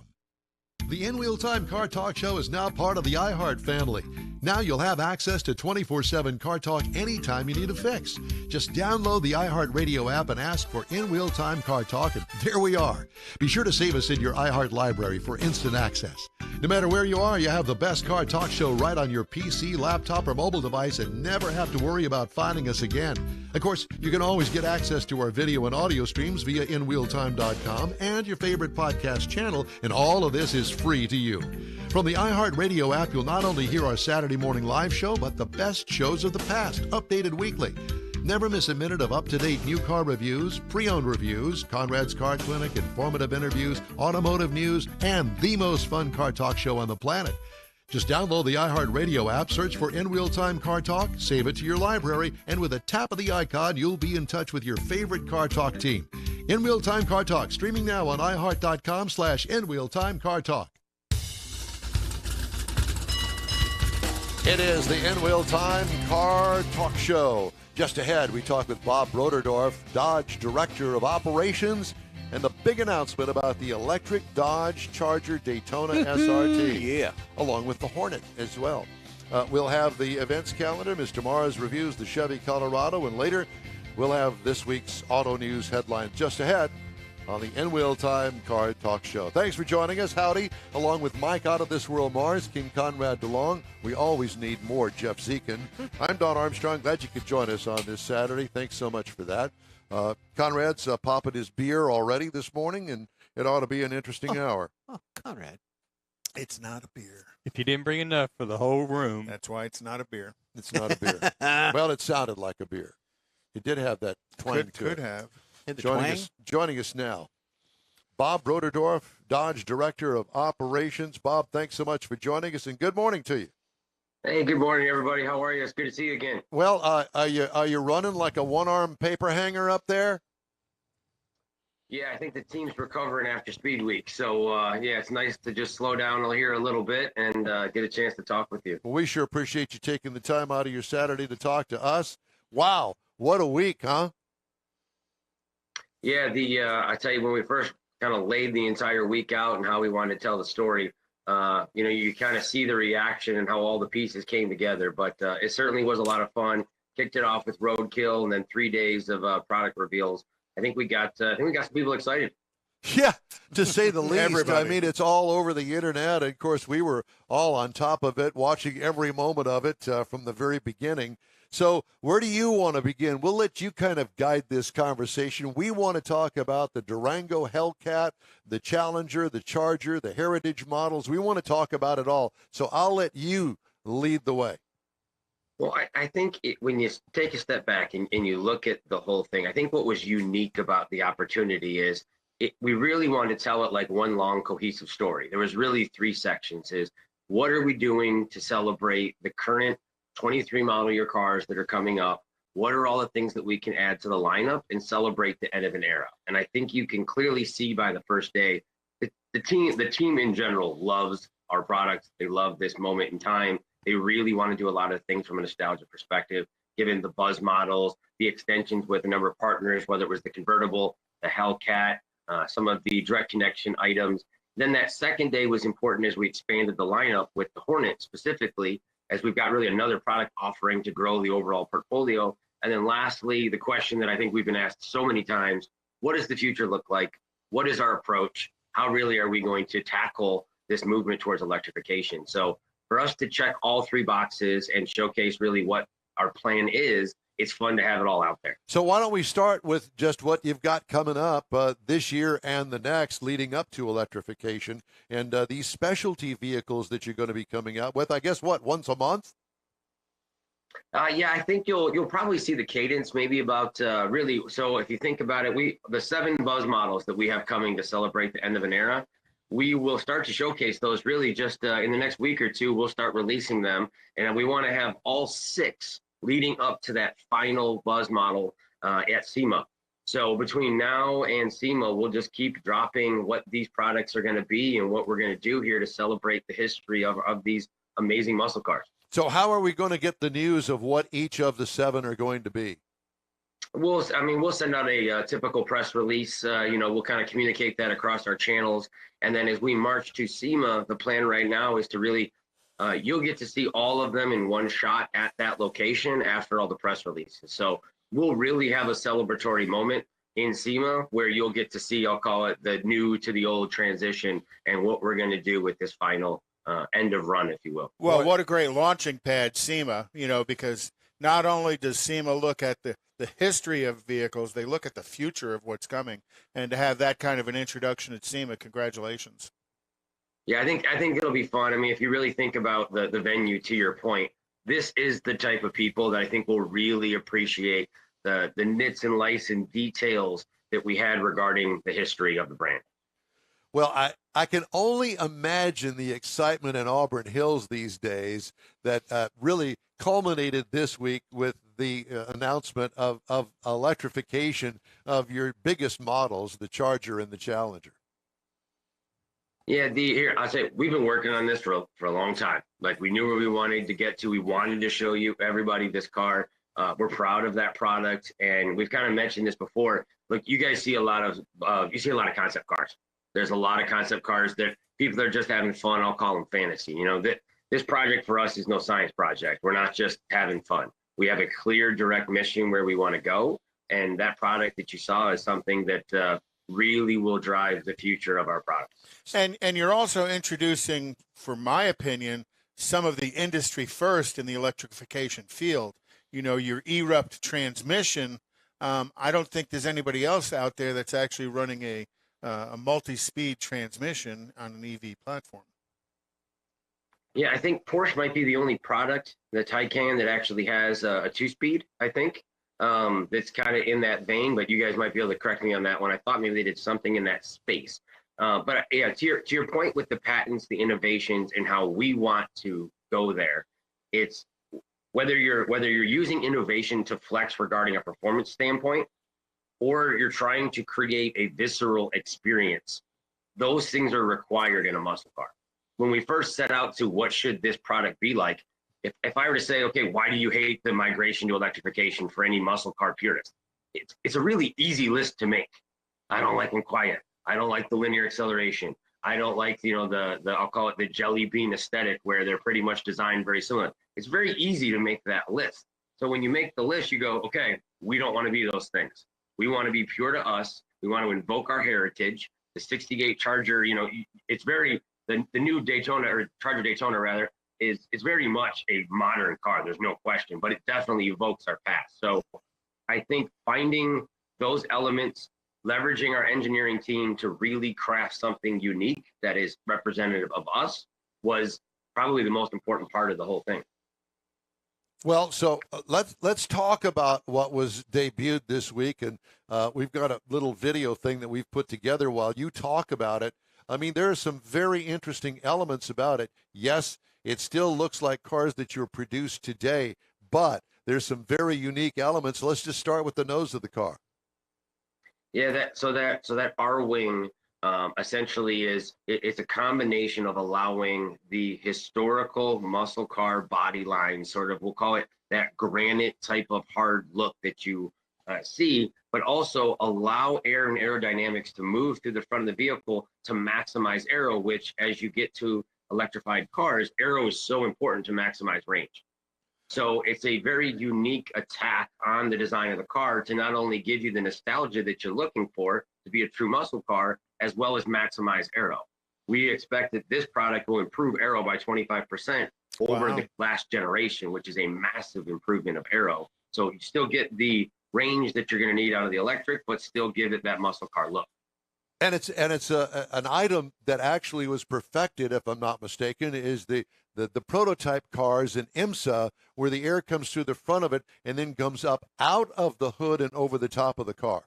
The In Wheel Time Car Talk Show is now part of the iHeart family. Now you'll have access to 24/7 Car Talk anytime you need a fix. Just download the iHeart Radio app and ask for In Wheel Time Car Talk, and there we are. Be sure to save us in your iHeart library for instant access. No matter where you are, you have the best Car Talk Show right on your PC, laptop, or mobile device and never have to worry about finding us again. Of course, you can always get access to our video and audio streams via InWheelTime.com and your favorite podcast channel, and all of this is free to you. From the iHeartRadio app, you'll not only hear our Saturday morning live show, but the best shows of the past, updated weekly. Never miss a minute of up-to-date new car reviews, pre-owned reviews, Conrad's Car Clinic, informative interviews, automotive news, and the most fun car talk show on the planet. Just download the iHeartRadio app, search for In Real Time Car Talk, save it to your library, and with a tap of the icon, you'll be in touch with your favorite Car Talk team. In Real Time Car Talk, streaming now on iHeart.com/In Real Time Car Talk. It is the In Wheel Time Car Talk Show. Just ahead, we talk with Bob Broderdorf, Dodge Director of Operations, and the big announcement about the electric Dodge Charger Daytona SRT. Yeah. Along with the Hornet as well. We'll have the events calendar. Mr. Mars reviews the Chevy Colorado, and later we'll have this week's auto news headlines just ahead on the In Wheel Time Car Talk Show. Thanks for joining us. Howdy. Along with Mike out of this world, Mars, King Conrad DeLong. We always need more Jeff Zekin. I'm Don Armstrong. Glad you could join us on this Saturday. Thanks so much for that. Conrad's popping his beer already this morning, and it ought to be an interesting hour. Oh, Conrad. It's not a beer. If you didn't bring enough for the whole room. That's why it's not a beer. It's not a beer. Well, it sounded like a beer. It did have that twang to it. Could have. Joining us now, Bob Broderdorf, Dodge Director of Operations. Bob, thanks so much for joining us, and good morning to you. Hey, good morning, everybody. How are you? It's good to see you again. Well, are you running like a one-arm paper hanger up there? Yeah, I think the team's recovering after Speed Week. So, yeah, it's nice to just slow down here a little bit and get a chance to talk with you. Well, we sure appreciate you taking the time out of your Saturday to talk to us. Wow, what a week, huh? Yeah, I tell you, when we first kind of laid the entire week out and how we wanted to tell the story, you kind of see the reaction and how all the pieces came together. But it certainly was a lot of fun. Kicked it off with Roadkill and then 3 days of product reveals. I think we got some people excited. Yeah, to say the least. Everybody. I mean, it's all over the internet. And of course, we were all on top of it, watching every moment of it from the very beginning. So where do you want to begin? We'll let you kind of guide this conversation. We want to talk about the Durango Hellcat, the Challenger, the Charger, the Heritage models. We want to talk about it all. So I'll let you lead the way? Well, I think when you take a step back and you look at the whole thing, I think what was unique about the opportunity is we really wanted to tell it like one long cohesive story. There was really three sections: is what are we doing to celebrate the current 23 model year cars that are coming up? What are all the things that we can add to the lineup and celebrate the end of an era? And I think you can clearly see by the first day that the team in general loves our products. They love this moment in time. They really want to do a lot of things from a nostalgia perspective, given the Buzz models, the extensions with a number of partners, whether it was the convertible, the Hellcat, some of the direct connection items. Then that second day was important as we expanded the lineup with the Hornet specifically, as we've got really another product offering to grow the overall portfolio. And then lastly, the question that I think we've been asked so many times: what does the future look like? What is our approach? How really are we going to tackle this movement towards electrification? So for us to check all three boxes and showcase really what our plan is, it's fun to have it all out there. So why don't we start with just what you've got coming up this year and the next leading up to electrification, and these specialty vehicles that you're going to be coming out with, I guess, once a month? Yeah, I think you'll probably see the cadence maybe about really. So if you think about it, the 7 Buzz models that we have coming to celebrate the end of an era, we will start to showcase those really just in the next week or two. We'll start releasing them, and we want to have all 6 leading up to that final Buzz model at SEMA. So between now and SEMA, we'll just keep dropping what these products are going to be and what we're going to do here to celebrate the history of these amazing muscle cars. So how are we going to get the news of what each of the 7 are going to be? We'll send out a typical press release. We'll kind of communicate that across our channels. And then as we march to SEMA, the plan right now is to really, you'll get to see all of them in one shot at that location after all the press releases. So we'll really have a celebratory moment in SEMA where you'll get to see, I'll call it the new to the old transition, and what we're going to do with this final end of run, if you will. Well, what a great launching pad, SEMA, because not only does SEMA look at the history of vehicles, they look at the future of what's coming. And to have that kind of an introduction at SEMA, congratulations. Yeah, I think it'll be fun. I mean, if you really think about the venue, to your point, this is the type of people that I think will really appreciate the nits and lights and details that we had regarding the history of the brand. Well, I can only imagine the excitement in Auburn Hills these days that really culminated this week with the announcement of electrification of your biggest models, the Charger and the Challenger. Yeah, I'll say we've been working on this for a long time. Like, we knew where we wanted to get to. We wanted to show everybody this car. We're proud of that product, and we've kind of mentioned this before. Look, you guys see a lot of concept cars. There's a lot of concept cars that people are just having fun. I'll call them fantasy. This project for us is no science project. We're not just having fun. We have a clear, direct mission where we want to go, and that product that you saw is something that really will drive the future of our products. And you're also introducing, for my opinion, some of the industry first in the electrification field. Your eRupt transmission. I don't think there's anybody else out there that's actually running a multi-speed transmission on an EV platform. Yeah, I think Porsche might be the only product, the Taycan, that actually has a 2-speed, I think. That's kind of in that vein, but you guys might be able to correct me on that one. I thought maybe they did something in that space. But yeah, to your point with the patents, the innovations, and how we want to go there, it's whether you're using innovation to flex regarding a performance standpoint, or you're trying to create a visceral experience. Those things are required in a muscle car. When we first set out to what should this product be like, if I were to say, okay, why do you hate the migration to electrification for any muscle car purist? It's a really easy list to make. I don't like them quiet. I don't like the linear acceleration. I don't like, the I'll call it the jelly bean aesthetic, where they're pretty much designed very similar. It's very easy to make that list. So when you make the list, you go, okay, we don't want to be those things. We want to be pure to us. We want to invoke our heritage. The 60-gate Charger, it's very, the new Daytona, or Charger Daytona rather, it's very much a modern car. There's no question, but it definitely evokes our past. So I think finding those elements, leveraging our engineering team to really craft something unique that is representative of us, was probably the most important part of the whole thing. Well, so let's talk about what was debuted this week, and we've got a little video thing that we've put together while you talk about it. I mean, there are some very interesting elements about it. Yes, it still looks like cars that you're produced today, but there's some very unique elements. Let's just start with the nose of the car. Yeah, that R-wing essentially it's a combination of allowing the historical muscle car body line, sort of, we'll call it that granite type of hard look that you see, but also allow air and aerodynamics to move through the front of the vehicle to maximize aero, which as you get to electrified cars, aero is so important to maximize range. So it's a very unique attack on the design of the car to not only give you the nostalgia that you're looking for to be a true muscle car, as well as maximize aero. We expect that this product will improve aero by 25% over the last generation, which is a massive improvement of aero. So you still get the range that you're going to need out of the electric, but still give it that muscle car look. And it's an item that actually was perfected, if I'm not mistaken, is the prototype cars in IMSA, where the air comes through the front of it and then comes up out of the hood and over the top of the car.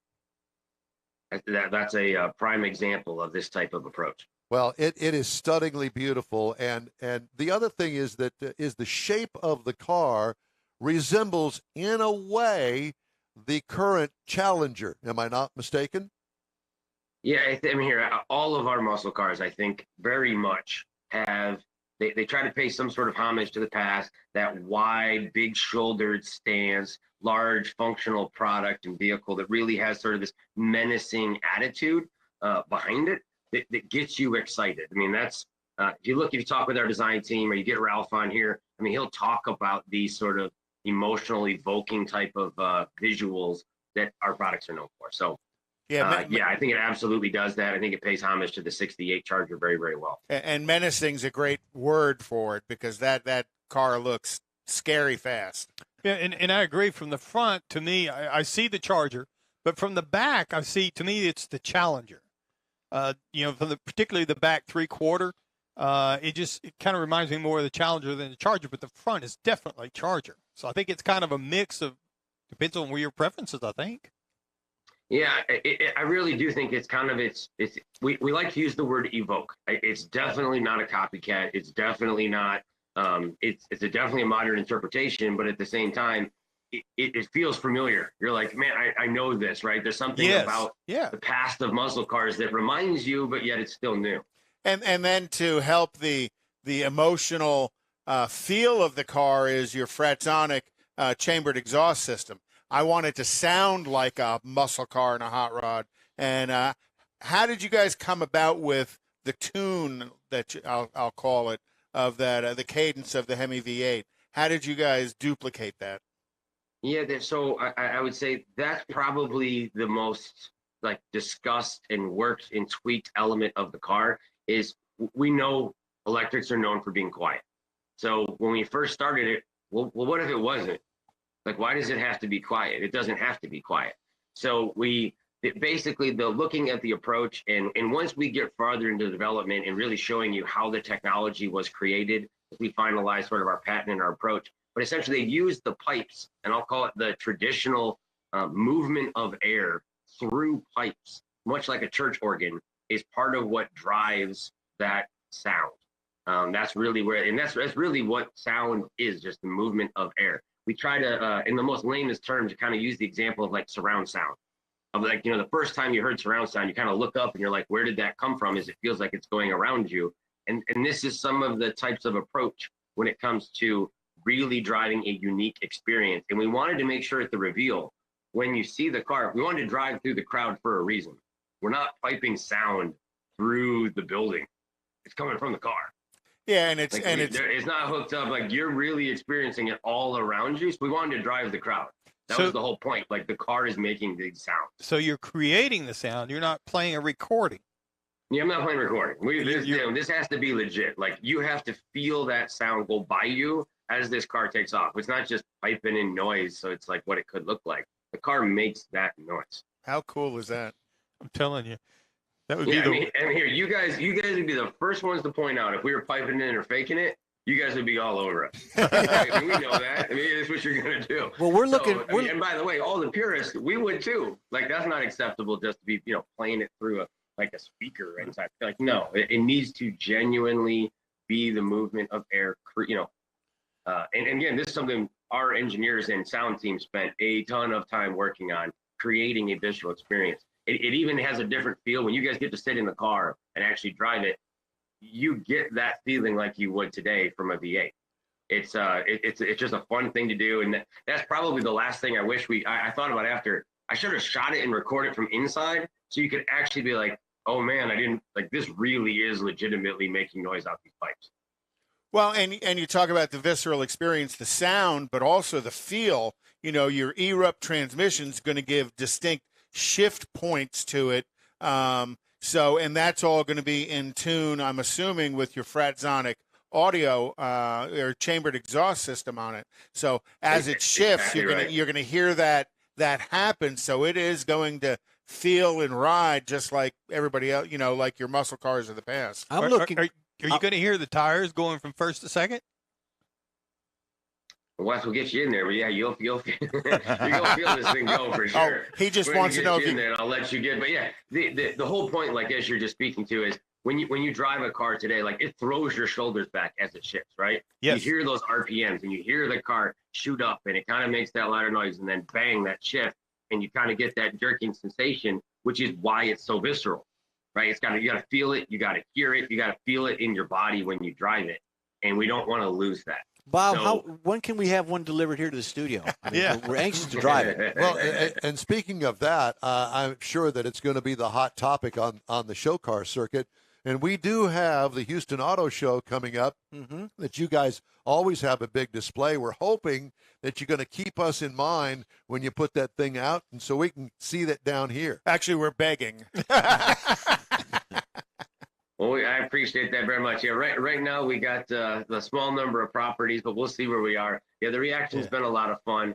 That's a prime example of this type of approach. Well, it is stunningly beautiful, and the other thing is that the shape of the car resembles, in a way, the current Challenger. Am I not mistaken? Yeah, I mean, here, all of our muscle cars, I think, very much have, they try to pay some sort of homage to the past, that wide, big-shouldered stance, large functional product and vehicle that really has sort of this menacing attitude behind it that gets you excited. I mean, that's, if you talk with our design team or you get Ralph on here, I mean, he'll talk about these sort of emotional evoking type of visuals that our products are known for. So I think it absolutely does that. I think it pays homage to the 68 Charger very, very well. And menacing's a great word for it, because that car looks scary fast. Yeah, and I agree. From the front, to me, I see the Charger, but from the back, to me, it's the Challenger. From particularly the back three-quarter, it kind of reminds me more of the Challenger than the Charger, but the front is definitely Charger. So I think it's kind of a mix of, depends on where your preferences, I think. Yeah, I really do think it's kind of, we like to use the word evoke. It's definitely not a copycat. It's definitely not, it's definitely a modern interpretation, but at the same time, it feels familiar. You're like, man, I know this, right? There's something about the past of muscle cars that reminds you, but yet it's still new. And then to help the emotional feel of the car is your Fratsonic chambered exhaust system. I want it to sound like a muscle car and a hot rod. And how did you guys come about with the tune that I'll call it, of that the cadence of the Hemi V8? How did you guys duplicate that? Yeah, so I would say that's probably the most discussed and worked and tweaked element of the car. Is we know electrics are known for being quiet. So when we first started it, well, what if it wasn't? Why does it have to be quiet? It doesn't have to be quiet. So basically looking at the approach, and once we get farther into development and really showing you how the technology was created, we finalize sort of our patent and our approach. But essentially they use the pipes, and I'll call it the traditional movement of air through pipes, much like a church organ, is part of what drives that sound. That's really that's really what sound is, just the movement of air. We try to, in the most lamest terms, to kind of use the example of surround sound. Of the first time you heard surround sound, you kind of look up and you're like, where did that come from? Is it feels like it's going around you. And this is some of the types of approach when it comes to really driving a unique experience. And we wanted to make sure at the reveal, when you see the car, we wanted to drive through the crowd for a reason. We're not piping sound through the building. It's coming from the car. Yeah, and it's not hooked up. You're really experiencing it all around you. So we wanted to drive the crowd. That was the whole point. The car is making the sound. So you're creating the sound. You're not playing a recording. Yeah, I'm not playing recording. This has to be legit. You have to feel that sound go by you as this car takes off. It's not just piping in noise. So it's what it could look like. The car makes that noise. How cool is that? I'm telling you. That would be here, you guys would be the first ones to point out if we were piping in or faking it. you guys would be all over us. I mean, we know that. I mean, that's what you're going to do. Well, we're looking. So, and by the way, all the purists, we would too. Like, that's not acceptable just to be, playing it through a speaker inside. Like, no, it needs to genuinely be the movement of air, and again, this is something our engineers and sound team spent a ton of time working on, creating a visual experience. It even has a different feel when you guys get to sit in the car and actually drive it. You get that feeling like you would today from a V8. It's just a fun thing to do, and that's probably the last thing I wish I thought about after. I should have shot it and recorded it from inside, so you could actually be like, oh man, I didn't this really is legitimately making noise out these pipes. Well, and you talk about the visceral experience, the sound, but also the feel. Your eRupt transmission is going to give distinct shift points to it. And that's all going to be in tune, I'm assuming, with your Fratzonic audio or chambered exhaust system on it. So as it shifts, you're going to hear that happen. So it is going to feel and ride just like everybody else, like your muscle cars of the past. I'm looking. Are you going to hear the tires going from first to second? Well, that's what gets you in there. But yeah, you'll feel you're gonna feel this thing go for sure. Oh, he just wants to know if you in there. I'll let you get. But yeah, the whole point, like as you're just speaking to, is when you drive a car today, like it throws your shoulders back as it shifts, right? Yes. You hear those RPMs and you hear the car shoot up, and it kind of makes that louder noise, and then bang, that shift, and you kind of get that jerking sensation, which is why it's so visceral, right? You got to feel it, you got to hear it, you got to feel it in your body when you drive it, and we don't want to lose that. Bob, when can we have one delivered here to the studio? I mean, we're anxious to drive it. Well, and speaking of that, I'm sure that it's going to be the hot topic on the show car circuit. And we do have the Houston Auto Show coming up that you guys always have a big display. We're hoping that you're going to keep us in mind when you put that thing out, and so we can see that down here. Actually, we're begging. Well, I appreciate that very much. Yeah, right now we got the small number of properties, but we'll see where we are. Yeah, the reaction's been a lot of fun.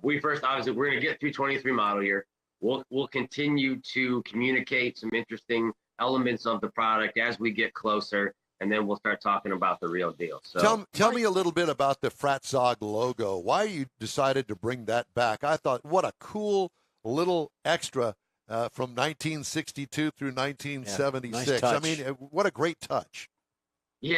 We're going to get through 23 model year. We'll continue to communicate some interesting elements of the product as we get closer, and then we'll start talking about the real deal. So tell me a little bit about the Fratzog logo. Why you decided to bring that back? I thought, what a cool little extra from 1962 through 1976. Nice touch. I mean, what a great touch. Yeah,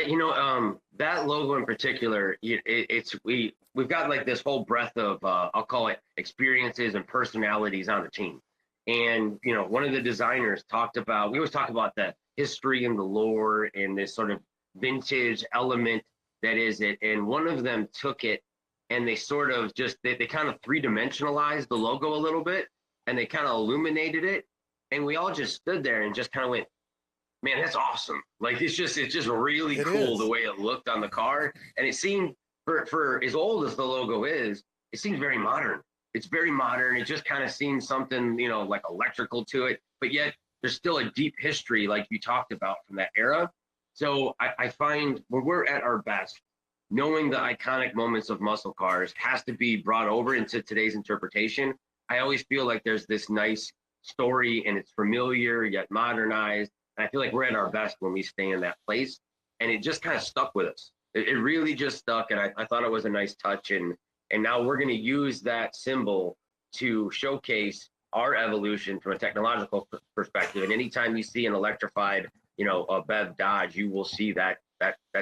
that logo in particular, we've got like this whole breadth of I'll call it experiences and personalities on the team. And one of the designers we always talk about the history and the lore and this sort of vintage element that is it. And one of them took it and they sort of they kind of three-dimensionalized the logo a little bit, and they kind of illuminated it, and we all just stood there and just kind of went, man, that's awesome. Like it's just really cool the way it looked on the car. And it seemed for as old as the logo is, it seems very modern. It's very modern. It just kind of seems something, like electrical to it, but yet there's still a deep history like you talked about from that era. So I find when we're at our best, knowing the iconic moments of muscle cars has to be brought over into today's interpretation. I always feel like there's this nice story and it's familiar yet modernized. And I feel like we're at our best when we stay in that place. And it just kind of stuck with us. It really just stuck. And I thought it was a nice touch. And now we're going to use that symbol to showcase our evolution from a technological perspective. And anytime you see an electrified, a BEV Dodge, you will see that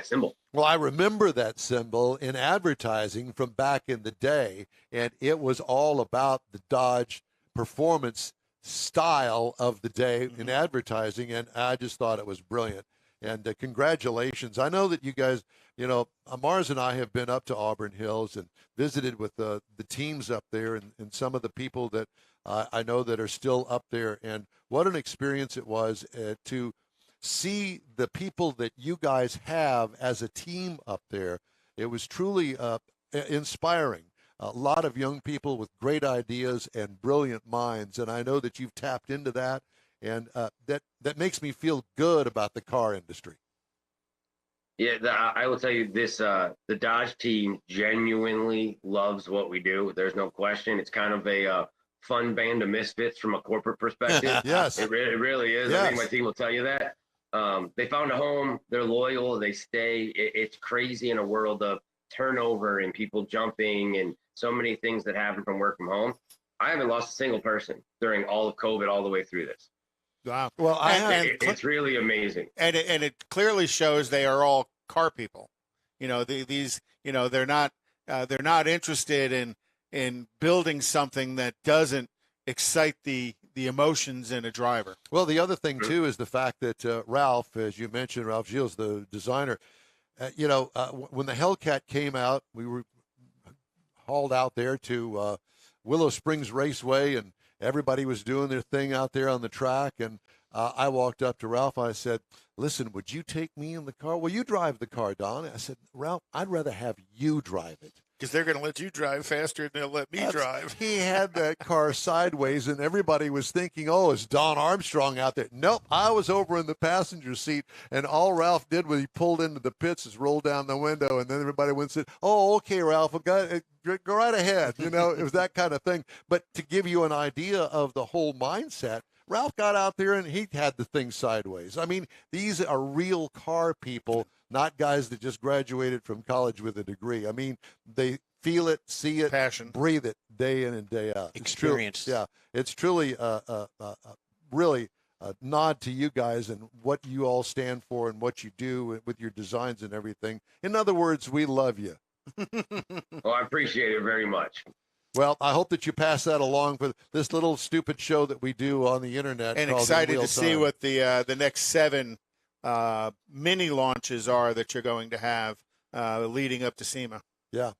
symbol. Well, I remember that symbol in advertising from back in the day, and it was all about the Dodge performance style of the day in advertising, and I just thought it was brilliant. And congratulations. I know that you guys, Mars and I have been up to Auburn Hills and visited with the teams up there and some of the people that I know that are still up there. And what an experience it was to see the people that you guys have as a team up there. It was truly inspiring. A lot of young people with great ideas and brilliant minds, and I know that you've tapped into that, and that makes me feel good about the car industry. Yeah, I will tell you this, the Dodge team genuinely loves what we do. There's no question. It's kind of a fun band of misfits from a corporate perspective. Yes. It really is. Yes. I think my team will tell you that. They found a home. They're loyal. They stay. It's crazy in a world of turnover and people jumping and so many things that happen from work from home. I haven't lost a single person during all of COVID, all the way through this. Wow. Well, It's really amazing. And it clearly shows they are all car people. These they're not interested in building something that doesn't excite the emotions in a driver. Well, the other thing too is the fact that Ralph, as you mentioned, Ralph Gilles, the designer, when the Hellcat came out, we were hauled out there to Willow Springs Raceway, and everybody was doing their thing out there on the track. And I walked up to Ralph and I said, "Listen, would you take me in the car?" "Well, you drive the car, Don." I said, "Ralph, I'd rather have you drive it." Because they're going to let you drive faster than they'll let me drive. He had that car sideways, and everybody was thinking, "Oh, is Don Armstrong out there?" Nope, I was over in the passenger seat, and all Ralph did was he pulled into the pits, is rolled down the window, and then everybody went and said, "Oh, okay, Ralph, go right ahead." It was that kind of thing. But to give you an idea of the whole mindset, Ralph got out there and he had the thing sideways. I mean, these are real car people, not guys that just graduated from college with a degree. I mean, they feel it, see it, passion, breathe it day in and day out. Experience. It's truly really a nod to you guys and what you all stand for and what you do with your designs and everything. In other words, we love you. Well, I appreciate it very much. Well, I hope that you pass that along for this little stupid show that we do on the internet. And excited to see what the next 7 mini launches are that you're going to have leading up to SEMA. Yeah.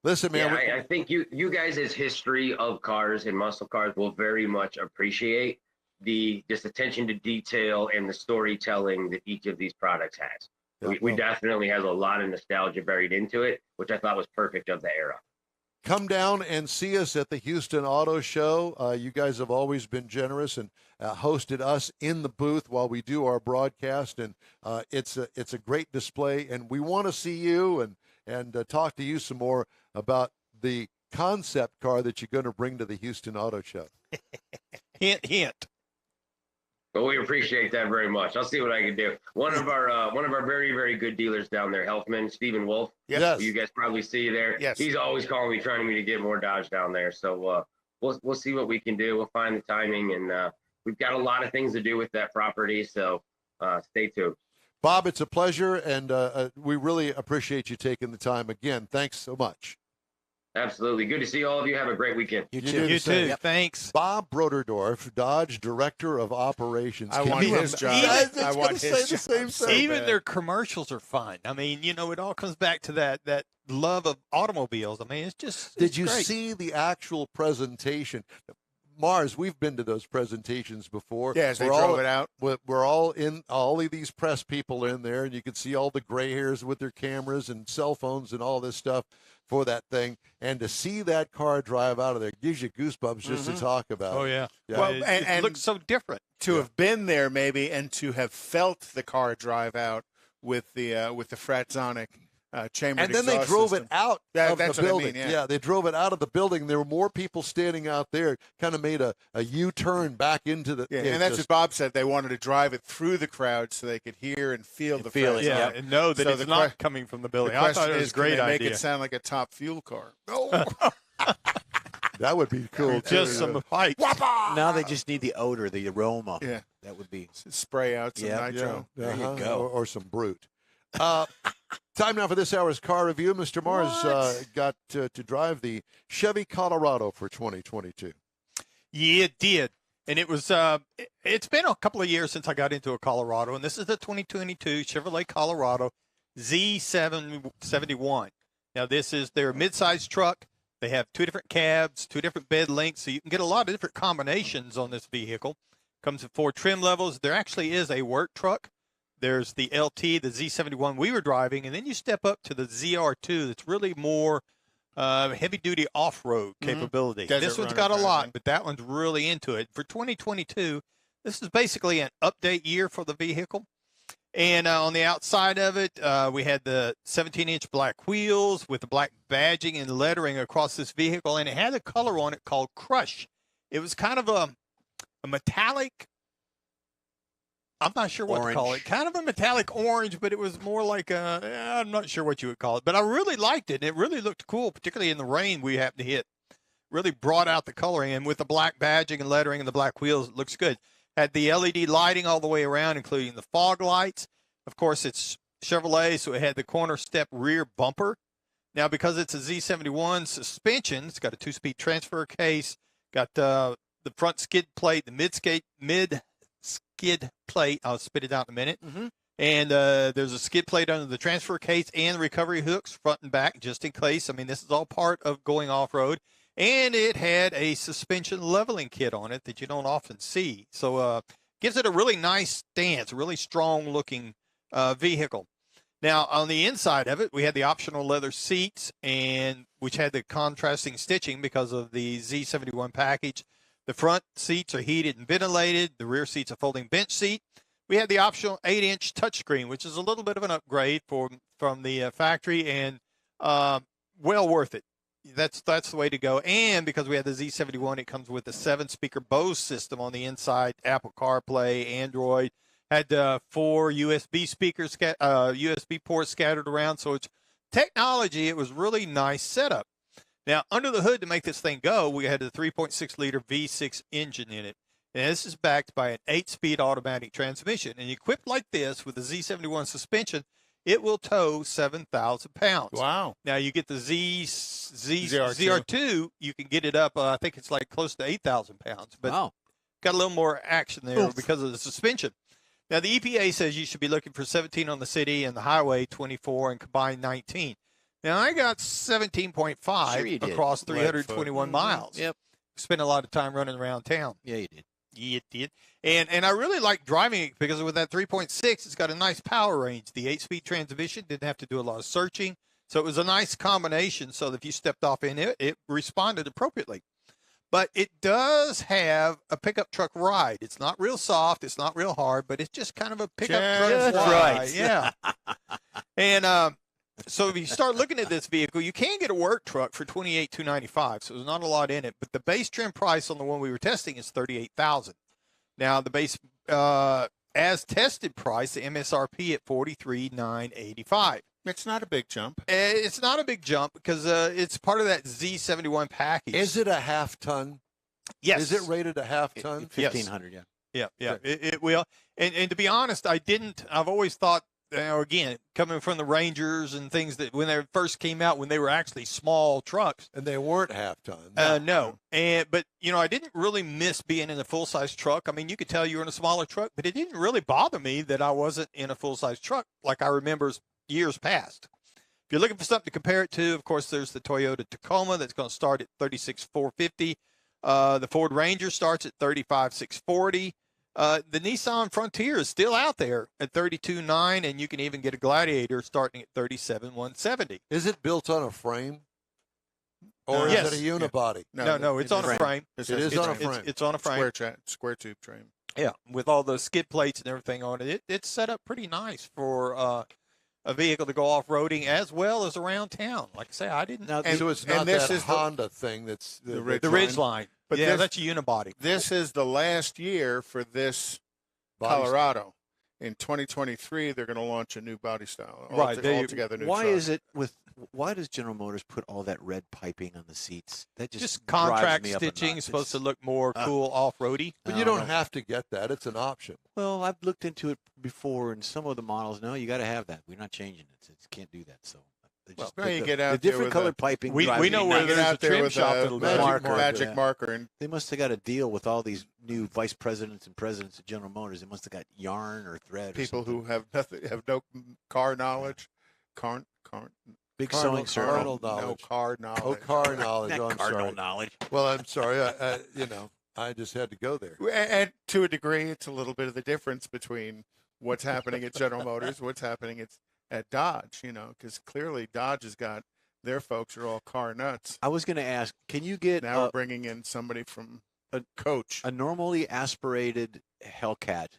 Listen, man. Yeah, I think you guys' history of cars and muscle cars will very much appreciate the just attention to detail and the storytelling that each of these products has. Yeah, we definitely has a lot of nostalgia buried into it, which I thought was perfect of the era. Come down and see us at the Houston Auto Show. You guys have always been generous and hosted us in the booth while we do our broadcast, and it's a great display. And we want to see you and talk to you some more about the concept car that you're going to bring to the Houston Auto Show. Hint, hint. Well, we appreciate that very much. I'll see what I can do. One of our very, very good dealers down there, Healthman, Stephen Wolf. Yes. Who you guys probably see there. Yes. He's always calling me, trying me to get more Dodge down there. So we'll see what we can do. We'll find the timing, and we've got a lot of things to do with that property. So stay tuned. Bob, it's a pleasure, and we really appreciate you taking the time. Again, thanks so much. Absolutely. Good to see all of you. Have a great weekend. You You too. Yep. Thanks. Bob Broderdorf, Dodge Director of Operations. I want his job. I want his job. Even their commercials are fun. I mean, it all comes back to that love of automobiles. I mean, it's just. Did you great. see the actual presentation? Mars, we've been to those presentations before. Yes, they drove it out. We're all in, all of these press people are in there, and you can see all the gray hairs with their cameras and cell phones and all this stuff for that thing. And to see that car drive out of there gives you goosebumps just to talk about Oh, it. yeah. Well, It looks so different. To have been there maybe and to have felt the car drive out with the Fratzonic chambered And then they exhaust drove system. it out That's of the what I building. mean, yeah. They drove it out of the building. There were more people standing out there. Kind of made a U-turn back into the. Yeah, and that's what Bob said. They wanted to drive it through the crowd so they could hear and feel the feel it, Fratzonic. Yeah, and know that So it's the not que- coming from the The building. I question thought it was is, a great can they make idea. it sound like a top fuel car? No. That would be cool. too. Just some pipes. Now they just need the odor, the aroma. Yeah. That would be. Spray out some Yeah. nitro. There you Uh-huh. go. Or some brute. Time now for this hour's car review. Mr. Mars got to drive the Chevy Colorado for 2022. Yeah, it did. And it was it's been a couple of years since I got into a Colorado, and this is the 2022 Chevrolet Colorado Z771. Now, this is their midsize truck. They have 2 different cabs, 2 different bed lengths, so you can get a lot of different combinations on this vehicle. Comes in 4 trim levels. There actually is a work truck. There's the LT, the Z71 we were driving, and then you step up to the ZR2 that's really more heavy-duty off-road capability. Desert This one's runner got a kind of lot, thing. but that one's really into it. For 2022, this is basically an update year for the vehicle. And on the outside of it, we had the 17-inch black wheels with the black badging and lettering across this vehicle, and it had a color on it called Crush. It was kind of a metallic I'm not sure what to call it. Kind of a metallic orange, but it was more like I'm not sure what you would call it. But I really liked it. It really looked cool, particularly in the rain we happened to hit. Really brought out the coloring, and with the black badging and lettering and the black wheels, it looks good. Had the LED lighting all the way around, including the fog lights. Of course, it's Chevrolet, so it had the corner step rear bumper. Now, because it's a Z71 suspension, it's got a 2-speed transfer case, got the front skid plate, the mid skid plate. I'll spit it out in a minute. Mm-hmm. And there's a skid plate under the transfer case and recovery hooks front and back, just in case. I mean, this is all part of going off-road. And it had a suspension leveling kit on it that you don't often see. So gives it a really nice stance, a really strong-looking vehicle. Now, on the inside of it, we had the optional leather seats, and which had the contrasting stitching because of the Z71 package. The front seats are heated and ventilated. The rear seat's a folding bench seat. We had the optional 8-inch touchscreen, which is a little bit of an upgrade from the factory, and well worth it. That's the way to go. And because we had the Z71, it comes with a 7-speaker Bose system on the inside, Apple CarPlay, Android. Had 4 USB speakers, USB ports scattered around. So it's technology. It was really nice setup. Now, under the hood to make this thing go, we had a 3.6-liter V6 engine in it. And this is backed by an 8-speed automatic transmission. And equipped like this with the Z71 suspension, it will tow 7,000 pounds. Wow. Now, you get the ZR2, you can get it up, I think it's like close to 8,000 pounds. But got a little more action there because of the suspension. Now, the EPA says you should be looking for 17 on the city and the highway, 24, and combined 19. Now, I got 17.5 across 321 miles. Yep. Spent a lot of time running around town. Yeah, you did. Yeah, it did. And I really like driving it because with that 3.6, it's got a nice power range. The 8-speed transmission didn't have to do a lot of searching. So it was a nice combination so that if you stepped off in it, it responded appropriately. But it does have a pickup truck ride. It's not real soft. It's not real hard, but it's just kind of a pickup truck ride. Right. Yeah. And so if you start looking at this vehicle, you can get a work truck for $28,295. So there's not a lot in it. But the base trim price on the one we were testing is $38,000. Now the base as tested price, the MSRP at $43,985. It's not a big jump. It's not a big jump because it's part of that Z71 package. Is it a half ton? Yes. Is it rated a half ton? 1,500, yeah. Yeah. It will. And to be honest, I've always thought, again, coming from the Rangers and things that when they first came out, when they were actually small trucks. And they weren't half ton. No. But, I didn't really miss being in a full-size truck. I mean, you could tell you were in a smaller truck, but it didn't really bother me that I wasn't in a full-size truck like I remember years past. If you're looking for something to compare it to, of course, there's the Toyota Tacoma that's going to start at $36,450. The Ford Ranger starts at $35,640. The Nissan Frontier is still out there at $32,900, and you can even get a Gladiator starting at $37,170. Is it built on a frame? Or is it a unibody? No, it's on a frame. It is on a frame. It's on a frame. Square tube frame. Yeah, with all the skid plates and everything on it. It's set up pretty nice for a vehicle to go off-roading as well as around town. Like I say, I didn't. So it's not that Honda thing that's the Ridgeline. But yeah, that's a unibody. This is the last year for this Colorado. In 2023, they're going to launch a new body style. Altogether new truck. Why does General Motors put all that red piping on the seats? That just contract stitching is supposed to look more cool off-roady. But you don't have to get that. It's an option. Well, I've looked into it before, and some of the models, no, you got to have that. We're not changing it. It can't do that. So you get out the different colored piping. We know where there's a trim shop that'll magic marker. And they must have got a deal with all these new vice presidents and presidents of General Motors. They must have got yarn or thread. People who have no car knowledge, big sewing circle. No car knowledge. Oh, car knowledge. I'm sorry. Knowledge. Well, I'm sorry. I just had to go there. And to a degree, it's a little bit of the difference between what's happening at General Motors, what's happening at Dodge, because clearly Dodge has got their folks are all car nuts. I was going to ask, can you get now we're bringing in somebody from a coach, a normally aspirated Hellcat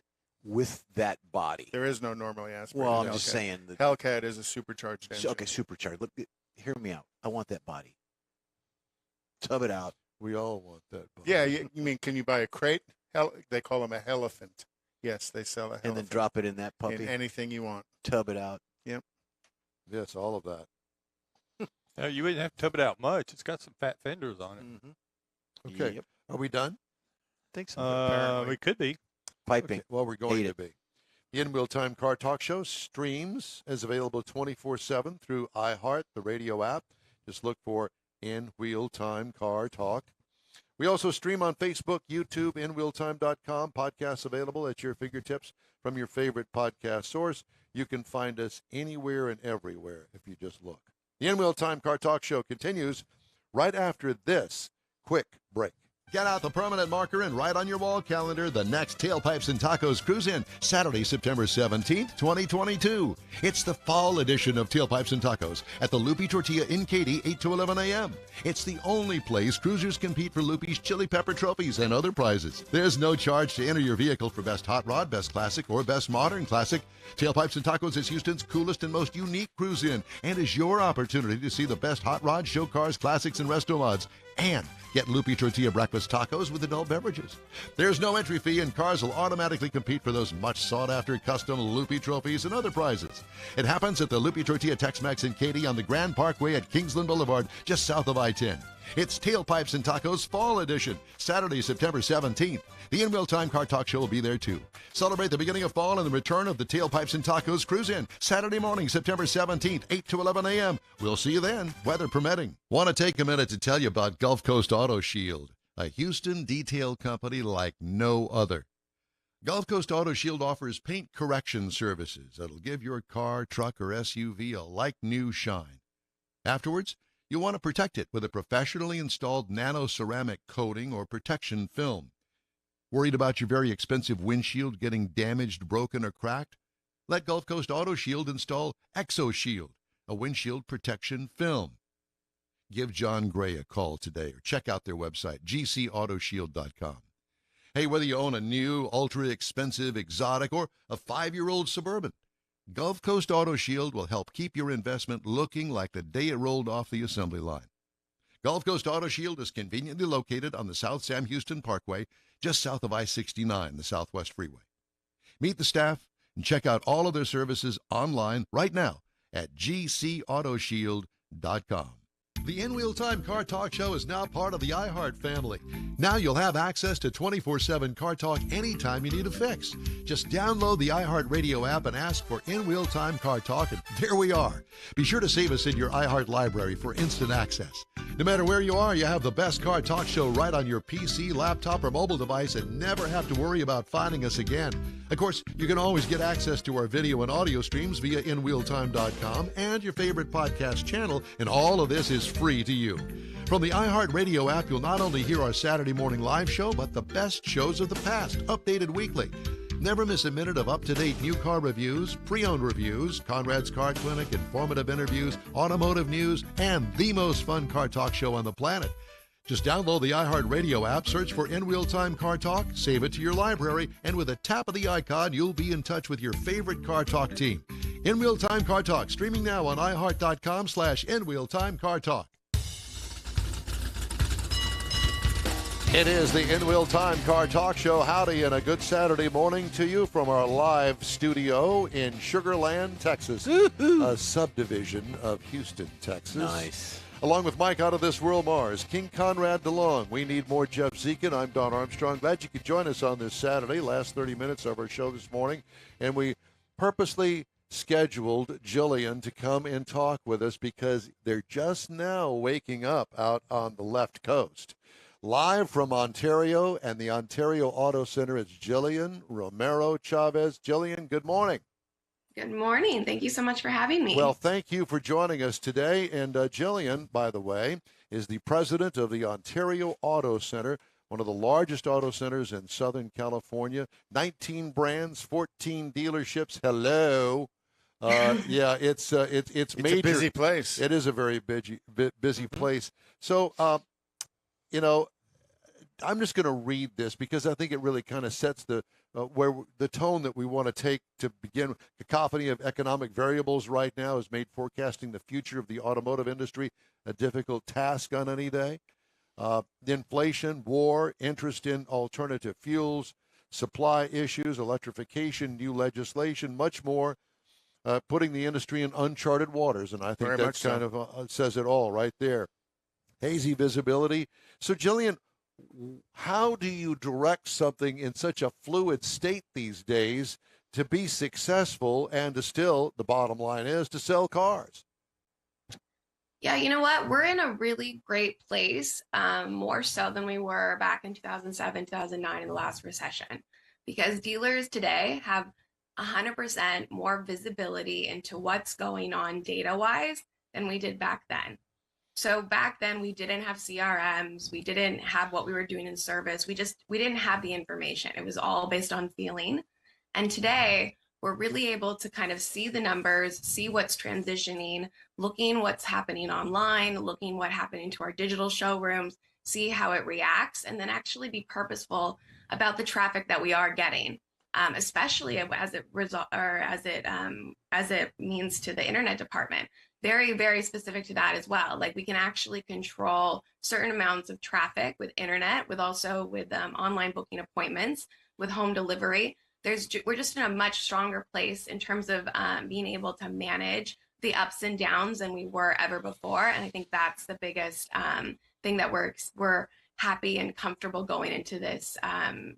with that body? There is no normally aspirated. Well, I'm Hellcat. just saying that Hellcat is a supercharged engine. Okay, supercharged. Look, hear me out. I want that body. Tub it out. We all want that body. Yeah, you mean can you buy a crate? They call them a Hellephant. Yes, they sell a and then drop it in that puppy. in anything you want. Tub it out. Yep. Yes, all of that. No, you wouldn't have to tub it out much. It's got some fat fenders on it. Mm-hmm. Okay. Yep. Are we done? I think so. We could be. Piping. Okay, well, we're going Hate to it. be. The In Wheel Time Car Talk Show streams is available 24/7 through iHeart, the radio app. Just look for In Wheel Time Car Talk. We also stream on Facebook, YouTube, InWheelTime.com. Podcasts available at your fingertips from your favorite podcast source. You can find us anywhere and everywhere if you just look. The In Wheel Time Car Talk Show continues right after this quick break. Get out the permanent marker and write on your wall calendar the next Tailpipes and Tacos Cruise In, Saturday, September 17th, 2022. It's the fall edition of Tailpipes and Tacos at the Loopy Tortilla in Katy, 8 to 11 a.m. It's the only place cruisers compete for Loopy's Chili Pepper trophies and other prizes. There's no charge to enter your vehicle for Best Hot Rod, Best Classic, or Best Modern Classic. Tailpipes and Tacos is Houston's coolest and most unique cruise in and is your opportunity to see the best hot rods, show cars, classics, and resto mods. And get Loopy Tortilla breakfast tacos with adult beverages. There's no entry fee, and cars will automatically compete for those much sought-after custom Loopy trophies and other prizes. It happens at the Loopy Tortilla Tex-Mex in Katy on the Grand Parkway at Kingsland Boulevard, just south of I-10. It's Tailpipes and Tacos Fall Edition, Saturday, September 17th. The In Wheel Time Car Talk Show will be there too. Celebrate the beginning of fall and the return of the Tailpipes and Tacos Cruise In, Saturday morning, September 17th, 8 to 11 a.m. We'll see you then, weather permitting. Want to take a minute to tell you about Gulf Coast Auto Shield, a Houston detail company like no other. Gulf Coast Auto Shield offers paint correction services that'll give your car, truck, or SUV a like-new shine. Afterwards, you'll want to protect it with a professionally installed nano-ceramic coating or protection film. Worried about your very expensive windshield getting damaged, broken, or cracked? Let Gulf Coast Auto Shield install ExoShield, a windshield protection film. Give John Gray a call today or check out their website, gcautoshield.com. Hey, whether you own a new, ultra-expensive, exotic, or a 5-year-old Suburban, Gulf Coast Auto Shield will help keep your investment looking like the day it rolled off the assembly line. Gulf Coast Auto Shield is conveniently located on the South Sam Houston Parkway, just south of I-69, the Southwest Freeway. Meet the staff and check out all of their services online right now at gcautoshield.com. The In Wheel Time Car Talk Show is now part of the iHeart family. Now you'll have access to 24/7 Car Talk anytime you need a fix. Just download the iHeart Radio app and ask for In Wheel Time Car Talk, and there we are. Be sure to save us in your iHeart library for instant access. No matter where you are, you have the best Car Talk Show right on your PC, laptop, or mobile device and never have to worry about finding us again. Of course, you can always get access to our video and audio streams via InWheelTime.com and your favorite podcast channel, and all of this is free to you. From the iHeart Radio app, you'll not only hear our Saturday morning live show, but the best shows of the past, updated weekly. Never miss a minute of up-to-date new car reviews, pre-owned reviews, Conrad's Car Clinic, informative interviews, automotive news, and the most fun car talk show on the planet. Just download the iHeart Radio app, search for In Wheel Time Car Talk, save it to your library, and with a tap of the icon, you'll be in touch with your favorite Car Talk team. In Wheel Time Car Talk, streaming now on iHeart.com/In Wheel Time Car Talk. It is the In Wheel Time Car Talk Show. Howdy, and a good Saturday morning to you from our live studio in Sugar Land, Texas, a subdivision of Houston, Texas. Nice. Along with Mike out of this world, Mars, King Conrad DeLong. We need more Jeff Zekin. I'm Don Armstrong. Glad you could join us on this Saturday, last 30 minutes of our show this morning. And we purposely scheduled Jillian to come and talk with us because they're just now waking up out on the left coast. Live from Ontario and the Ontario Auto Center, it's Jillian Romero Chavez. Jillian, good morning. Good morning. Thank you so much for having me. Well, thank you for joining us today. And Jillian, by the way, is the president of the Ontario Auto Center, one of the largest auto centers in Southern California. 19 brands, 14 dealerships. Hello. Yeah, it's major. It's a busy place. It is a very busy place. So, you know, I'm just going to read this because I think it really kind of sets the tone that we want to take to begin. Cacophony of economic variables right now has made forecasting the future of the automotive industry a difficult task on any day. The inflation, war, interest in alternative fuels, supply issues, electrification, new legislation, much more, putting the industry in uncharted waters. And I think that's kind of says it all right there. Hazy visibility. So, Jillian, how do you direct something in such a fluid state these days to be successful and to still, the bottom line is, to sell cars? Yeah, you know what? We're in a really great place, more so than we were back in 2007, 2009 in the last recession, because dealers today have 100% more visibility into what's going on data-wise than we did back then. So back then we didn't have CRMs, we didn't have what we were doing in service. We didn't have the information. It was all based on feeling. And today we're really able to kind of see the numbers, see what's transitioning, looking what's happening online, looking what happening to our digital showrooms, see how it reacts, and then actually be purposeful about the traffic that we are getting, especially as it means to the internet department. Very, very specific to that as well. Like, we can actually control certain amounts of traffic with internet, with online booking appointments, with home delivery. We're just in a much stronger place in terms of being able to manage the ups and downs than we were ever before. And I think that's the biggest thing that we're happy and comfortable going into this,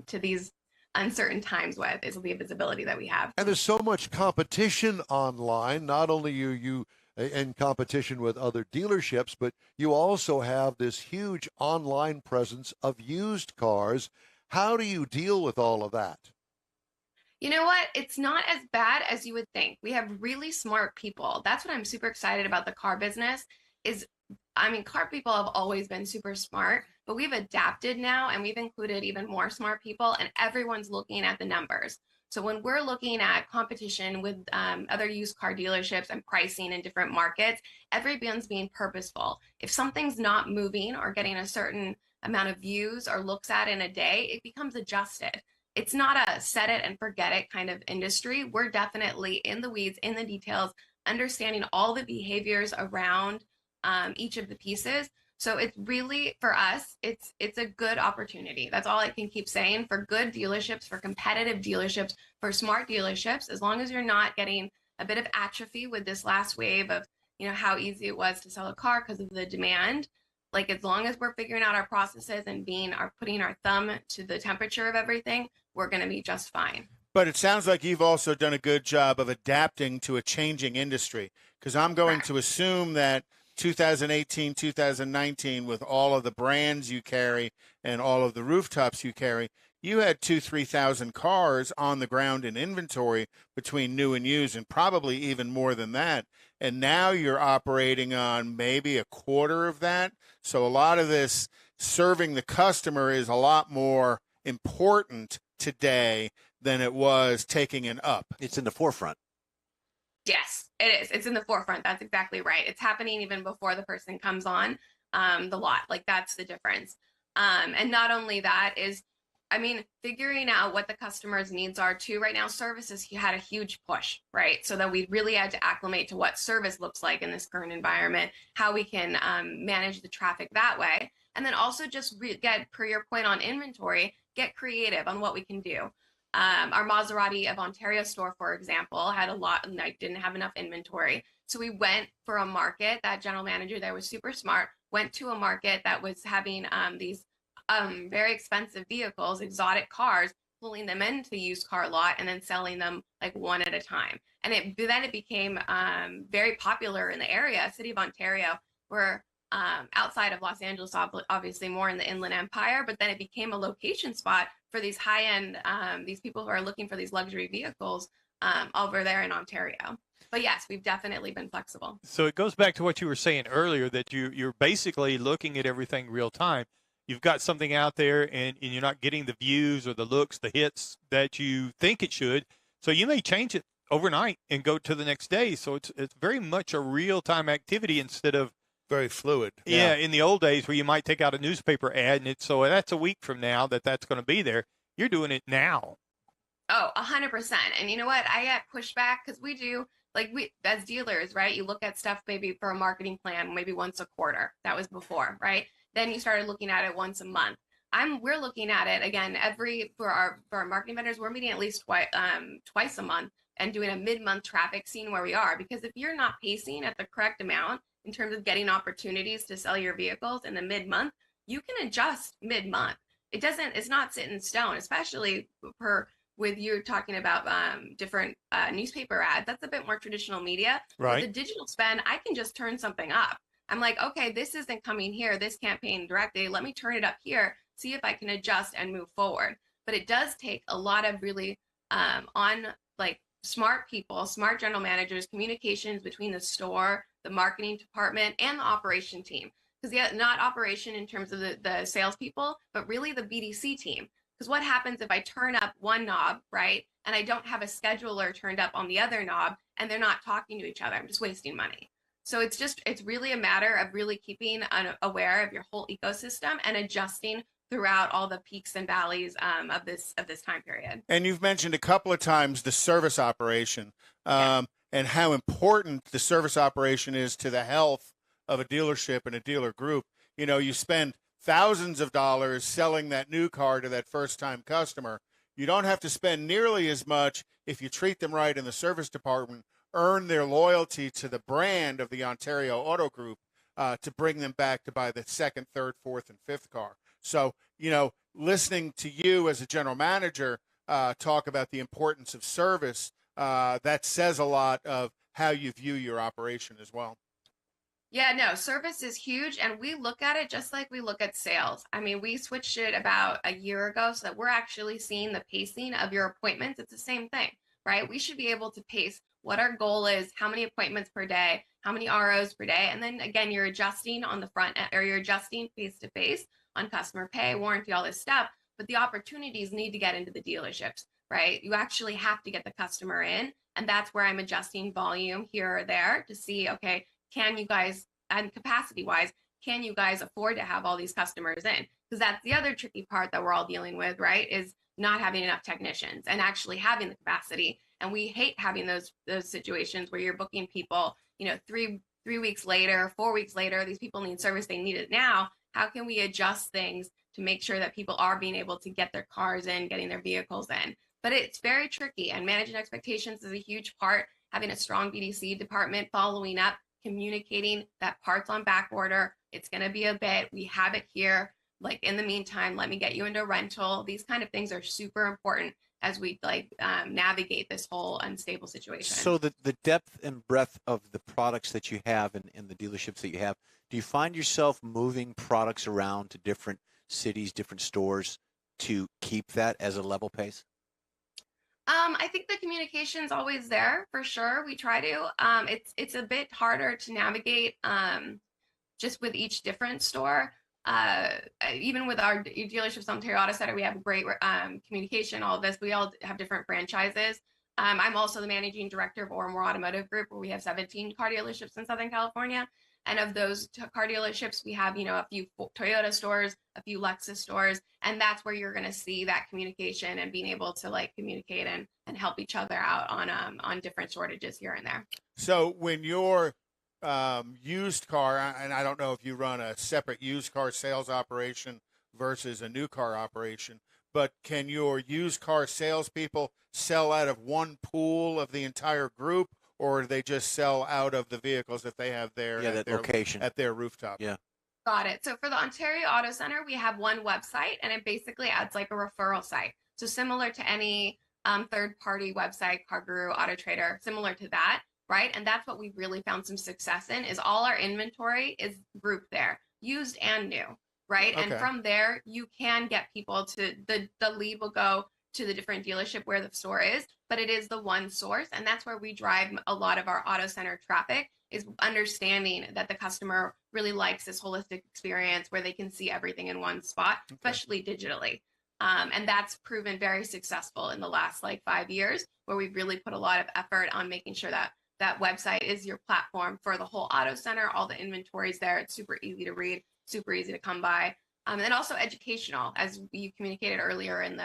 to these uncertain times with, is the visibility that we have. And there's so much competition online, not only you in competition with other dealerships, but you also have this huge online presence of used cars. How do you deal with all of that? You know what? It's not as bad as you would think. We have really smart people. That's what I'm super excited about the car business car people have always been super smart, but we've adapted now and we've included even more smart people, and everyone's looking at the numbers. So when we're looking at competition with other used car dealerships and pricing in different markets, everyone's being purposeful. If something's not moving or getting a certain amount of views or looks at in a day, it becomes adjusted. It's not a set it and forget it kind of industry. We're definitely in the weeds, in the details, understanding all the behaviors around each of the pieces. So it's really, for us, it's a good opportunity. That's all I can keep saying, for good dealerships, for competitive dealerships, for smart dealerships. As long as you're not getting a bit of atrophy with this last wave of, how easy it was to sell a car because of the demand. Like, as long as we're figuring out our processes and putting our thumb to the temperature of everything, we're going to be just fine. But it sounds like you've also done a good job of adapting to a changing industry, because I'm going to assume that 2018, 2019, with all of the brands you carry and all of the rooftops you carry, you had 2,000-3,000 cars on the ground in inventory between new and used, and probably even more than that. And now you're operating on maybe a quarter of that. So a lot of this serving the customer is a lot more important today than it was taking an up. It's in the forefront. Yes, it is. It's in the forefront. That's exactly right. It's happening even before the person comes on the lot. Like, that's the difference. And not only that is, figuring out what the customer's needs are too. Right now, services had a huge push, right? So that we really had to acclimate to what service looks like in this current environment, how we can manage the traffic that way. And then also just get, per your point on inventory, get creative on what we can do. Our Maserati of Ontario store, for example, had a lot and didn't have enough inventory. So we went for a market. That general manager there was super smart, went to a market that was having these very expensive vehicles, exotic cars, pulling them into the used car lot and then selling them like one at a time. And then it became very popular in the area. City of Ontario, were outside of Los Angeles, obviously more in the Inland Empire, but then it became a location spot for these high-end, these people who are looking for these luxury vehicles over there in Ontario. But yes, we've definitely been flexible. So it goes back to what you were saying earlier, that you're basically looking at everything real time. You've got something out there and you're not getting the views or the looks, the hits that you think it should. So you may change it overnight and go to the next day. So it's very much a real-time activity instead of very fluid. Yeah, in the old days where you might take out a newspaper ad and so that's a week from now that's going to be there. You're doing it now. Oh, 100%. And you know what? I get pushback because we do, we as dealers, right? You look at stuff maybe for a marketing plan, maybe once a quarter. That was before, right? Then you started looking at it once a month. we're looking at it again for our marketing vendors. We're meeting at least twice a month and doing a mid-month traffic, seeing where we are. Because if you're not pacing at the correct amount in terms of getting opportunities to sell your vehicles in the mid-month, you can adjust mid-month. It's not set in stone, especially with you talking about different newspaper ads. That's a bit more traditional media. Right. With the digital spend, I can just turn something up. I'm like, okay, this isn't coming here, this campaign directly. Let me turn it up here, see if I can adjust and move forward. But it does take a lot of really smart people, smart general managers, communications between the store, the marketing department, and the operation team. Because not operation in terms of the salespeople, but really the BDC team. Because what happens if I turn up one knob, right, and I don't have a scheduler turned up on the other knob, and they're not talking to each other? I'm just wasting money. So it's really a matter of really keeping aware of your whole ecosystem and adjusting throughout all the peaks and valleys of this time period. And you've mentioned a couple of times the service operation and how important the service operation is to the health of a dealership and a dealer group. You know, you spend thousands of dollars selling that new car to that first-time customer. You don't have to spend nearly as much if you treat them right in the service department, earn their loyalty to the brand of the Ontario Auto Group to bring them back to buy the second, third, fourth, and fifth car. So, you know, listening to you as a general manager talk about the importance of service, that says a lot of how you view your operation as well. Yeah, no, service is huge, and we look at it just like we look at sales. I mean, we switched it about a year ago so that we're actually seeing the pacing of your appointments. It's the same thing, right? We should be able to pace what our goal is, how many appointments per day, how many ROs per day, and then again, you're adjusting on the front end, or you're adjusting face-to-face on customer pay, warranty, all this stuff, but the opportunities need to get into the dealerships, right? You actually have to get the customer in, and that's where I'm adjusting volume here or there to see, okay, can you guys, and capacity wise, can you guys afford to have all these customers in? Because that's the other tricky part that we're all dealing with, right? Is not having enough technicians and actually having the capacity. And we hate having those situations where you're booking people, you know, three weeks later, 4 weeks later, these people need service, they need it now. How can we adjust things to make sure that people are being able to get their cars in, getting their vehicles in? But it's very tricky, and managing expectations is a huge part. Having a strong BDC department, following up, communicating that parts on back order. It's going to be a bit. We have it here. Like, in the meantime, let me get you into rental. These kind of things are super important as we navigate this whole unstable situation. So the depth and breadth of the products that you have in the dealerships that you have, do you find yourself moving products around to different cities, different stores to keep that as a level pace? I think the communication's always there for sure. We try to. It's a bit harder to navigate just with each different store. Even with our dealerships, Ontario Auto Center, we have great communication, all of this. We all have different franchises. I'm also the managing director of Ormore Automotive Group, where we have 17 car dealerships in Southern California. And of those car dealerships, we have, a few Toyota stores, a few Lexus stores, and that's where you're going to see that communication and being able to communicate and help each other out on different shortages here and there. So when your used car, and I don't know if you run a separate used car sales operation versus a new car operation, but can your used car salespeople sell out of one pool of the entire group? Or do they just sell out of the vehicles that they have there at their location, at their rooftop? Yeah. Got it. So for the Ontario Auto Center, we have one website, and it basically adds like a referral site. So similar to any third-party website, CarGuru, Auto Trader, similar to that, right? And that's what we've really found some success in, is all our inventory is grouped there, used and new, right? Okay. And from there, you can get people to, the lead will go to the different dealership where the store is, but it is the one source. And that's where we drive a lot of our auto center traffic, is understanding that the customer really likes this holistic experience where they can see everything in one spot, especially digitally. And that's proven very successful in the last 5 years, where we've really put a lot of effort on making sure that that website is your platform for the whole auto center. All the inventory is there. It's super easy to read, super easy to come by. And then also educational, as you communicated earlier in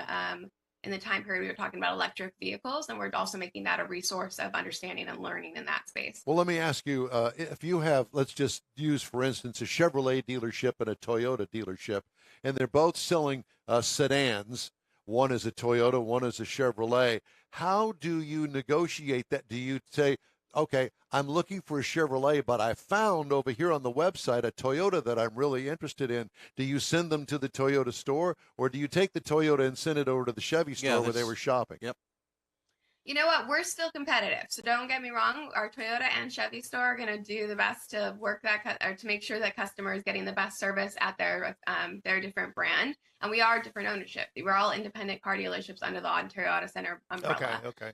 in the time period we were talking about electric vehicles, and we're also making that a resource of understanding and learning in that space. Well, let me ask you, if you have, let's just use, for instance, a Chevrolet dealership and a Toyota dealership, and they're both selling sedans. One is a Toyota, one is a Chevrolet. How do you negotiate that? Do you say, okay, I'm looking for a Chevrolet, but I found over here on the website a Toyota that I'm really interested in. Do you send them to the Toyota store, or do you take the Toyota and send it over to the Chevy store where they were shopping? Yep. You know what? We're still competitive, so don't get me wrong. Our Toyota and Chevy store are going to do the best to work that or to make sure that customers getting the best service at their different brand. And we are different ownership. We're all independent car dealerships under the Ontario Auto Center umbrella. Okay.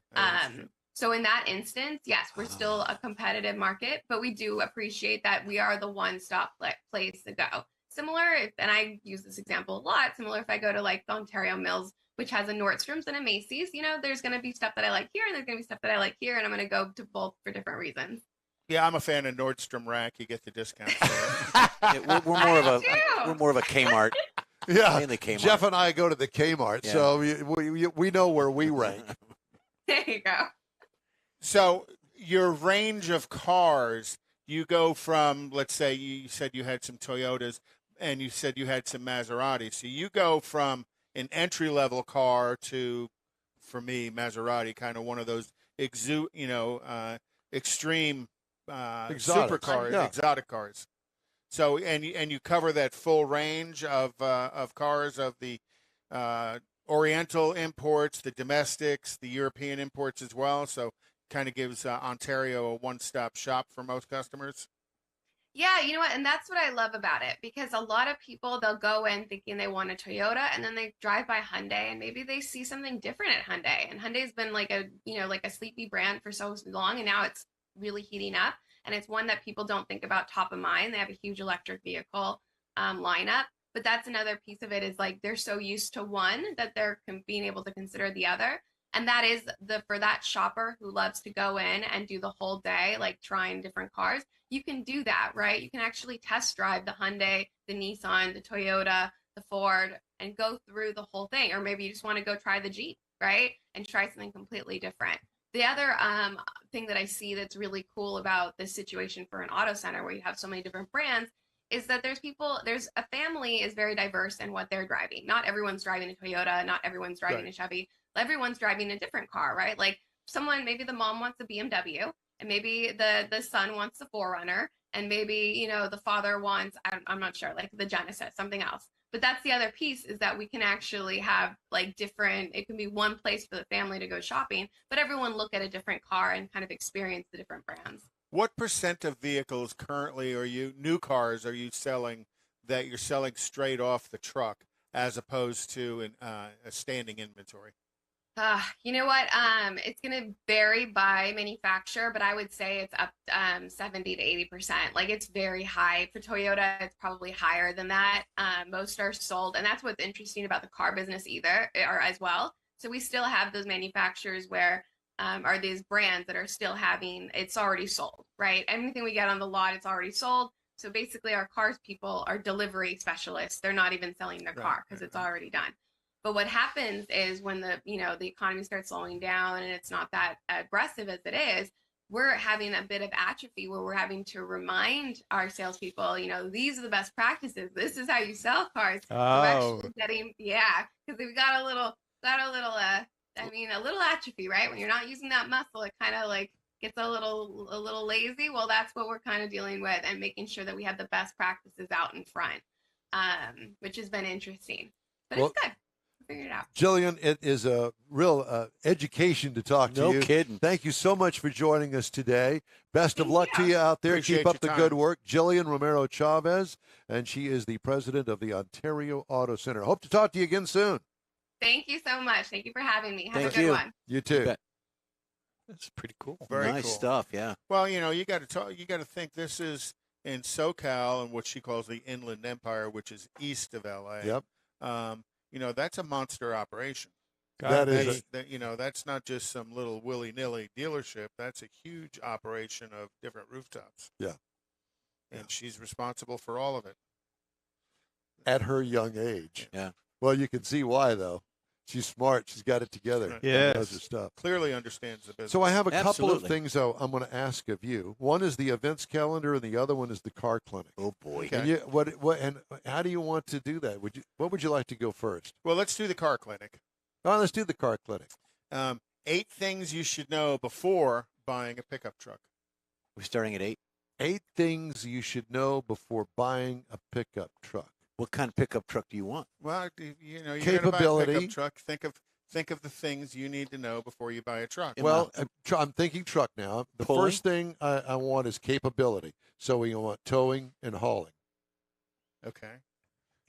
So in that instance, yes, we're still a competitive market, but we do appreciate that we are the one-stop place to go. Similar, and I use this example a lot, similar if I go to like the Ontario Mills, which has a Nordstrom's and a Macy's, there's going to be stuff that I like here and there's going to be stuff that I like here, and I'm going to go to both for different reasons. Yeah, I'm a fan of Nordstrom Rack. You get the discount. We're more of a Kmart. Yeah, mainly Kmart. Jeff and I go to the Kmart, so we know where we rank. There you go. So your range of cars, you go from, let's say you said you had some Toyotas and you said you had some Maseratis. So you go from an entry-level car to, for me, Maserati, kind of one of those extreme supercars, exotic cars. So and you cover that full range of cars, of the Oriental imports, the domestics, the European imports as well. So kind of gives Ontario a one-stop shop for most customers. Yeah, you know what? And that's what I love about it, because a lot of people, they'll go in thinking they want a Toyota, and then they drive by Hyundai and maybe they see something different at Hyundai. And Hyundai's been like a sleepy brand for so long, and now it's really heating up. And it's one that people don't think about top of mind. They have a huge electric vehicle lineup. But that's another piece of it, is like they're so used to one that they're being able to consider the other. And that is for that shopper who loves to go in and do the whole day, like trying different cars. You can do that, right? You can actually test drive the Hyundai, the Nissan, the Toyota, the Ford, and go through the whole thing. Or maybe you just want to go try the Jeep, right? And try something completely different. The other thing that I see that's really cool about this situation for an auto center where you have so many different brands is that a family is very diverse in what they're driving. Not everyone's driving a Toyota, not everyone's driving a Chevy. Everyone's driving a different car, right? Like maybe the mom wants a BMW, and maybe the son wants the 4Runner, and maybe, the father wants, I'm not sure, like the Genesis, something else. But that's the other piece, is that we can actually have like it can be one place for the family to go shopping, but everyone look at a different car and kind of experience the different brands. What % of vehicles currently new cars are you selling that you're selling straight off the truck as opposed to a standing inventory? You know what? It's going to vary by manufacturer, but I would say it's up 70 to 80%. Like, it's very high. For Toyota, it's probably higher than that. Most are sold, and that's what's interesting about the car business as well. So we still have those manufacturers where are these brands that are still having, it's already sold, right? Everything we get on the lot, it's already sold. So basically our cars people are delivery specialists. They're not even selling their car because it's already done. But what happens is when the economy starts slowing down and it's not that aggressive as it is, we're having a bit of atrophy where we're having to remind our salespeople, these are the best practices. This is how you sell cars. Oh. Because we got a little atrophy, right? When you're not using that muscle, it kind of like gets a little lazy. Well, that's what we're kind of dealing with, and making sure that we have the best practices out in front, which has been interesting. But it's good. Figure it out. Jillian, it is a real education to talk to you. No kidding. Thank you so much for joining us today. Best of luck to you out there. Appreciate Keep up the your good time. work. Jillian Romero Chavez, and she is the president of the Ontario Auto Center. Hope to talk to you again soon. Thank you so much. Thank you for having me. Have Thank a good you. one. You too. That's pretty cool. Very nice cool. stuff. Yeah. Well, you got to think this is in SoCal and what she calls the Inland Empire, which is east of LA. Yep. That's a monster operation. That's not just some little willy-nilly dealership. That's a huge operation of different rooftops. Yeah. And she's responsible for all of it. At her young age. Yeah. Well, you can see why, though. She's smart. She's got it together. Yes. She knows her stuff. Clearly understands the business. So I have a couple of Absolutely. things I'm going to ask of you. One is the events calendar, and the other one is the car clinic. Oh boy. Okay. And and how do you want to do that? What would you like to go first? Well, let's do the car clinic. Oh, let's do the car clinic. 8 things you should know before buying a pickup truck. We're starting at 8. 8 things you should know before buying a pickup truck. What kind of pickup truck do you want? Well, you're going to buy a Capability. pickup truck. Think of the things you need to know before you buy a truck. Well, I'm thinking truck now. The Pulling? first thing I want is capability. So we want towing and hauling. Okay.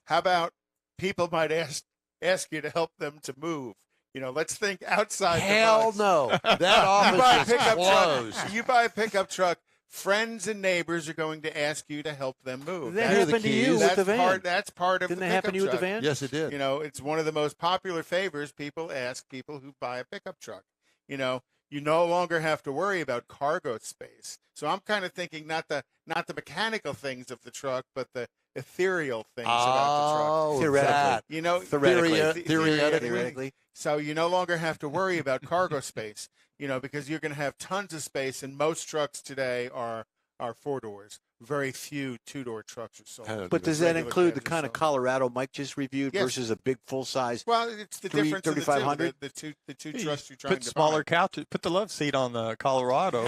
How about people might ask you to help them to move? Let's think outside Hell the box. no. That You buy a office is pickup closed. truck. You buy a pickup truck. Friends and neighbors are going to ask you to help them move. That Here are the happened to you keys. with the van. That's part of Didn't the that happen to you pickup with the truck. van? Yes, it did. It's one of the most popular favors people ask people who buy a pickup truck. You no longer have to worry about cargo space. So I'm kind of thinking not the mechanical things of the truck, but the ethereal things about Oh, Theoretically. that. the truck. Theoretically. So you no longer have to worry about cargo space, because you're going to have tons of space, and most trucks today are 4 doors. Very few 2-door trucks are sold. But does that Regular include the cabs are kind of sold. Colorado Mike just reviewed Yes. versus a big full size? Well, it's the difference of the 3500? two. The two You trucks you're trying put to smaller buy. couches. Put the love seat on the Colorado.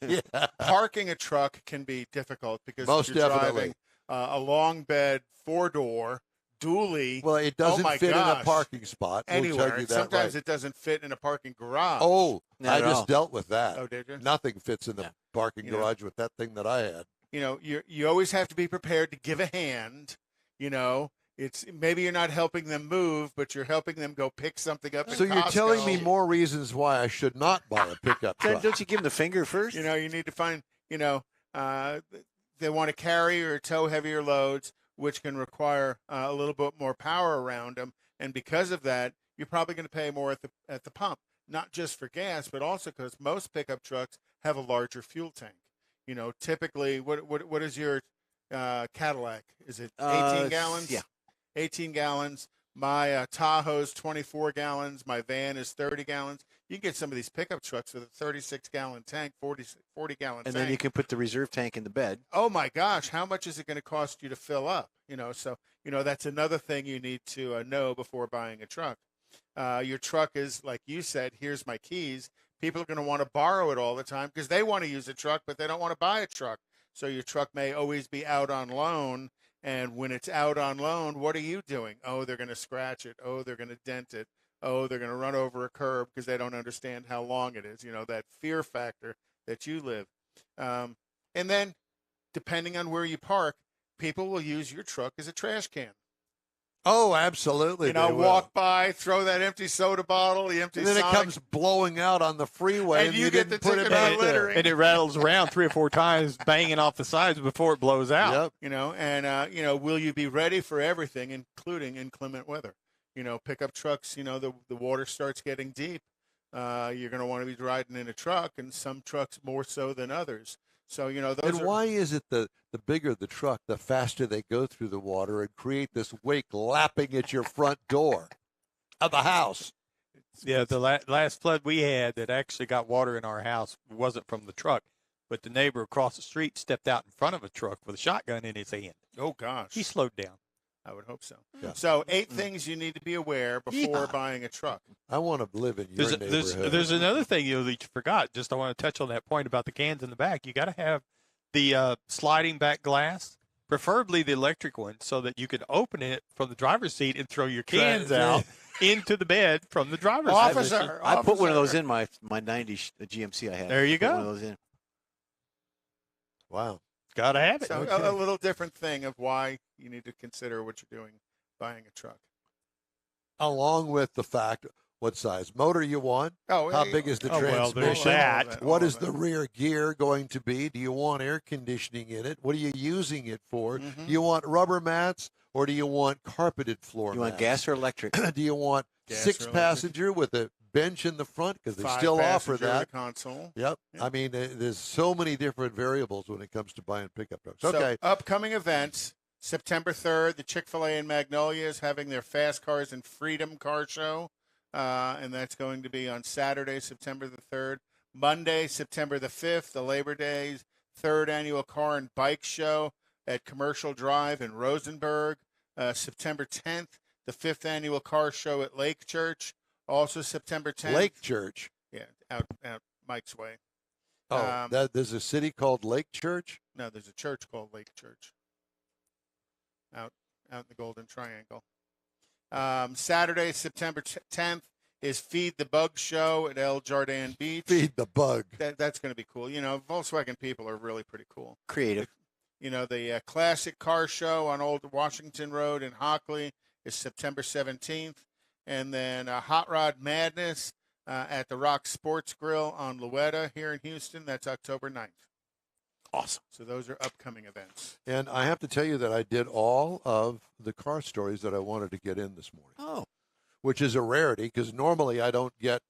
Yeah. Parking a truck can be difficult because Most if you're definitely. driving a long bed 4-door dually. Well, it doesn't my fit in a gosh. parking spot. We'll Anywhere. tell you And that sometimes right. it doesn't fit in a parking garage. Oh, Not I at just all. dealt with that. Oh, did you? Nothing fits in the Yeah. parking You know. garage with that thing that I had. You always have to be prepared to give a hand. It's maybe you're not helping them move, but you're helping them go pick something up. So at you're Costco. telling me more reasons why I should not buy a pickup Then truck. don't you give him the finger first? You need to find. They want to carry or tow heavier loads, which can require a little bit more power around them, and because of that, you're probably going to pay more at the pump, not just for gas, but also because most pickup trucks have a larger fuel tank. Typically, what is your Cadillac? Is it 18 gallons? Yeah. 18 gallons. My Tahoe's 24 gallons. My van is 30 gallons. You can get some of these pickup trucks with a 36-gallon tank, 40-gallon tank. And then you can put the reserve tank in the bed. Oh my gosh, how much is it going to cost you to fill up? So that's another thing you need to know before buying a truck. Your truck is, like you said, here's my keys. People are going to want to borrow it all the time because they want to use a truck, but they don't want to buy a truck. So your truck may always be out on loan. And when it's out on loan, what are you doing? Oh, they're going to scratch it. Oh, they're going to dent it. Oh, they're going to run over a curb because they don't understand how long it is. That fear factor that you live. And then, depending on where you park, people will use your truck as a trash can. Oh, absolutely. they will. Walk by, throw that empty soda bottle, the empty And then it Sonic, comes blowing out on the freeway, And you get didn't the put it ticket back for there. littering. and it rattles around 3 or 4 times, banging off the sides before it blows out. Yep. will you be ready for everything, including inclement weather? Pickup trucks, the water starts getting deep. You're going to want to be riding in a truck, and some trucks more so than others. So, those And are. why is it the bigger the truck, the faster they go through the water and create this wake lapping at your front door of the house? Yeah, the last flood we had that actually got water in our house wasn't from the truck, but the neighbor across the street stepped out in front of a truck with a shotgun in his hand. Oh, gosh. He slowed down. I would hope so. Yeah. So 8 things you need to be aware before buying a truck. I want to live in your neighborhood. There's another thing that you forgot. Just I want to touch on that point about the cans in the back. You got to have the sliding back glass, preferably the electric one, so that you can open it from the driver's seat and throw your cans out into the bed from the driver's seat. Officer, I put one of those in my 90 GMC I had. There you Put go. One of those in. Wow. Got to have it. So Okay. a little different thing of why you need to consider what you're doing buying a truck. Along with the fact what size motor you want, Oh, how big is the Oh, well, transmission, there's that. what all is of the that. rear gear going to be? Do you want air conditioning in it? What are you using it for? Mhm. Do you want rubber mats or do you want carpeted floor You want mats? gas or electric? Do you want Gas or 6 electric? passenger with a bench in the front? Because they 5 still offer passenger with that. a console. Yep. Yeah. I mean, there's so many different variables when it comes to buying pickup trucks. So Okay. upcoming events. September 3rd, the Chick-fil-A in Magnolia is having their Fast Cars and Freedom Car Show, and that's going to be on Saturday, September the 3rd. Monday, September the 5th, the Labor Day's 3rd Annual Car and Bike Show at Commercial Drive in Rosenberg. September 10th, the 5th Annual Car Show at Lake Church. Also September 10th. Lake Church? Yeah, out Mike's Way. Oh, there's a city called Lake Church? No, there's a church called Lake Church. Out in the Golden Triangle. Saturday, September 10th is Feed the Bug Show at El Jardin Beach. Feed the Bug. That's going to be cool. You know, Volkswagen people are really pretty cool. Creative. You know, the Classic Car Show on Old Washington Road in Hockley is September 17th. And then Hot Rod Madness at the Rock Sports Grill on Louetta here in Houston. That's October 9th. Awesome. So those are upcoming events. And I have to tell you that I did all of the car stories that I wanted to get in this morning. Oh. Which is a rarity because normally I don't get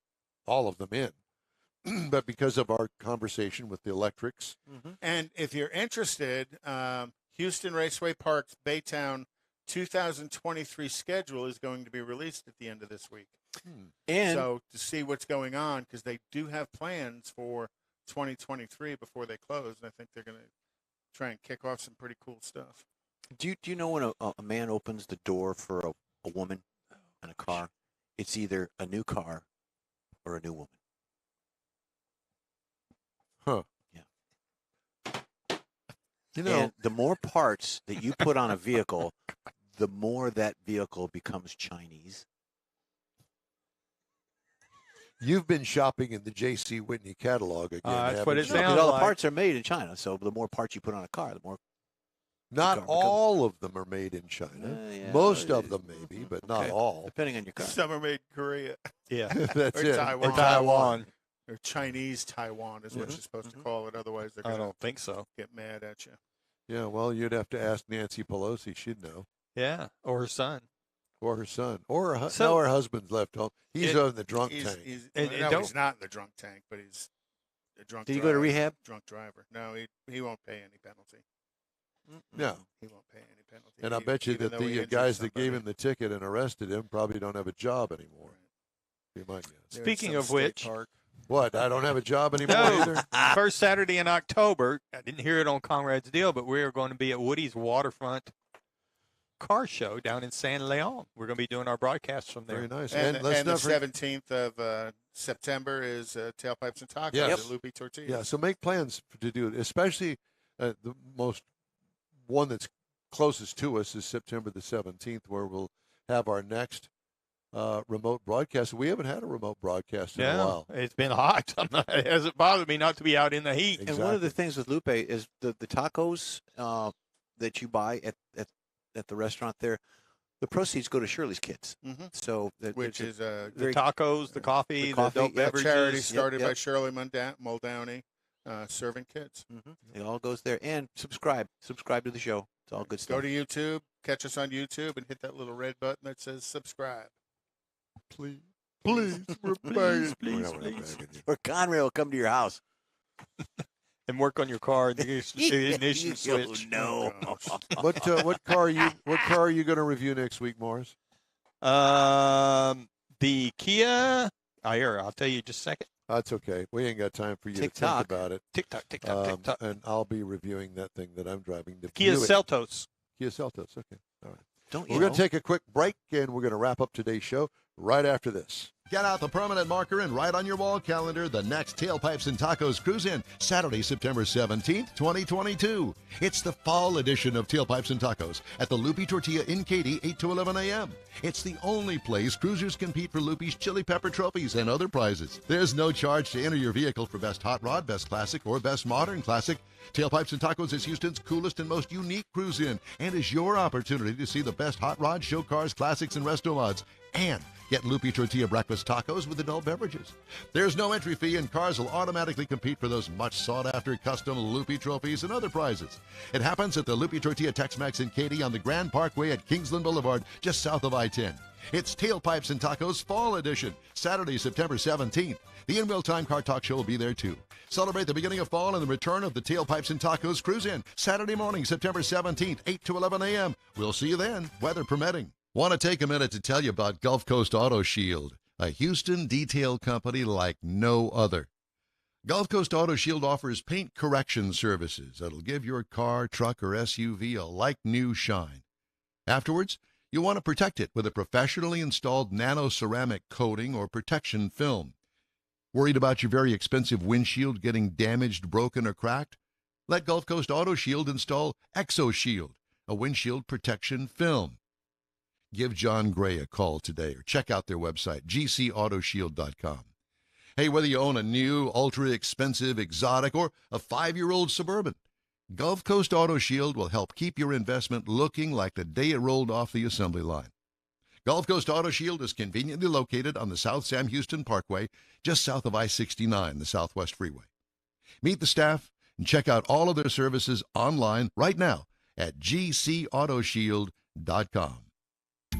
all of them in. But because of our conversation with the electrics. Mm-hmm. And if you're interested, Houston Raceway Park's Baytown 2023 schedule is going to be released at the end of this week. And so to see what's going on, because they do have plans for 2023 before they close, and I think they're going to try and kick off some pretty cool stuff. Do you know when a man opens the door for a woman in a car, it's either a new car or a new woman? Huh. Yeah. You know, and the more parts that you put on a vehicle, the more that vehicle becomes Chinese. You've been shopping in the J.C. Whitney catalog again. That's what it No, 'cause sounds all the like. parts are made in China, so the more parts you put on a car, the more. Not car all of them are made in China. yeah, Most of them maybe, but not Okay. all. Depending on your car. Some are made in Korea. Yeah. That's Or it. Taiwan. Or Taiwan. Or Chinese Taiwan is what you're supposed to call it. Otherwise, they're I going to don't think so. get mad at you. Yeah, well, you'd have to ask Nancy Pelosi. She'd know. Yeah. Or her son. Or her son. Or her, So- no, her husband's left home. He's in the drunk tank. He's And no, he's not in the drunk tank, but he's a drunk Did he driver. go to rehab? Drunk driver. No, he won't pay any penalty. No. He won't pay any penalty. And I bet you even that though he the injured guys that gave somebody. him the ticket and arrested him probably don't have a job anymore. You might guess. They're in Speaking some of state which, park. What? I don't have a job anymore no, either? first Saturday in October, I didn't hear it on Conrad's Deal, but we are going to be at Woody's Waterfront Car Show down in San Leon. We're going to be doing our broadcast from there. Very nice. And, let's and the not forget- 17th of September is Tailpipes and Tacos Yes. at Lupe Tortillas. Yeah, so make plans to do it, especially the most one that's closest to us is September the 17th, where we'll have our next remote broadcast. We haven't had a remote broadcast in a Yeah, while. it's been hot. It hasn't bothered me not to be out in the heat. And one of the things with Lupe is the tacos that you buy at the restaurant there, the proceeds go to Shirley's Kids. Mhm. So Which is The very- tacos, the coffee, the coffee, adult yeah, a beverages. charity started yep. by Shirley Muldowney, serving kids. it all goes there. And subscribe to the show. It's all good Go stuff. to YouTube, catch us on YouTube, and hit that little red button that says subscribe. Please, we're begging. Please, We're not please. begging you. Or Conrad will come to your house. And work on your car and the ignition switch. No. What car are you going to review next week, Morris? The Kia. I'll tell you just a second. That's okay. We ain't got time for you to TikTok. think about it. TikTok, TikTok, TikTok. And I'll be reviewing that thing that I'm driving. The Kia Buick. Seltos. Kia Seltos. Okay. All right. Don't We're going to take a quick break, and we're going to wrap up today's show right after this. Get out the permanent marker and write on your wall calendar the next Tailpipes and Tacos Cruise In, Saturday, September 17th, 2022. It's the fall edition of Tailpipes and Tacos at the Lupe Tortilla in Katy, 8 to 11 a.m. It's the only place cruisers compete for Lupe's Chili Pepper trophies and other prizes. There's no charge to enter your vehicle for Best Hot Rod, Best Classic, or Best Modern Classic. Tailpipes and Tacos is Houston's coolest and most unique cruise in and is your opportunity to see the best hot rod, show cars, classics, and resto mods. And Get Loopy Tortilla breakfast tacos with adult beverages. There's no entry fee, and cars will automatically compete for those much sought-after custom Loopy trophies and other prizes. It happens at the Loopy Tortilla Tex-Mex in Katy on the Grand Parkway at Kingsland Boulevard, just south of I-10. It's Tailpipes and Tacos Fall Edition, Saturday, September 17th. The In Real Time Car Talk Show will be there too. Celebrate the beginning of fall and the return of the Tailpipes and Tacos Cruise-In, Saturday morning, September 17th, 8 to 11 a.m. We'll see you then, weather permitting. Want to take a minute to tell you about Gulf Coast Auto Shield, a Houston detail company like no other. Gulf Coast Auto Shield offers paint correction services that'll give your car, truck, or SUV a like-new shine. Afterwards, you'll want to protect it with a professionally installed nano-ceramic coating or protection film. Worried about your very expensive windshield getting damaged, broken, or cracked? Let Gulf Coast Auto Shield install ExoShield, a windshield protection film. Give John Gray a call today or check out their website, gcautoshield.com. Hey, whether you own a new, ultra-expensive, exotic, or a 5-year-old Suburban, Gulf Coast Auto Shield will help keep your investment looking like the day it rolled off the assembly line. Gulf Coast Auto Shield is conveniently located on the South Sam Houston Parkway, just south of I-69, the Southwest Freeway. Meet the staff and check out all of their services online right now at gcautoshield.com.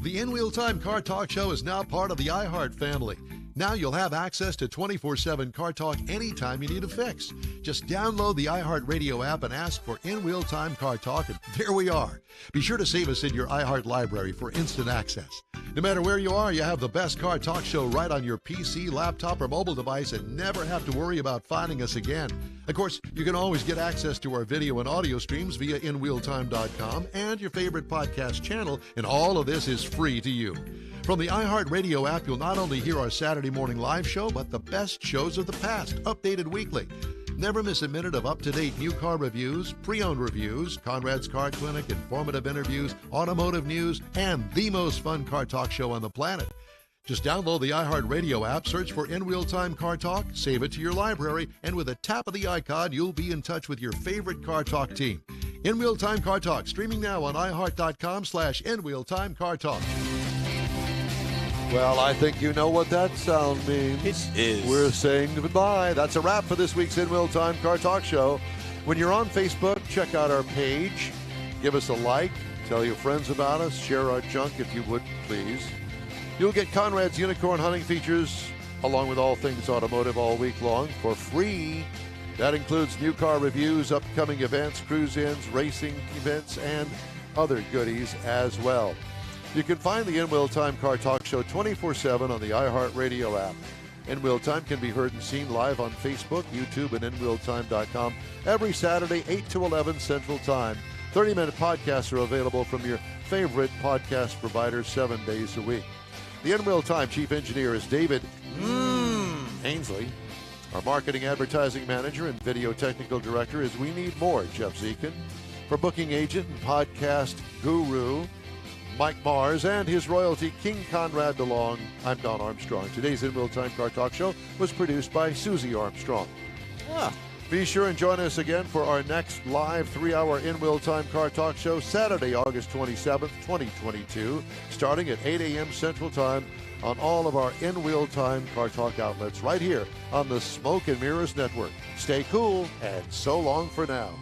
The In Wheel Time Car Talk Show is now part of the iHeart family. Now you'll have access to 24/7 Car Talk anytime you need a fix. Just download the iHeart Radio app and ask for In Wheel Time Car Talk, and there we are. Be sure to save us in your iHeart library for instant access. No matter where you are, you have the best Car Talk Show right on your PC, laptop, or mobile device and never have to worry about finding us again. Of course, you can always get access to our video and audio streams via InWheelTime.com and your favorite podcast channel, and all of this is free to you. From the iHeart Radio app, you'll not only hear our Saturday morning live show, but the best shows of the past, updated weekly. Never miss a minute of up-to-date new car reviews, pre-owned reviews, Conrad's Car Clinic, informative interviews, automotive news, and the most fun car talk show on the planet. Just download the iHeart Radio app, search for In Wheel Time Car Talk, save it to your library, and with a tap of the icon, you'll be in touch with your favorite Car Talk team. In Wheel Time Car Talk, streaming now on iHeart.com/InWheelTimeCarTalk. Well, I think you know what that sound means. It is. We're saying goodbye. That's a wrap for this week's In Wheel Time Car Talk Show. When you're on Facebook, check out our page. Give us a like. Tell your friends about us. Share our junk if you would, please. You'll get Conrad's Unicorn Hunting features along with all things automotive all week long for free. That includes new car reviews, upcoming events, cruise-ins, racing events, and other goodies as well. You can find the In Wheel Time Car Talk Show 24/7 on the iHeartRadio app. In Wheel Time can be heard and seen live on Facebook, YouTube, and InWheelTime.com every Saturday, 8 to 11 Central Time. 30-minute podcasts are available from your favorite podcast providers 7 days a week. The In Wheel Time Chief Engineer is David Ainsley. Our Marketing Advertising Manager and Video Technical Director is We Need More, Jeff Zekin. For booking agent and podcast guru, Mike Mars, and his royalty, King Conrad DeLong, I'm Don Armstrong. Today's In Wheel Time Car Talk Show was produced by Susie Armstrong. Be sure and join us again for our next live 3-hour In Wheel Time Car Talk Show, Saturday, August 27th, 2022, starting at 8 a.m. Central Time on all of our In Wheel Time Car Talk outlets right here on the Smoke and Mirrors Network. Stay cool, and so long for now.